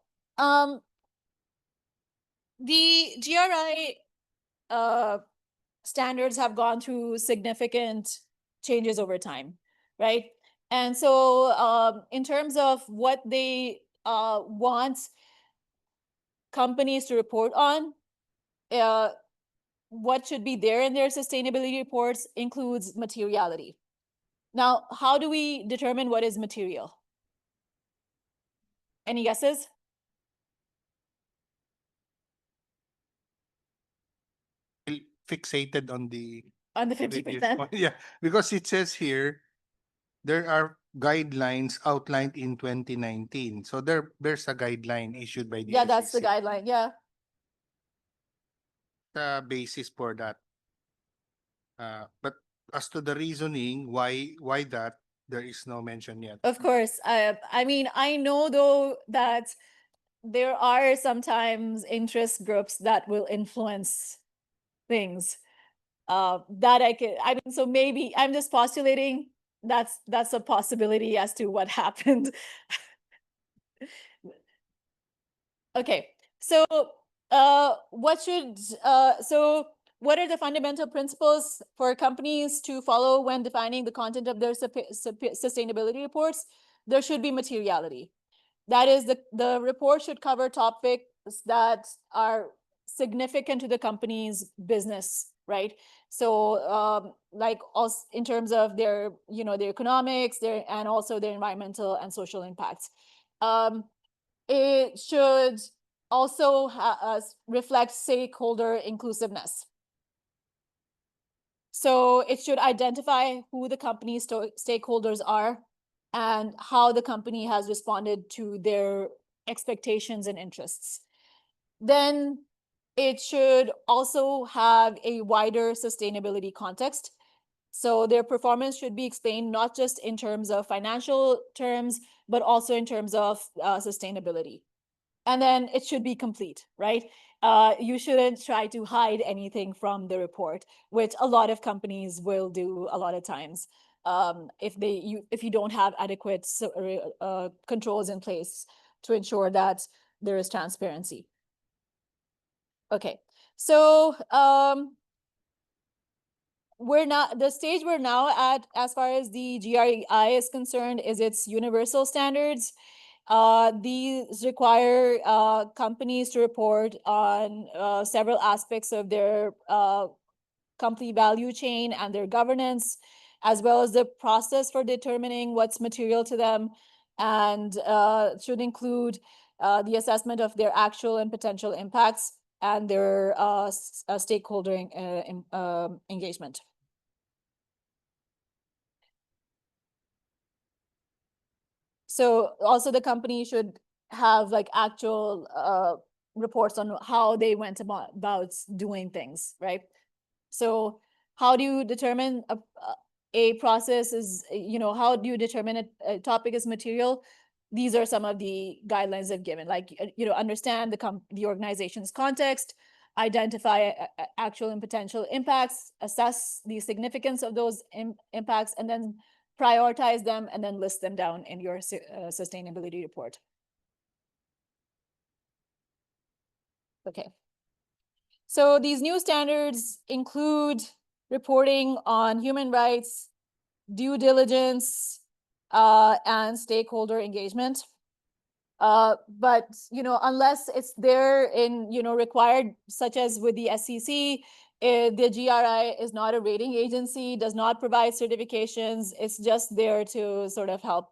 the GRI standards have gone through significant changes over time, right? And so in terms of what they want companies to report on, what should be there in their sustainability reports includes materiality. Now, how do we determine what is material? Any guesses? Fixated on the 50%. one. Yeah, because it says here there are guidelines outlined in 2019. So there's a guideline issued by the Yeah, that's the SEC. guideline. Yeah. The basis for that. But as to the reasoning, why that, there is no mention yet. Of course. I mean, I know though that there are sometimes interest groups that will influence things. That I mean, so maybe I'm just postulating that's a possibility as to what happened. Okay, so what are the fundamental principles for companies to follow when defining the content of their sustainability reports? There should be materiality. That is, the report should cover topics that are significant to the company's business, right? So like also in terms of their, their economics, and also their environmental and social impacts. It should also reflect stakeholder inclusiveness. So it should identify who the company's stakeholders are and how the company has responded to their expectations and interests. Then it should also have a wider sustainability context. So their performance should be explained not just in terms of financial terms, but also in terms of sustainability. And then it should be complete, right? You shouldn't try to hide anything from the report, which a lot of companies will do a lot of times if you don't have adequate controls in place to ensure that there is transparency. Okay, so the stage we're now at as far as the GRI is concerned is its universal standards. These require companies to report on several aspects of their company value chain and their governance, as well as the process for determining what's material to them, and should include the assessment of their actual and potential impacts and their stakeholder engagement. So also the company should have like actual reports on how they went about doing things, right? So how do you determine a process is, how do you determine a topic is material? These are some of the guidelines they've given, like, understand the organization's context, identify actual and potential impacts, assess the significance of those impacts, and then prioritize them and then list them down in your sustainability report. Okay. So these new standards include reporting on human rights, due diligence, and stakeholder engagement. But unless it's there in required, such as with the SEC, the GRI is not a rating agency, does not provide certifications. It's just there to sort of help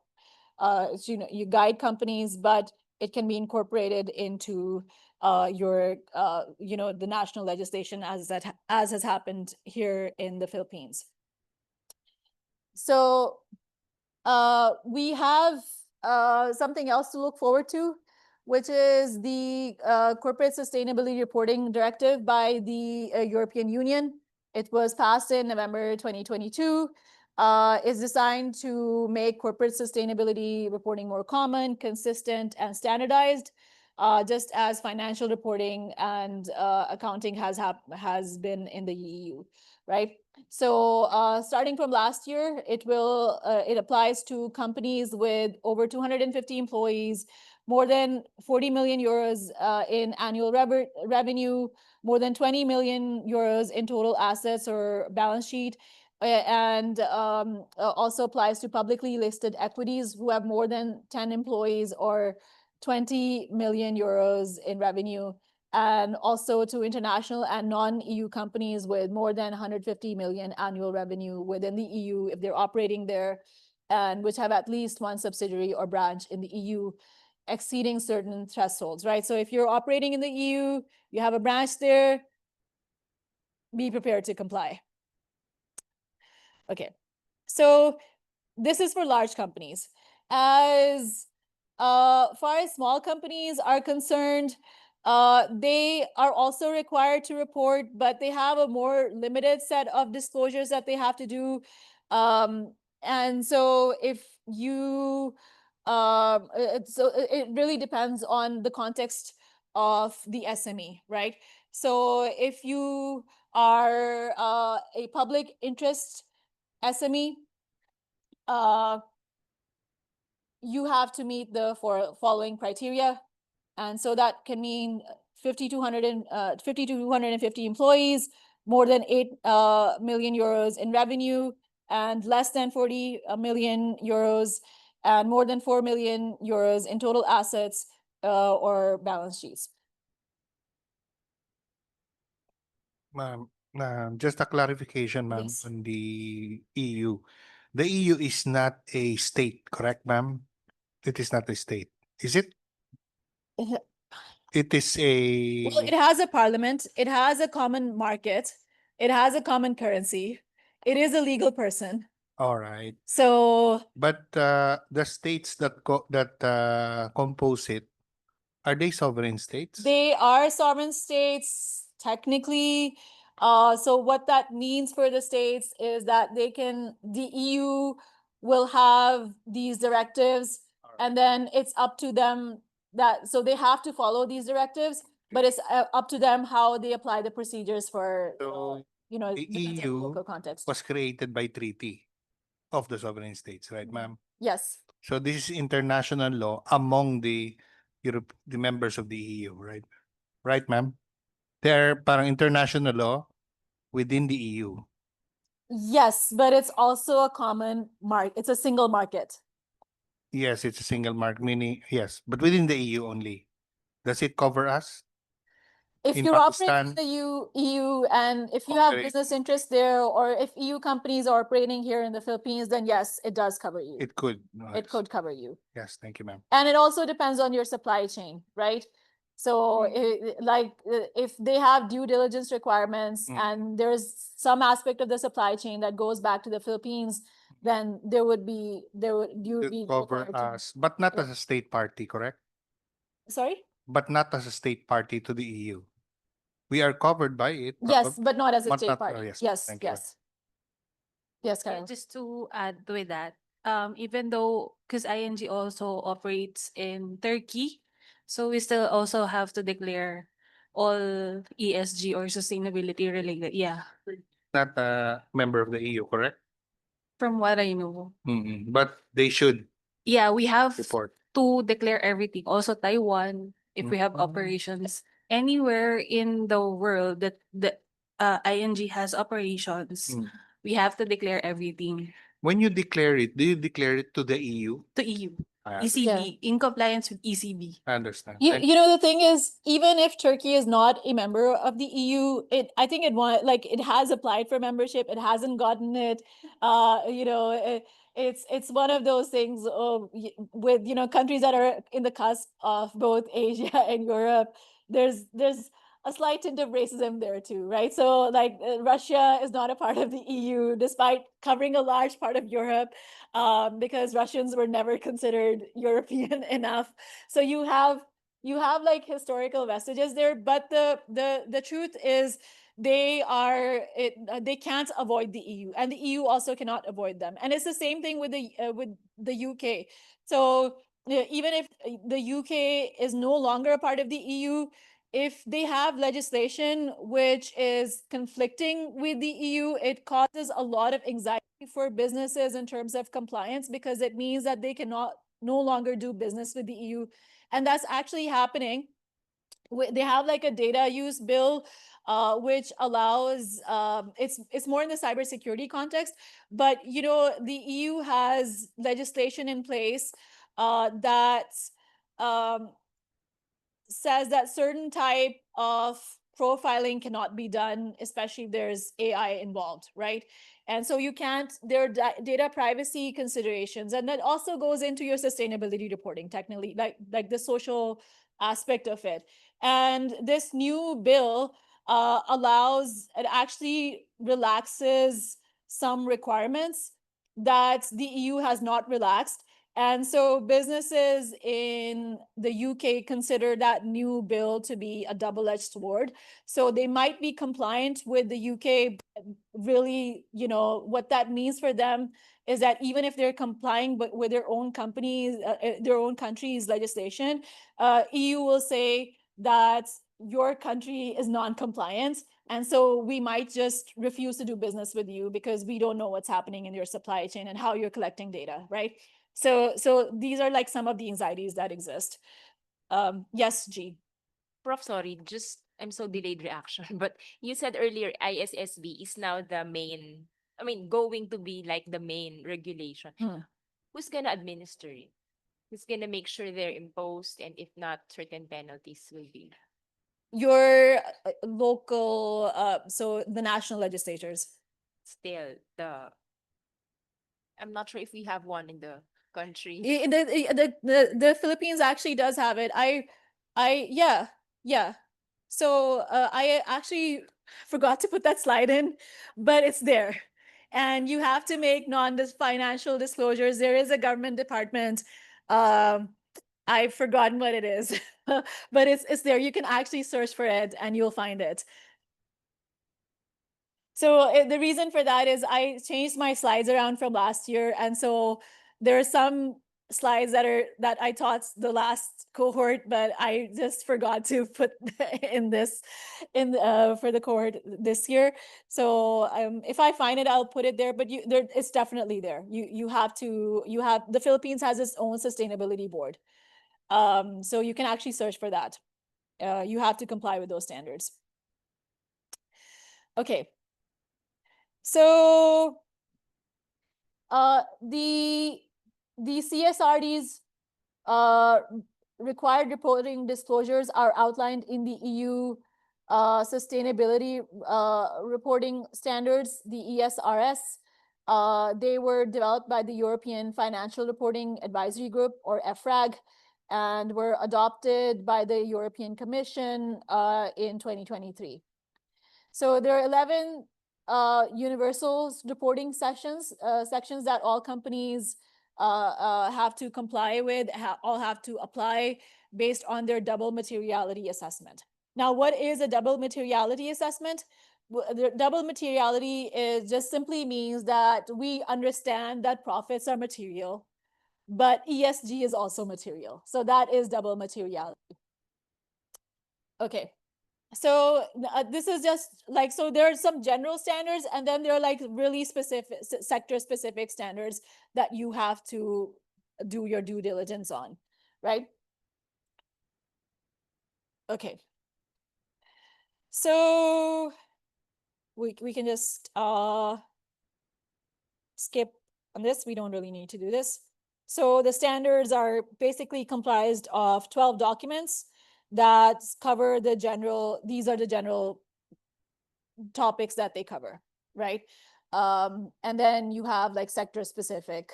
you guide companies, but it can be incorporated into your the national legislation as has happened here in the Philippines. So we have something else to look forward to, which is the Corporate Sustainability Reporting Directive by the European Union. It was passed in November 2022. Is designed to make corporate sustainability reporting more common, consistent, and standardized, just as financial reporting and accounting has been in the EU, right? So starting from last year, it applies to companies with over 250 employees, more than 40 million euros in annual revenue, more than 20 million euros in total assets or balance sheet, and also applies to publicly listed equities who have more than 10 employees or 20 million euros in revenue, and also to international and non-EU companies with more than 150 million annual revenue within the EU if they're operating there, and which have at least one subsidiary or branch in the EU exceeding certain thresholds, right? So if you're operating in the EU, you have a branch there, be prepared to comply. Okay, so this is for large companies. As far as small companies are concerned, they are also required to report, but they have a more limited set of disclosures that they have to do. And so if you, it really depends on the context of the SME, right? So if you are a public interest SME, you have to meet the following criteria. And so that can mean 50 to 250 employees, more than 8 million euros in revenue, and less than 40 million euros, and more than 4 million euros in total assets or balance sheets. Just a clarification, ma'am, Yes. on the EU. The EU is not a state, correct, ma'am? It is not a state, is it? It is Well, it a, has a parliament, it has a common market, it has a common currency, it is a legal person. all right. So But the states that compose it, are they sovereign states? they are sovereign states technically. So what that means for the states is that the EU will have these directives, and then it's up to them so they have to follow these directives, but it's up to them how they apply the procedures for, So the depends on the EU local context. was created by treaty of the sovereign states, right, ma'am? Yes. So this is international law among the the members of the EU, right? Right, ma'am? They're parang international law within the EU. Yes, but it's also a common it's a single market. Yes, it's a single mark, meaning yes, but within the EU only. Does it cover us? If In you're operating in Pakistan? the EU and if you have Operate. business interests there, or if EU companies are operating here in the Philippines, then yes, it does cover you. It could. It could cover you. Yes, thank you, ma'am. And it also depends on your supply chain, right? So if they have due diligence requirements and there's some aspect of the supply chain that goes back to the Philippines, then you would be Cover required to. us, but not as a state party, correct? Sorry? But not as a state party to the EU. We are covered by it. Yes, but not as a but state not- party. yes, Yes, thank you. yes. Yes, Yeah, Karen. just to add with that, even though, because ING also operates in Turkey, so we still also have to declare all ESG or sustainability related. Yeah, Not a member of the EU, correct? from what I know. But they should Yeah, we have report. to declare everything. Also Taiwan, if we have operations anywhere in the world that the ING has operations, we have to declare everything When you declare it, do you declare it to the EU? to EU, I ECB, in compliance with ECB. I understand. You know, the thing is, even if Turkey is not a member of the EU, I think it has applied for membership. It hasn't gotten it. It's one of those things with countries that are in the cusp of both Asia and Europe. There's a slight hint of racism there too, right? So Russia is not a part of the EU, despite covering a large part of Europe, because Russians were never considered European enough. So you have like historical vestiges there, but the truth is they can't avoid the EU, and the EU also cannot avoid them. And it's the same thing with the UK. So even if the UK is no longer a part of the EU, if they have legislation which is conflicting with the EU, it causes a lot of anxiety for businesses in terms of compliance, because it means that they cannot no longer do business with the EU. And that's actually happening. They have like a data use bill, which allows, it's more in the cybersecurity context, but the EU has legislation in place that um, says that certain type of profiling cannot be done, especially if there's AI involved, right? And so you can't, there are data privacy considerations, and that also goes into your sustainability reporting, technically, like the social aspect of it. And this new bill it actually relaxes some requirements that the EU has not relaxed. And so businesses in the UK consider that new bill to be a double-edged sword. So they might be compliant with the UK, but really, what that means for them is that even if they're complying with their own companies, their own country's legislation, EU will say that your country is non-compliant. And so we might just refuse to do business with you because we don't know what's happening in your supply chain and how you're collecting data, right? So these are like some of the anxieties that exist. Yes, G. Prof, sorry, just I'm so delayed reaction. But you said earlier ISSB is now the main, I mean, going to be like the main regulation. Who's gonna administer it? Who's gonna make sure they're imposed, and if not, certain penalties will be? Your local, so the national legislatures. Still, I'm not sure if we have one in the country. The Philippines actually does have it. Yeah. So I actually forgot to put that slide in, but it's there. And you have to make financial disclosures. There is a government department. I've forgotten what it is, but it's there. You can actually search for it and you'll find it. So the reason for that is I changed my slides around from last year. And so there are some slides that I taught the last cohort, but I just forgot to put in for the cohort this year. So if I find it, I'll put it there, but it's definitely there. The Philippines has its own sustainability board. So you can actually search for that. You have to comply with those standards. Okay. So the CSRD's required reporting disclosures are outlined in the EU sustainability reporting standards, the ESRS. They were developed by the European Financial Reporting Advisory Group, or EFRAG, and were adopted by the European Commission in 2023. So there are 11 universal reporting sections that all companies have to comply with, all have to apply based on their double materiality assessment. Now, what is a double materiality assessment? The double materiality just simply means that we understand that profits are material, but ESG is also material. So that is double materiality. Okay. So this is just like, so there are some general standards, and then there are like really specific sector specific standards that you have to do your due diligence on, right? Okay. So we can just skip on this. We don't really need to do this. So the standards are basically comprised of 12 documents that cover these are the general topics that they cover, right? And then you have like sector specific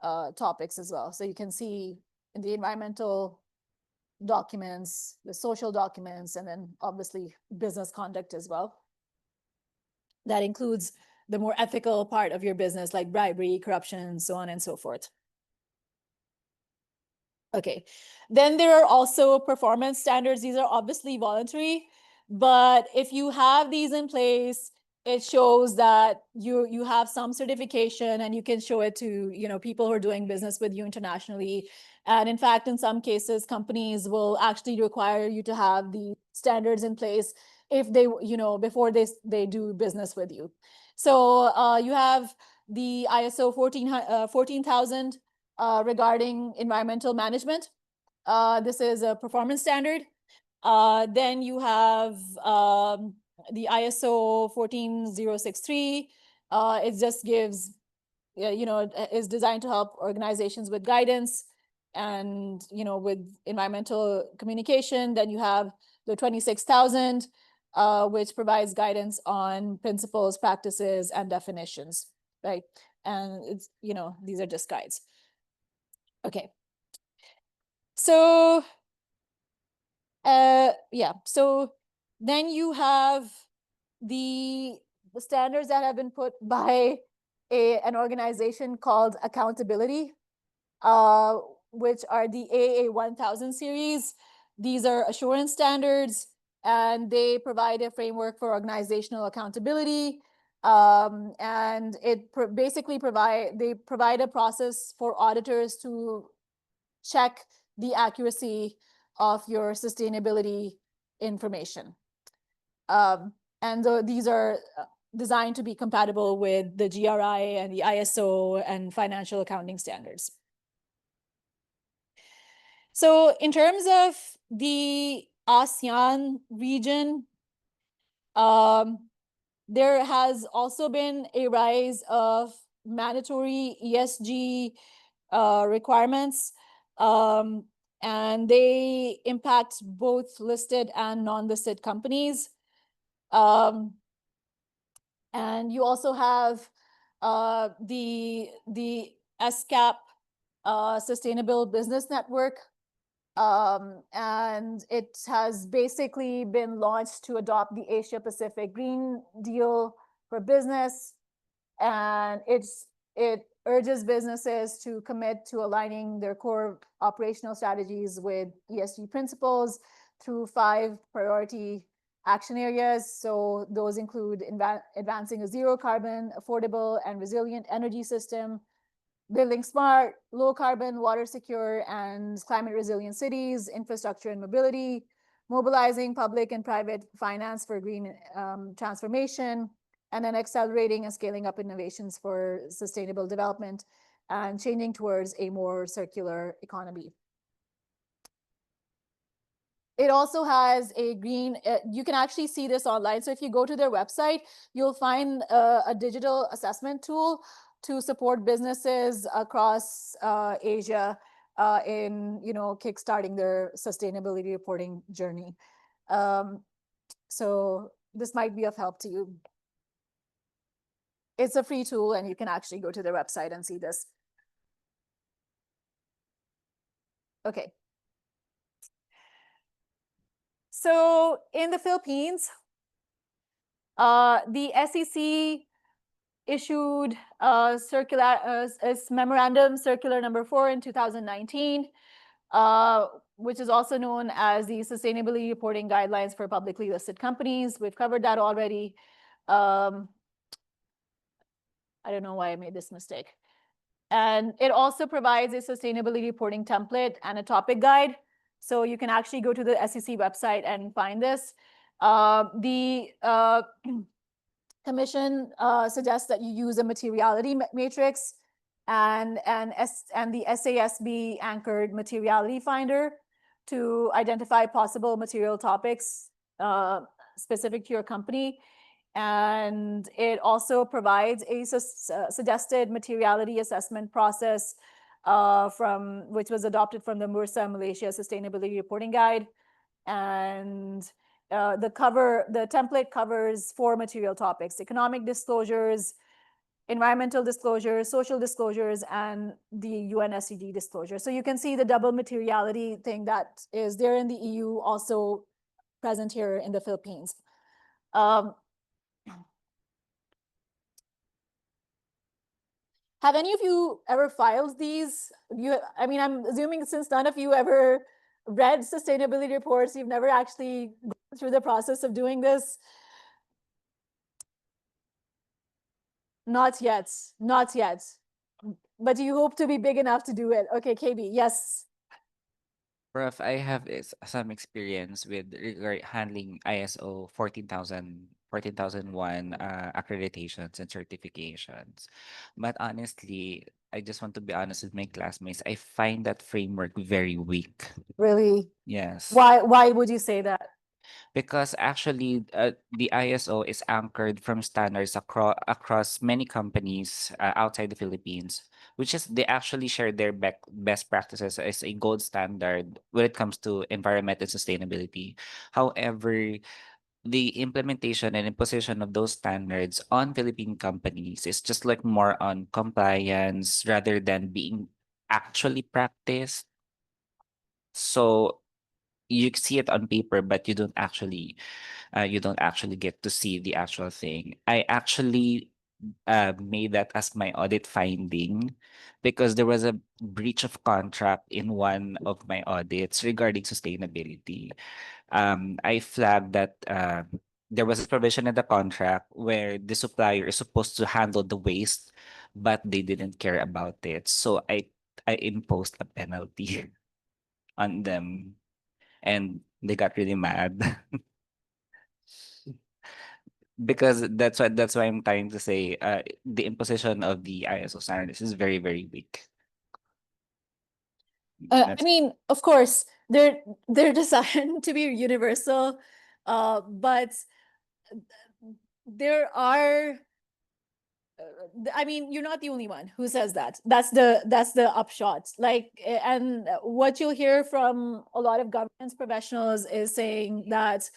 topics as well. So you can see in the environmental documents, the social documents, and then obviously business conduct as well. That includes the more ethical part of your business, like bribery, corruption, so on and so forth. Okay, then there are also performance standards. These are obviously voluntary, But if you have these in place, it shows that you have some certification and you can show it to, people who are doing business with you internationally. And in fact, in some cases, companies will actually require you to have the standards in place if they, before they do business with you. So you have the ISO 14,000 regarding environmental management. This is a performance standard. Then you have the ISO 14063. It just gives, is designed to help organizations with guidance and, with environmental communication. Then you have the 26,000, which provides guidance on principles, practices, and definitions, right? And it's, these are just guides. Okay. So yeah, so then you have the standards that have been put by an organization called Accountability, which are the AA 1000 series. These are assurance standards, and they provide a framework for organizational accountability. And it basically provide a process for auditors to check the accuracy of your sustainability information. And these are designed to be compatible with the GRI and the ISO and financial accounting standards. So in terms of the ASEAN region, there has also been a rise of mandatory ESG requirements, and they impact both listed and non-listed companies. And you also have the SCAP Sustainable Business Network, and it has basically been launched to adopt the Asia Pacific Green Deal for business, and it urges businesses to commit to aligning their core operational strategies with ESG principles through 5 priority action areas. So those include advancing a zero carbon, affordable, and resilient energy system, building smart, low carbon, water secure, and climate resilient cities, infrastructure and mobility, mobilizing public and private finance for green transformation, and then accelerating and scaling up innovations for sustainable development and changing towards a more circular economy. It also has a green, you can actually see this online. So if you go to their website, you'll find a digital assessment tool to support businesses across Asia in, kickstarting their sustainability reporting journey. So this might be of help to you. It's a free tool, and you can actually go to their website and see this. Okay. So in the Philippines, the SEC issued memorandum circular number 4 in 2019, which is also known as the Sustainability Reporting Guidelines for Publicly Listed Companies. We've covered that already. I don't know why I made this mistake. And it also provides a sustainability reporting template and a topic guide. So you can actually go to the SEC website and find this. The Commission suggests that you use a materiality matrix and the SASB anchored materiality finder to identify possible material topics specific to your company. And it also provides a suggested materiality assessment process which was adopted from the Bursa Malaysia Sustainability Reporting Guide. And the template covers 4 material topics: economic disclosures, environmental disclosures, social disclosures, and the UN SDG disclosure. So you can see the double materiality thing that is there in the EU, also present here in the Philippines. Have any of you ever filed these? I mean, I'm assuming since none of you ever read sustainability reports, you've never actually through the process of doing this? Not yet, not yet. But you hope to be big enough to do it. Okay, KB, yes. Prof, I have some experience with regard handling ISO 14001 accreditations and certifications. But honestly, I just want to be honest with my classmates. I find that framework very weak. Really? Yes. Why would you say that? Because actually, the ISO is anchored from standards across many companies outside the Philippines, which is they actually share their best practices as a gold standard when it comes to environment and sustainability. However, the implementation and imposition of those standards on Philippine companies is just like more on compliance rather than being actually practiced. So you see it on paper, but you don't actually get to see the actual thing. I actually made that as my audit finding because there was a breach of contract in one of my audits regarding sustainability. I flagged that there was a provision in the contract where the supplier is supposed to handle the waste, but they didn't care about it. So I imposed a penalty on them and they got really mad. Because that's why I'm trying to say the imposition of the ISO standards is very, very weak. I mean, of course, they're designed to be universal, but there are. I mean, you're not the only one who says that. That's the upshot. Like, and what you'll hear from a lot of governance professionals is saying that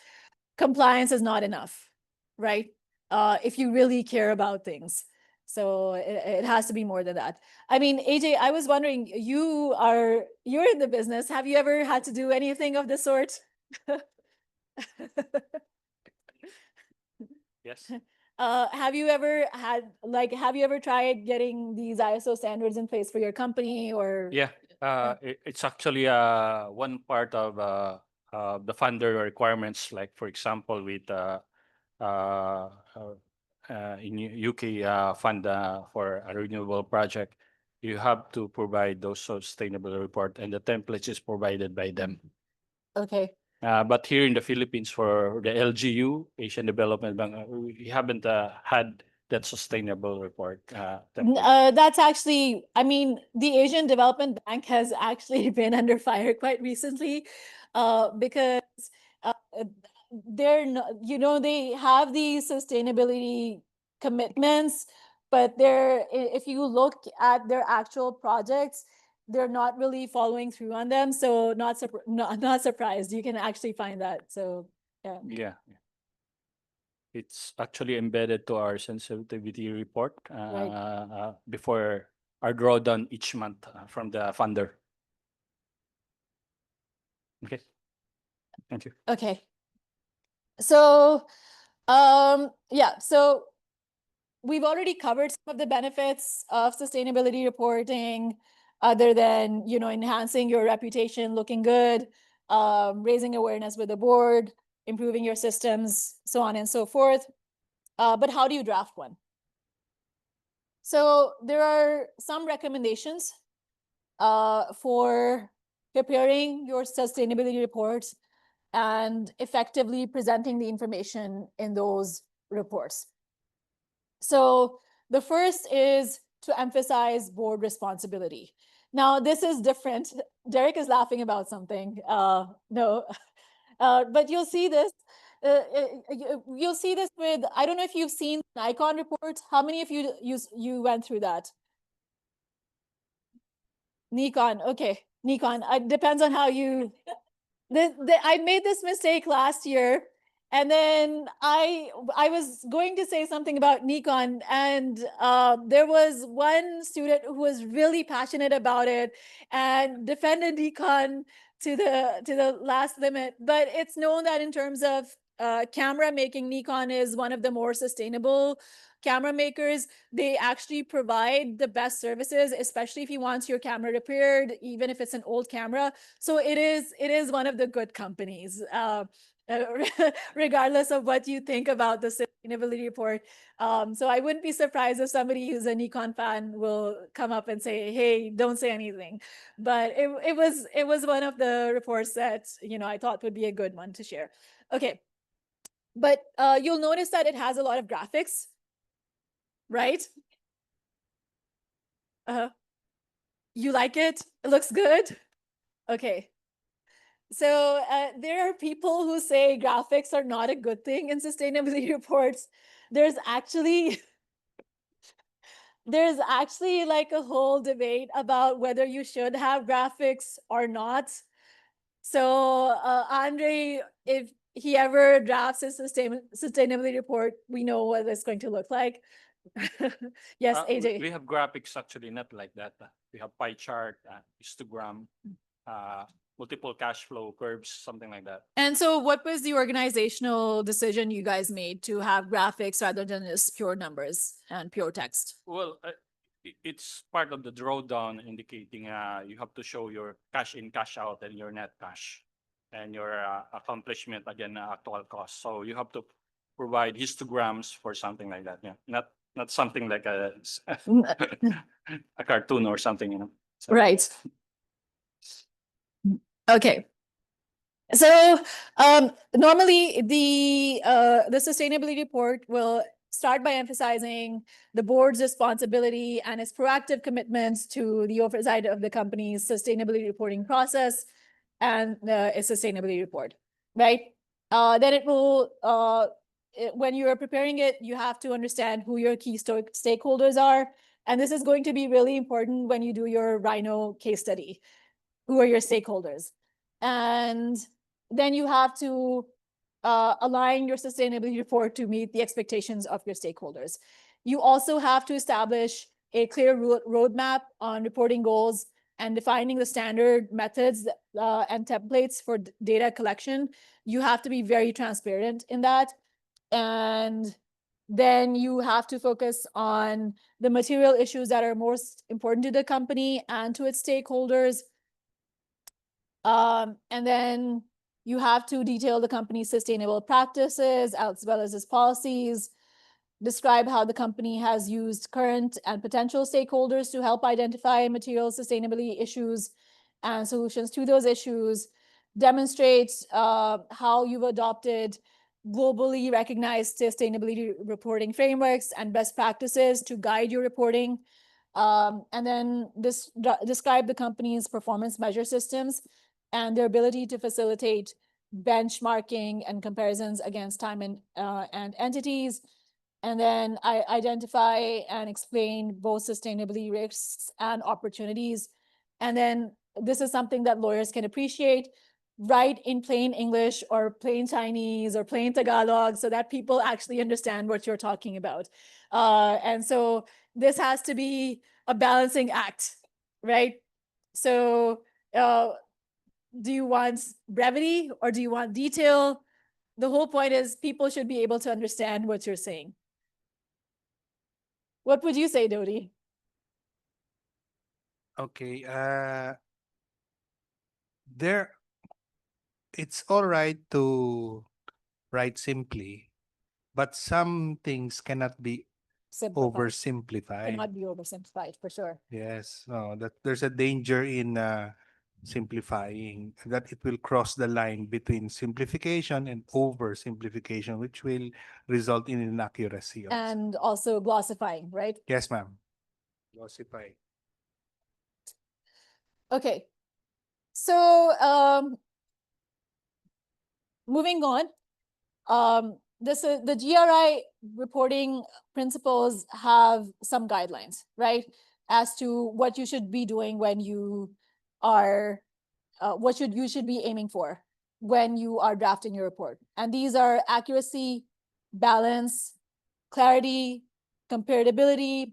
compliance is not enough, right? If you really care about things. So it has to be more than that. I mean, AJ, I was wondering, you're in the business. Have you ever had to do anything of the sort? Yes. Have you ever tried getting these ISO standards in place for your company or? Yeah. It's actually one part of the funder requirements. Like for example, with uh, in UK fund for a renewable project, you have to provide those sustainable report, and the templates is provided by them. Okay. But here in the Philippines, for the LGU, Asian Development Bank, we haven't had that sustainable report. That's actually, I mean, the Asian Development Bank has actually been under fire quite recently, because uh, they're not, they have these sustainability commitments, but if you look at their actual projects, they're not really following through on them. So not surprised. You can actually find that. So yeah. Yeah. It's actually embedded to our sensitivity report before our drawdown each month from the funder. Okay. Thank you. Okay. So, yeah, so we've already covered some of the benefits of sustainability reporting, other than, enhancing your reputation, looking good, raising awareness with the board, improving your systems, so on and so forth. But how do you draft one? So there are some recommendations for preparing your sustainability reports and effectively presenting the information in those reports. So the first is to emphasize board responsibility. Now, this is different. Derek is laughing about something. No, but you'll see this. You'll see this with, I don't know if you've seen Nikon report. How many of you went through that? Nikon, okay. Nikon, it depends on how you. I made this mistake last year, and then I was going to say something about Nikon, and there was one student who was really passionate about it and defended Nikon to the last limit. But it's known that in terms of camera making, Nikon is one of the more sustainable camera makers. They actually provide the best services, especially if you want your camera repaired, even if it's an old camera. So it is one of the good companies. regardless of what you think about the sustainability report. So I wouldn't be surprised if somebody who's an econ fan will come up and say, "Hey, don't say anything." But it was one of the reports that I thought would be a good one to share. Okay, but you'll notice that it has a lot of graphics, right? You like it? It looks good? Okay. So there are people who say graphics are not a good thing in sustainability reports. There's actually like a whole debate about whether you should have graphics or not. So Andre, if he ever drafts a sustainability report, we know what it's going to look like. Yes, AJ. We have graphics actually not like that. We have pie chart, histogram, multiple cash flow curves, something like that. And so what was the organizational decision you guys made to have graphics rather than just pure numbers and pure text? Well, it's part of the drawdown indicating you have to show your cash in, cash out, and your net cash, and your accomplishment again, actual cost. So you have to provide histograms for something like that. Yeah, not something like a a cartoon or something. So, Right. Okay. So normally the sustainability report will start by emphasizing the board's responsibility and its proactive commitments to the oversight of the company's sustainability reporting process and its sustainability report, right? Then it will, when you are preparing it, you have to understand who your key stakeholders are. And this is going to be really important when you do your Rhino case study. Who are your stakeholders? And then you have to align your sustainability report to meet the expectations of your stakeholders. You also have to establish a clear roadmap on reporting goals and defining the standard methods and templates for data collection. You have to be very transparent in that. And then you have to focus on the material issues that are most important to the company and to its stakeholders. And then you have to detail the company's sustainable practices as well as its policies, describe how the company has used current and potential stakeholders to help identify material sustainability issues and solutions to those issues, demonstrate how you've adopted globally recognized sustainability reporting frameworks and best practices to guide your reporting, and then describe the company's performance measure systems and their ability to facilitate benchmarking and comparisons against time and entities. And then I identify and explain both sustainability risks and opportunities. And then this is something that lawyers can appreciate. Write in plain English or plain Chinese or plain Tagalog so that people actually understand what you're talking about. And so this has to be a balancing act, right? So do you want brevity or do you want detail? The whole point is people should be able to understand what you're saying. What would you say, Dodi? Okay. It's all right to write simply, but some things cannot be oversimplified. Cannot be oversimplified for sure. Yes, no, that there's a danger in simplifying, that it will cross the line between simplification and oversimplification, which will result in inaccuracy. And also glossifying, right? Yes, ma'am. Glossify. Okay. So moving on, the GRI reporting principles have some guidelines, right? As to what you should be doing when you are, what you should be aiming for when you are drafting your report. And these are accuracy, balance, clarity, comparability,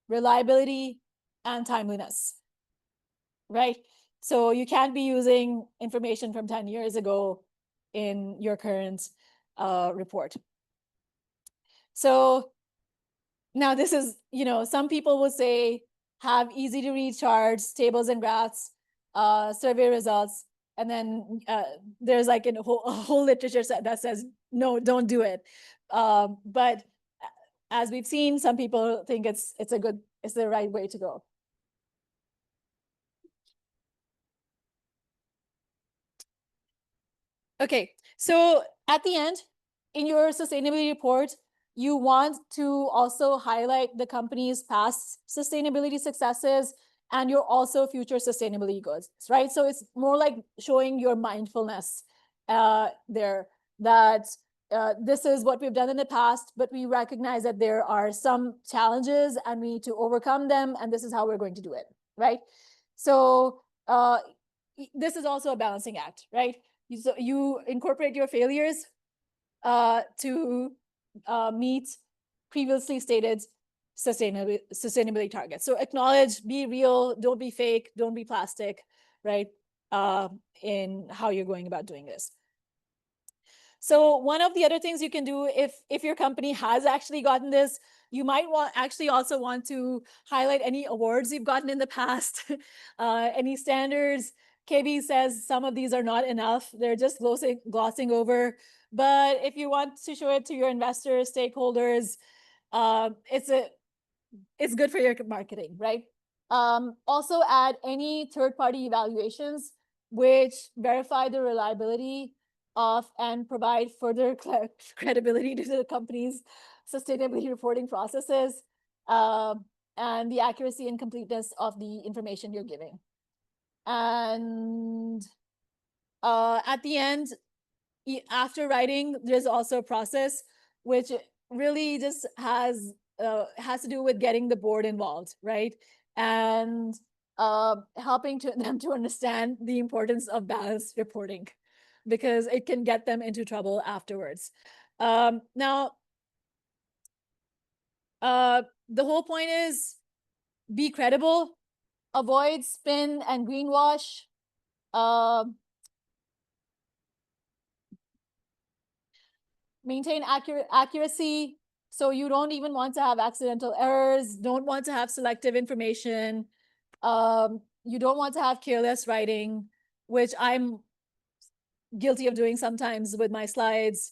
reliability, and timeliness, right? So you can't be using information from 10 years ago in your current report. So now this is, some people will say have easy to read charts, tables and graphs, survey results. and then there's like a whole literature that says no, don't do it. But as we've seen, some people think it's the right way to go. Okay, so at the end, in your sustainability report, you want to also highlight the company's past sustainability successes and your also future sustainability goals, right? So it's more like showing your mindfulness there, that this is what we've done in the past, but we recognize that there are some challenges and we need to overcome them, and this is how we're going to do it, right? So this is also a balancing act, right? So you incorporate your failures to meet previously stated sustainability targets. So acknowledge, be real, don't be fake, don't be plastic, right? In how you're going about doing this. So one of the other things you can do if your company has actually gotten this, you might also want to highlight any awards you've gotten in the past, any standards. KB says some of these are not enough. They're just glossing over. But if you want to show it to your investors, stakeholders, it's good for your marketing, right? Also add any third-party evaluations which verify the reliability of and provide further credibility to the company's sustainability reporting processes, and the accuracy and completeness of the information you're giving. And at the end, after writing, there's also a process which really just has to do with getting the board involved, right? And helping them to understand the importance of balanced reporting, because it can get them into trouble afterwards. Now, the whole point is be credible, avoid spin and greenwash. Maintain accuracy. So you don't even want to have accidental errors, don't want to have selective information. You don't want to have careless writing, which I'm guilty of doing sometimes with my slides.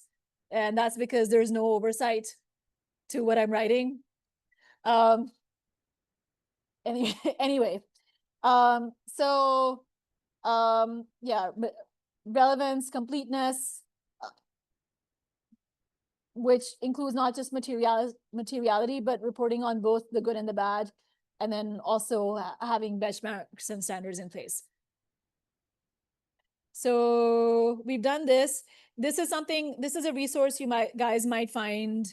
And that's because there's no oversight to what I'm writing. Anyway, yeah, relevance, completeness, which includes not just materiality, but reporting on both the good and the bad, and then also having benchmarks and standards in place. So we've done this. This is a resource you guys might find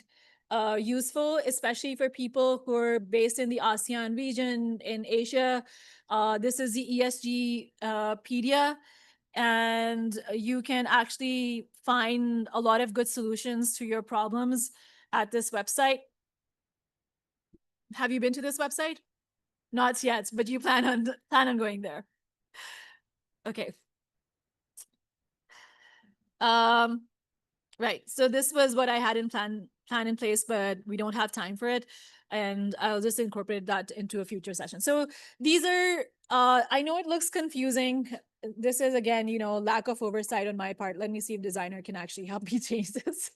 useful, especially for people who are based in the ASEAN region in Asia. This is the ESG pedia. And you can actually find a lot of good solutions to your problems at this website. Have you been to this website? Not yet, but you plan on going there. Okay. Right. So this was what I had in plan in place, but we don't have time for it. And I'll just incorporate that into a future session. So these are, I know it looks confusing. This is, again, lack of oversight on my part. Let me see if designer can actually help me change this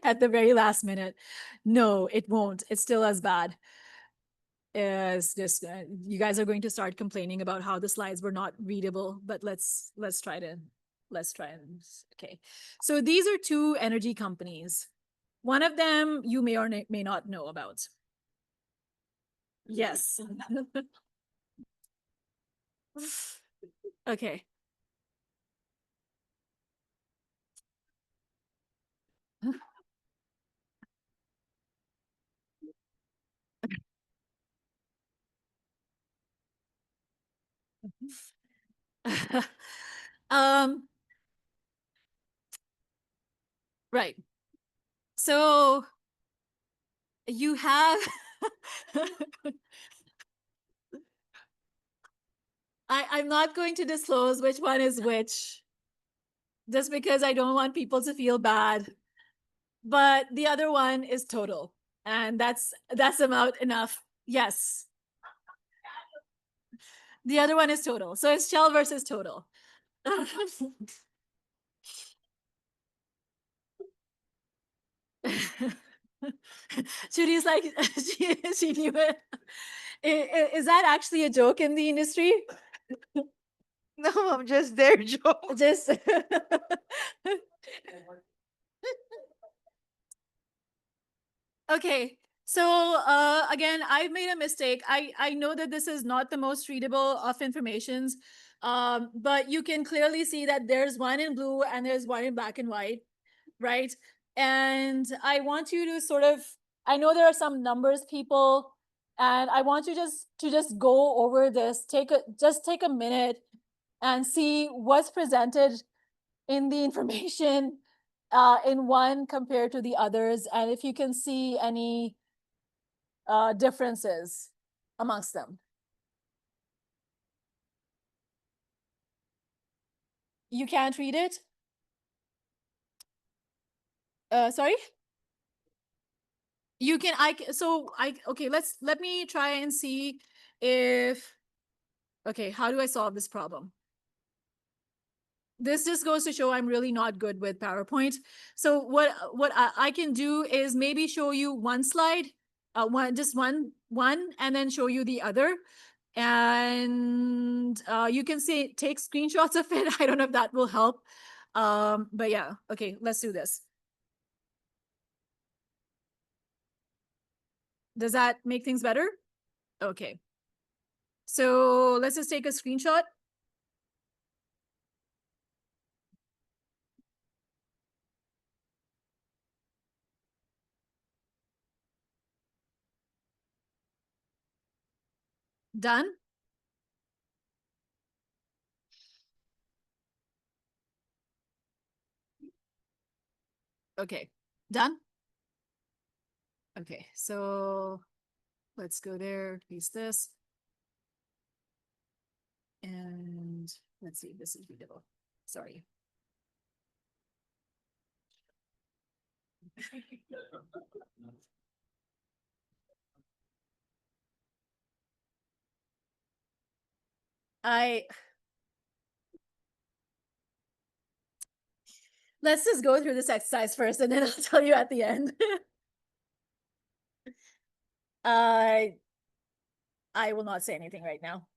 at the very last minute. No, it won't. It's still as bad. It's just, you guys are going to start complaining about how the slides were not readable, but let's try and, okay. So these are two energy companies. One of them you may or may not know about. Yes. Okay. Right. So you have I'm not going to disclose which one is which, just because I don't want people to feel bad. But the other one is total, and that's about enough. Yes. The other one is total. So it's Shell versus total. Judy's like, she knew it. Is that actually a joke in the industry? No, I'm just their joke. Just okay. So again, I've made a mistake. I know that this is not the most readable of informations, but you can clearly see that there's one in blue and there's one in black and white, right? And I want you to sort of, I know there are some numbers people, and I want you just go over this. Just take a minute and see what's presented in the information in one compared to the others, and if you can see any differences amongst them. You can't read it? Sorry? You can, okay, let me try and see if, okay, how do I solve this problem? This just goes to show I'm really not good with PowerPoint. So what I can do is maybe show you one slide, just one, and then show you the other. And you can say, take screenshots of it. I don't know if that will help. But yeah, okay, let's do this. Does that make things better? Okay. So let's just take a screenshot. Done? Okay, done? Okay, so let's go there, paste this. And let's see if this is readable. Sorry. Let's just go through this exercise first and then I'll tell you at the end. I will not say anything right now.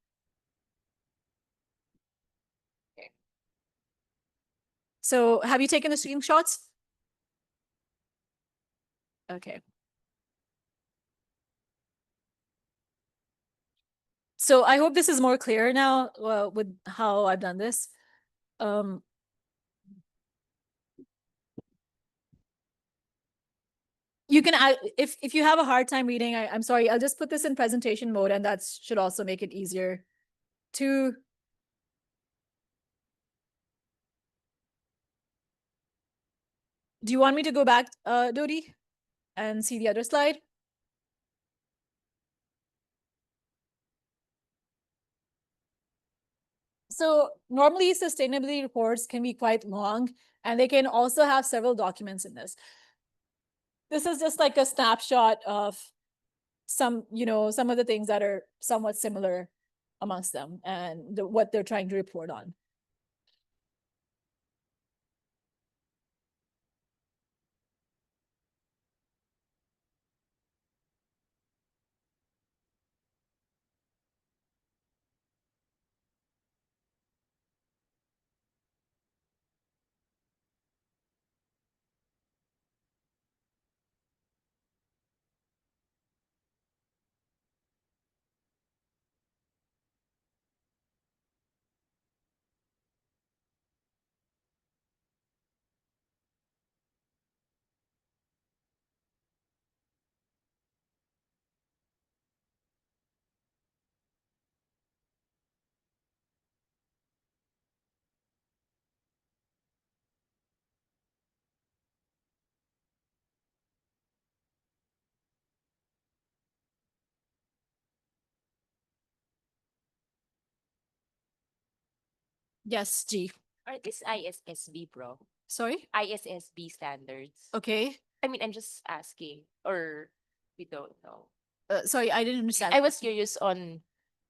Okay. So have you taken the screenshots? Okay. So I hope this is more clear now with how I've done this. You can add, if you have a hard time reading, I'm sorry, I'll just put this in presentation mode and that should also make it easier to. Do you want me to go back, Dodi, and see the other slide? So normally sustainability reports can be quite long and they can also have several documents in this. This is just like a snapshot of some, some of the things that are somewhat similar amongst them and what they're trying to report on. Yes, G. Are this ISSB, bro? Sorry? ISSB standards. Okay. I mean, I'm just asking, or we don't know. Sorry, I didn't understand. I was curious on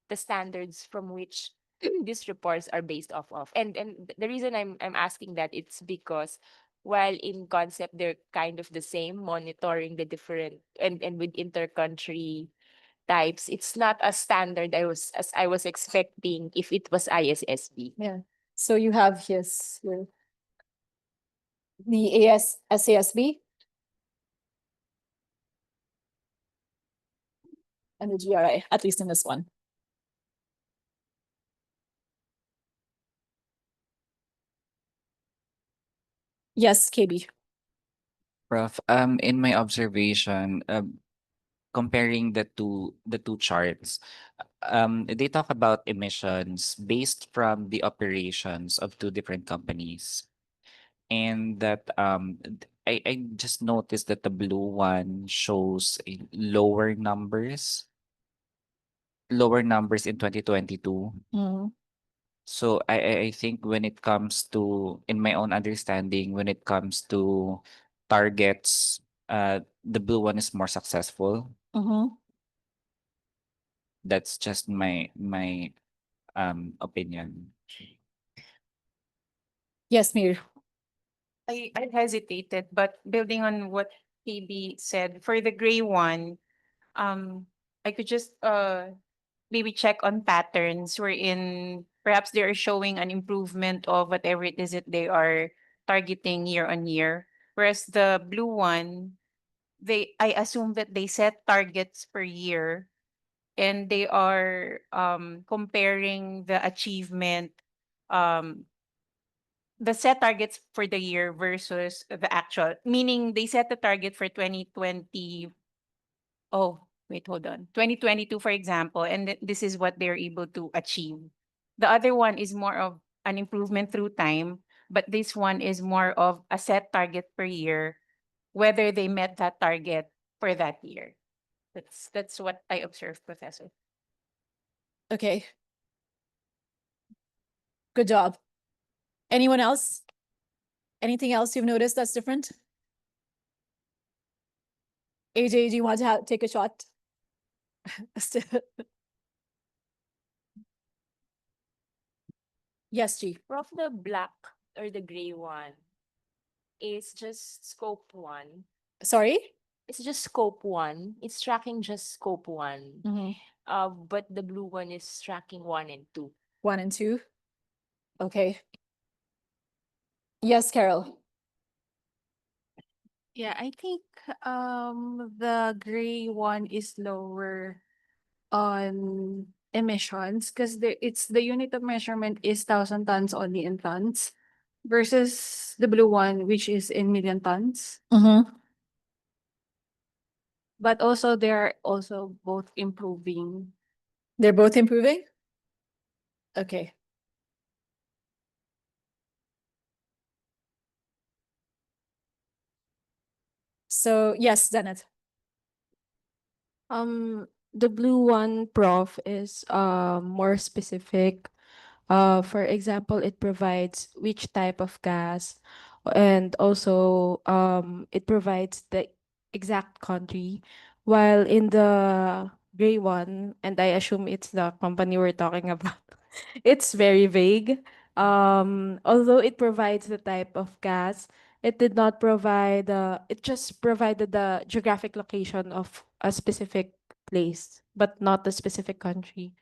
the standards from which these reports are based off of. And the reason I'm asking that, it's because while in concept they're kind of the same, monitoring the different and with intercountry types, it's not as standard as I was expecting if it was ISSB. Yeah. So you have the SASB and the GRI, at least in this one. Yes, KB. Prof, in my observation, comparing the two charts, they talk about emissions based from the operations of two different companies, and that I just noticed that the blue one shows lower numbers in 2022. Mhm. So I think when it comes to, in my own understanding, when it comes to targets, the blue one is more successful. Mhm. That's just my opinion. Yes, Mir. I hesitated, but building on what KB said, for the gray one, I could just maybe check on patterns wherein perhaps they are showing an improvement of whatever it is that they are targeting year on year. Whereas the blue one, I assume that they set targets per year and they are comparing the achievement, um the set targets for the year versus the actual, meaning they set the target for 2020. Oh, wait, hold on. 2022, for example, and this is what they're able to achieve. The other one is more of an improvement through time, but this one is more of a set target per year, whether they met that target for that year. That's what I observed, Professor. Okay. Good job. Anyone else? Anything else you've noticed that's different? AJ, do you want to take a shot? Yes, G. Prof, the black or the gray one is just scope 1. Sorry? It's just scope 1. It's tracking just scope 1. Mhm. But the blue one is tracking 1 and 2. 1 and 2. Okay. Yes, Carol. Yeah, I think the gray one is lower on emissions because it's the unit of measurement is 1,000 tons only in tons versus the blue one which is in million tons. Mhm. But also they're also both improving. They're both improving? Okay. So, yes, Janet. The blue one, prof, is more specific. For example, it provides which type of gas, and also it provides the exact country. While in the gray one, and I assume it's the company we're talking about, it's very vague. Although it provides the type of gas, it did not provide, it just provided the geographic location of a specific place, but not the specific country.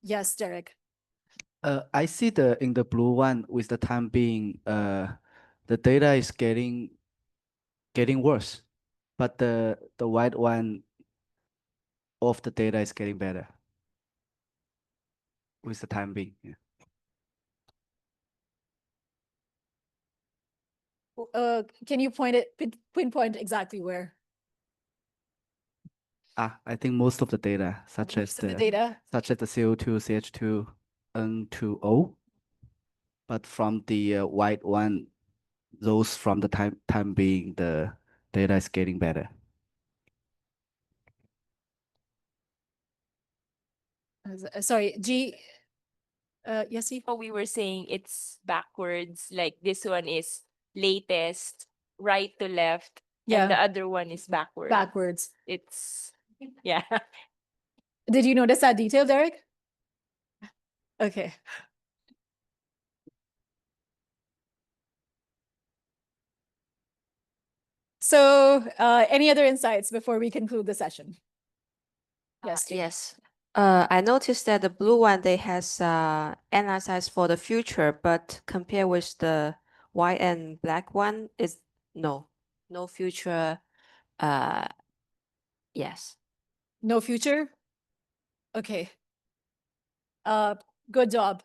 Yes, Derek. I see in the blue one with the time being, the data is getting worse, but the white one of the data is getting better with the time being. Yeah. Can you pinpoint exactly where? I think most of the data, such as Most of the data? such as the CO2, CH2, N2O, but from the white one, those from the time being, the data is getting better. Sorry, G. Yes, see? So we were saying it's backwards, like this one is latest, right to left, Yeah. and the other one is backwards. Backwards. It's, yeah. Did you notice that detail, Derek? Okay. So, any other insights before we conclude the session? Yes, Judy. Yes. I noticed that the blue one they has analyzed for the future, but compared with the white and black one is no future. Yes. No future? Okay. Good job.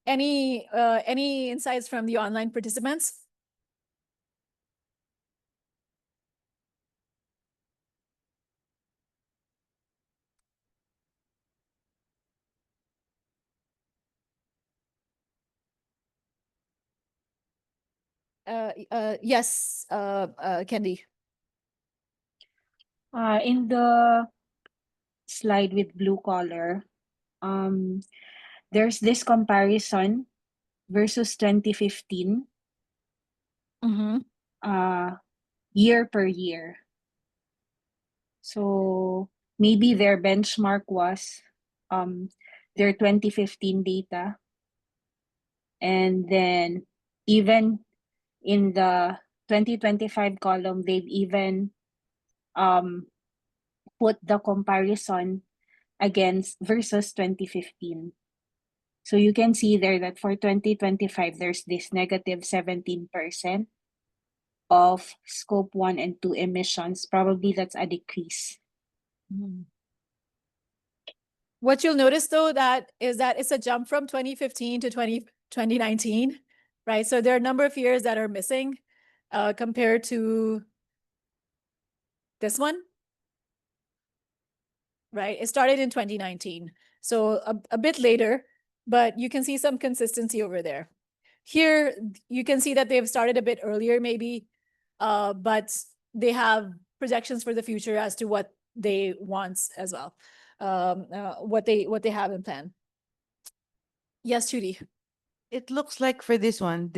Any insights from the online participants? Yes, Candy. In the slide with blue color, um, there's this comparison versus 2015, Mm-hmm. year per year. So maybe their benchmark was their 2015 data. And then even in the 2025 column, they've even put the comparison against versus 2015. So you can see there that for 2025, there's this negative 17% of scope 1 and 2 emissions. Probably that's a decrease. What you'll notice though that it's a jump from 2015 to 2019, right? So there are a number of years that are missing compared to this one, right? It started in 2019, so a bit later, but you can see some consistency over there. Here, you can see that they've started a bit earlier maybe, but they have projections for the future as to what they want as well, what they have in plan. Yes, Judy. It looks like for this one,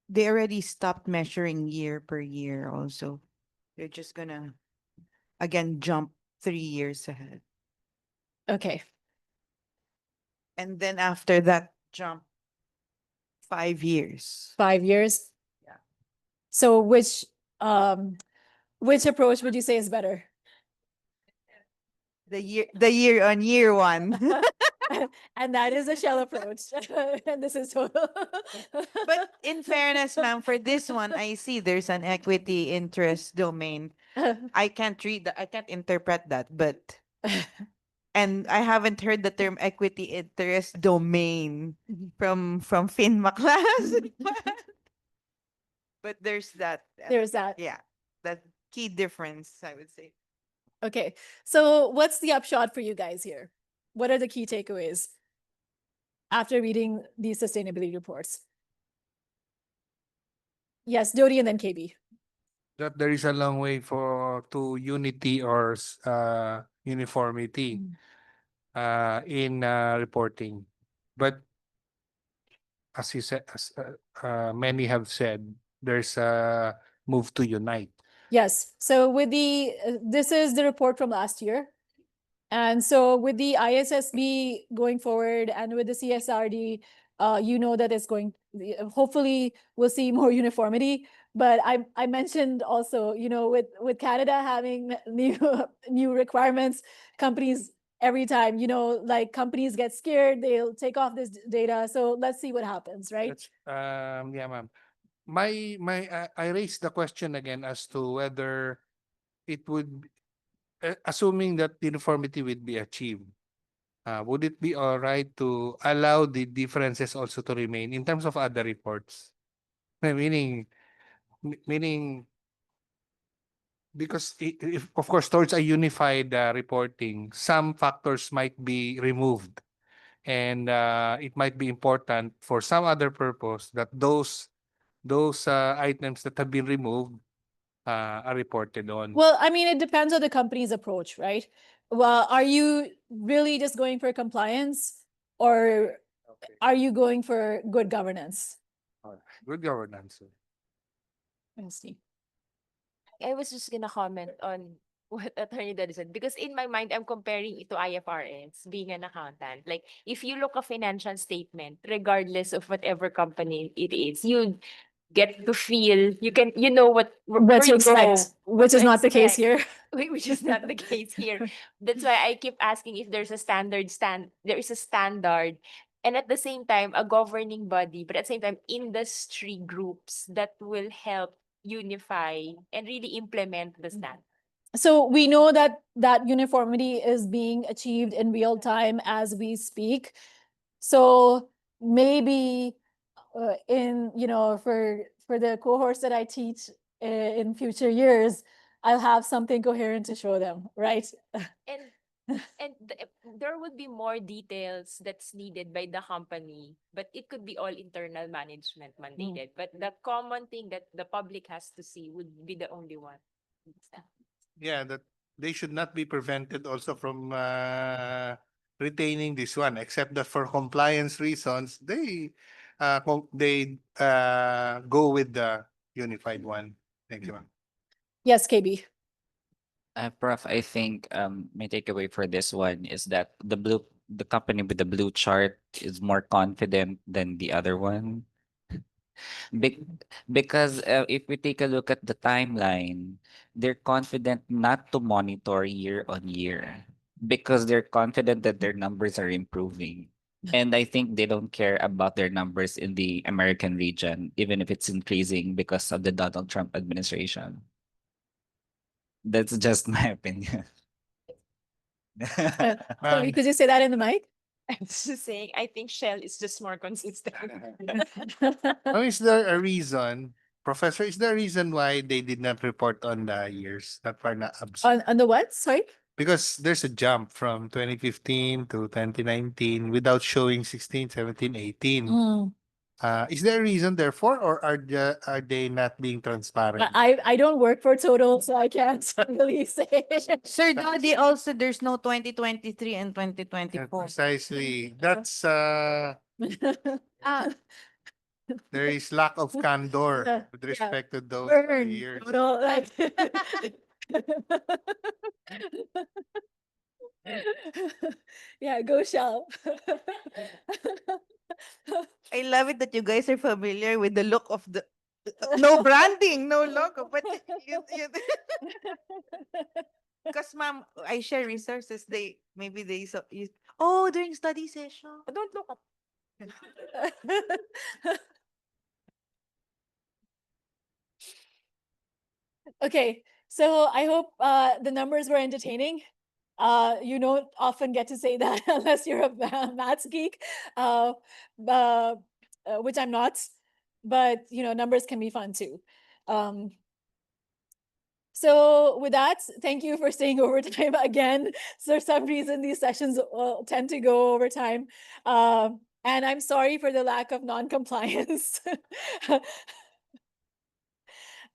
they already stopped measuring year per year also. They're just gonna, again, jump 3 years ahead. Okay. And then after that jump, 5 years. 5 years? Yeah. So which approach would you say is better? The year on year one. And that is a shell approach. And this is total. But in fairness, ma'am, for this one, I see there's an equity interest domain. I can't read that. I can't interpret that, but and I haven't heard the term equity interest domain from FINMA class. But there's that. There's that. Yeah, that key difference, I would say. Okay. So what's the upshot for you guys here? What are the key takeaways after reading these sustainability reports? Yes, Dodi and then KB. That there is a long way to unity or uniformity in reporting. But as you said, as many have said, there's a move to unite. Yes. So with this is the report from last year. And so with the ISSB going forward and with the CSRD, you know that it's going, hopefully we'll see more uniformity. But I mentioned also, with Canada having new requirements, companies every time, like companies get scared, they'll take off this data. So let's see what happens, right? Yeah, ma'am. I raised the question again as to whether it would, assuming that uniformity would be achieved, would it be all right to allow the differences also to remain in terms of other reports? Meaning, because if of course towards a unified reporting, some factors might be removed, and it might be important for some other purpose that those items that have been removed are reported on. Well, I mean, it depends on the company's approach, right? Well, are you really just going for compliance or are you going for good governance? Good governance. Let's see. I was just gonna comment on what Attorney Daddy said, because in my mind, I'm comparing it to IFRS, being an accountant. Like, if you look a financial statement, regardless of whatever company it is, you get to feel, you know What where to you go, expect, what which to is not the case expect, here. which is not the case here. That's why I keep asking if there's a there is a standard, and at the same time, a governing body, but at the same time, industry groups that will help unify and really implement the standard. So we know that that uniformity is being achieved in real time as we speak. So maybe in, for the cohorts that I teach in future years, I'll have something coherent to show them, right? And there would be more details that's needed by the company, but it could be all internal management mandated. But the common thing that the public has to see would be the only one. Yeah, that they should not be prevented also from retaining this one, except that for compliance reasons, they go with the unified one. Thank you, ma'am. Yes, KB. Prof, I think my takeaway for this one is that the company with the blue chart is more confident than the other one. Bec- because if we take a look at the timeline, they're confident not to monitor year on year because they're confident that their numbers are improving. And I think they don't care about their numbers in the American region, even if it's increasing because of the Donald Trump administration. That's just my opinion. Chloe, could you say that in the mic? I'm just saying, I think Shell is just more consistent. Oh, is there a reason, Professor, is there a reason why they did not report on the years that were not On the what? Sorry? because there's a jump from 2015 to 2019 without showing 16, 17, 18. Mm. Is there a reason therefore, or are they not being transparent? I don't work for Total, so I can't really say. Sir Dodi, also there's no 2023 and Yeah, 2024. precisely. That's Ah, there is lack of candor Yeah, with yeah. respect to those Burn. years. Total, like. Yeah, go Shell. I love it that you guys are familiar with the look of the no branding, no logo, but you because ma'am, I share resources. They maybe they so you, oh during study session. Don't look up. Okay, so I hope the numbers were entertaining. You don't often get to say that unless you're a maths geek, uh, uh, which I'm not. But numbers can be fun too. Um, so with that, thank you for staying overtime again. So for some reason, these sessions tend to go over time. And I'm sorry for the lack of non-compliance.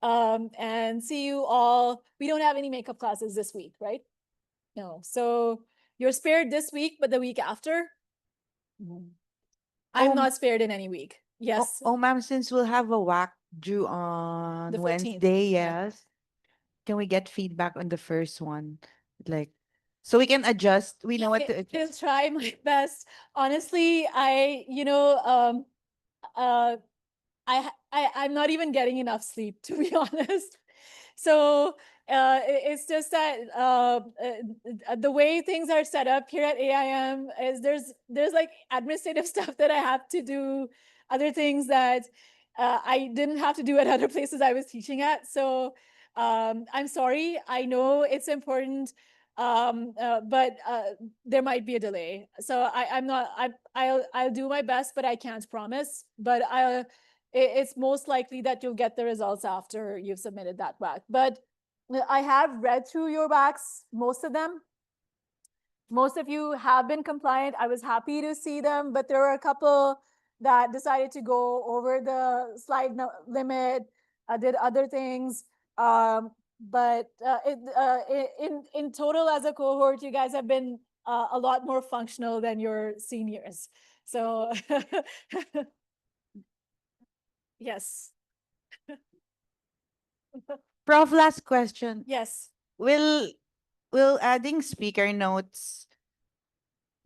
And see you all. We don't have any makeup classes this week, right? No. So you're spared this week, but the week after, I'm Oh, not spared in any week. Yes, oh ma'am, since we'll have a WAC due the on 14th. Wednesday, yes. Can we get feedback on the first one? Like, so we can adjust. We know what to adjust. I'll try my best. Honestly, I'm not even getting enough sleep, to be honest. So it's just that the way things are set up here at AIM is there's like administrative stuff that I have to do, other things that I didn't have to do at other places I was teaching at. So I'm sorry. I know it's important, but there might be a delay. So I'm not. I'll do my best, but I can't promise. But it's most likely that you'll get the results after you've submitted that WAC. But I have read through your WACs, most of them. Most of you have been compliant. I was happy to see them, but there were a couple that decided to go over the slide limit, did other things. But in total, as a cohort, you guys have been a lot more functional than your seniors. So yes. Prof, last question. Yes. Will will adding speaker notes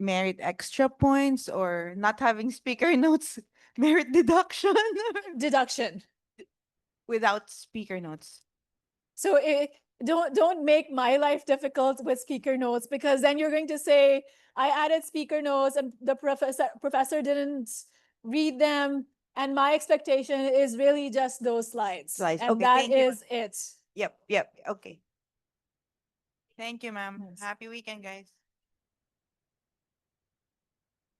merit extra points, or not having speaker notes merit deduction? Deduction. Without speaker notes. So don't make my life difficult with speaker notes, because then you're going to say I added speaker notes and the professor didn't read them, and my expectation is really just those slides, and Okay, that thank you. is it. Yep. Okay. Thank you, ma'am. Happy weekend, guys.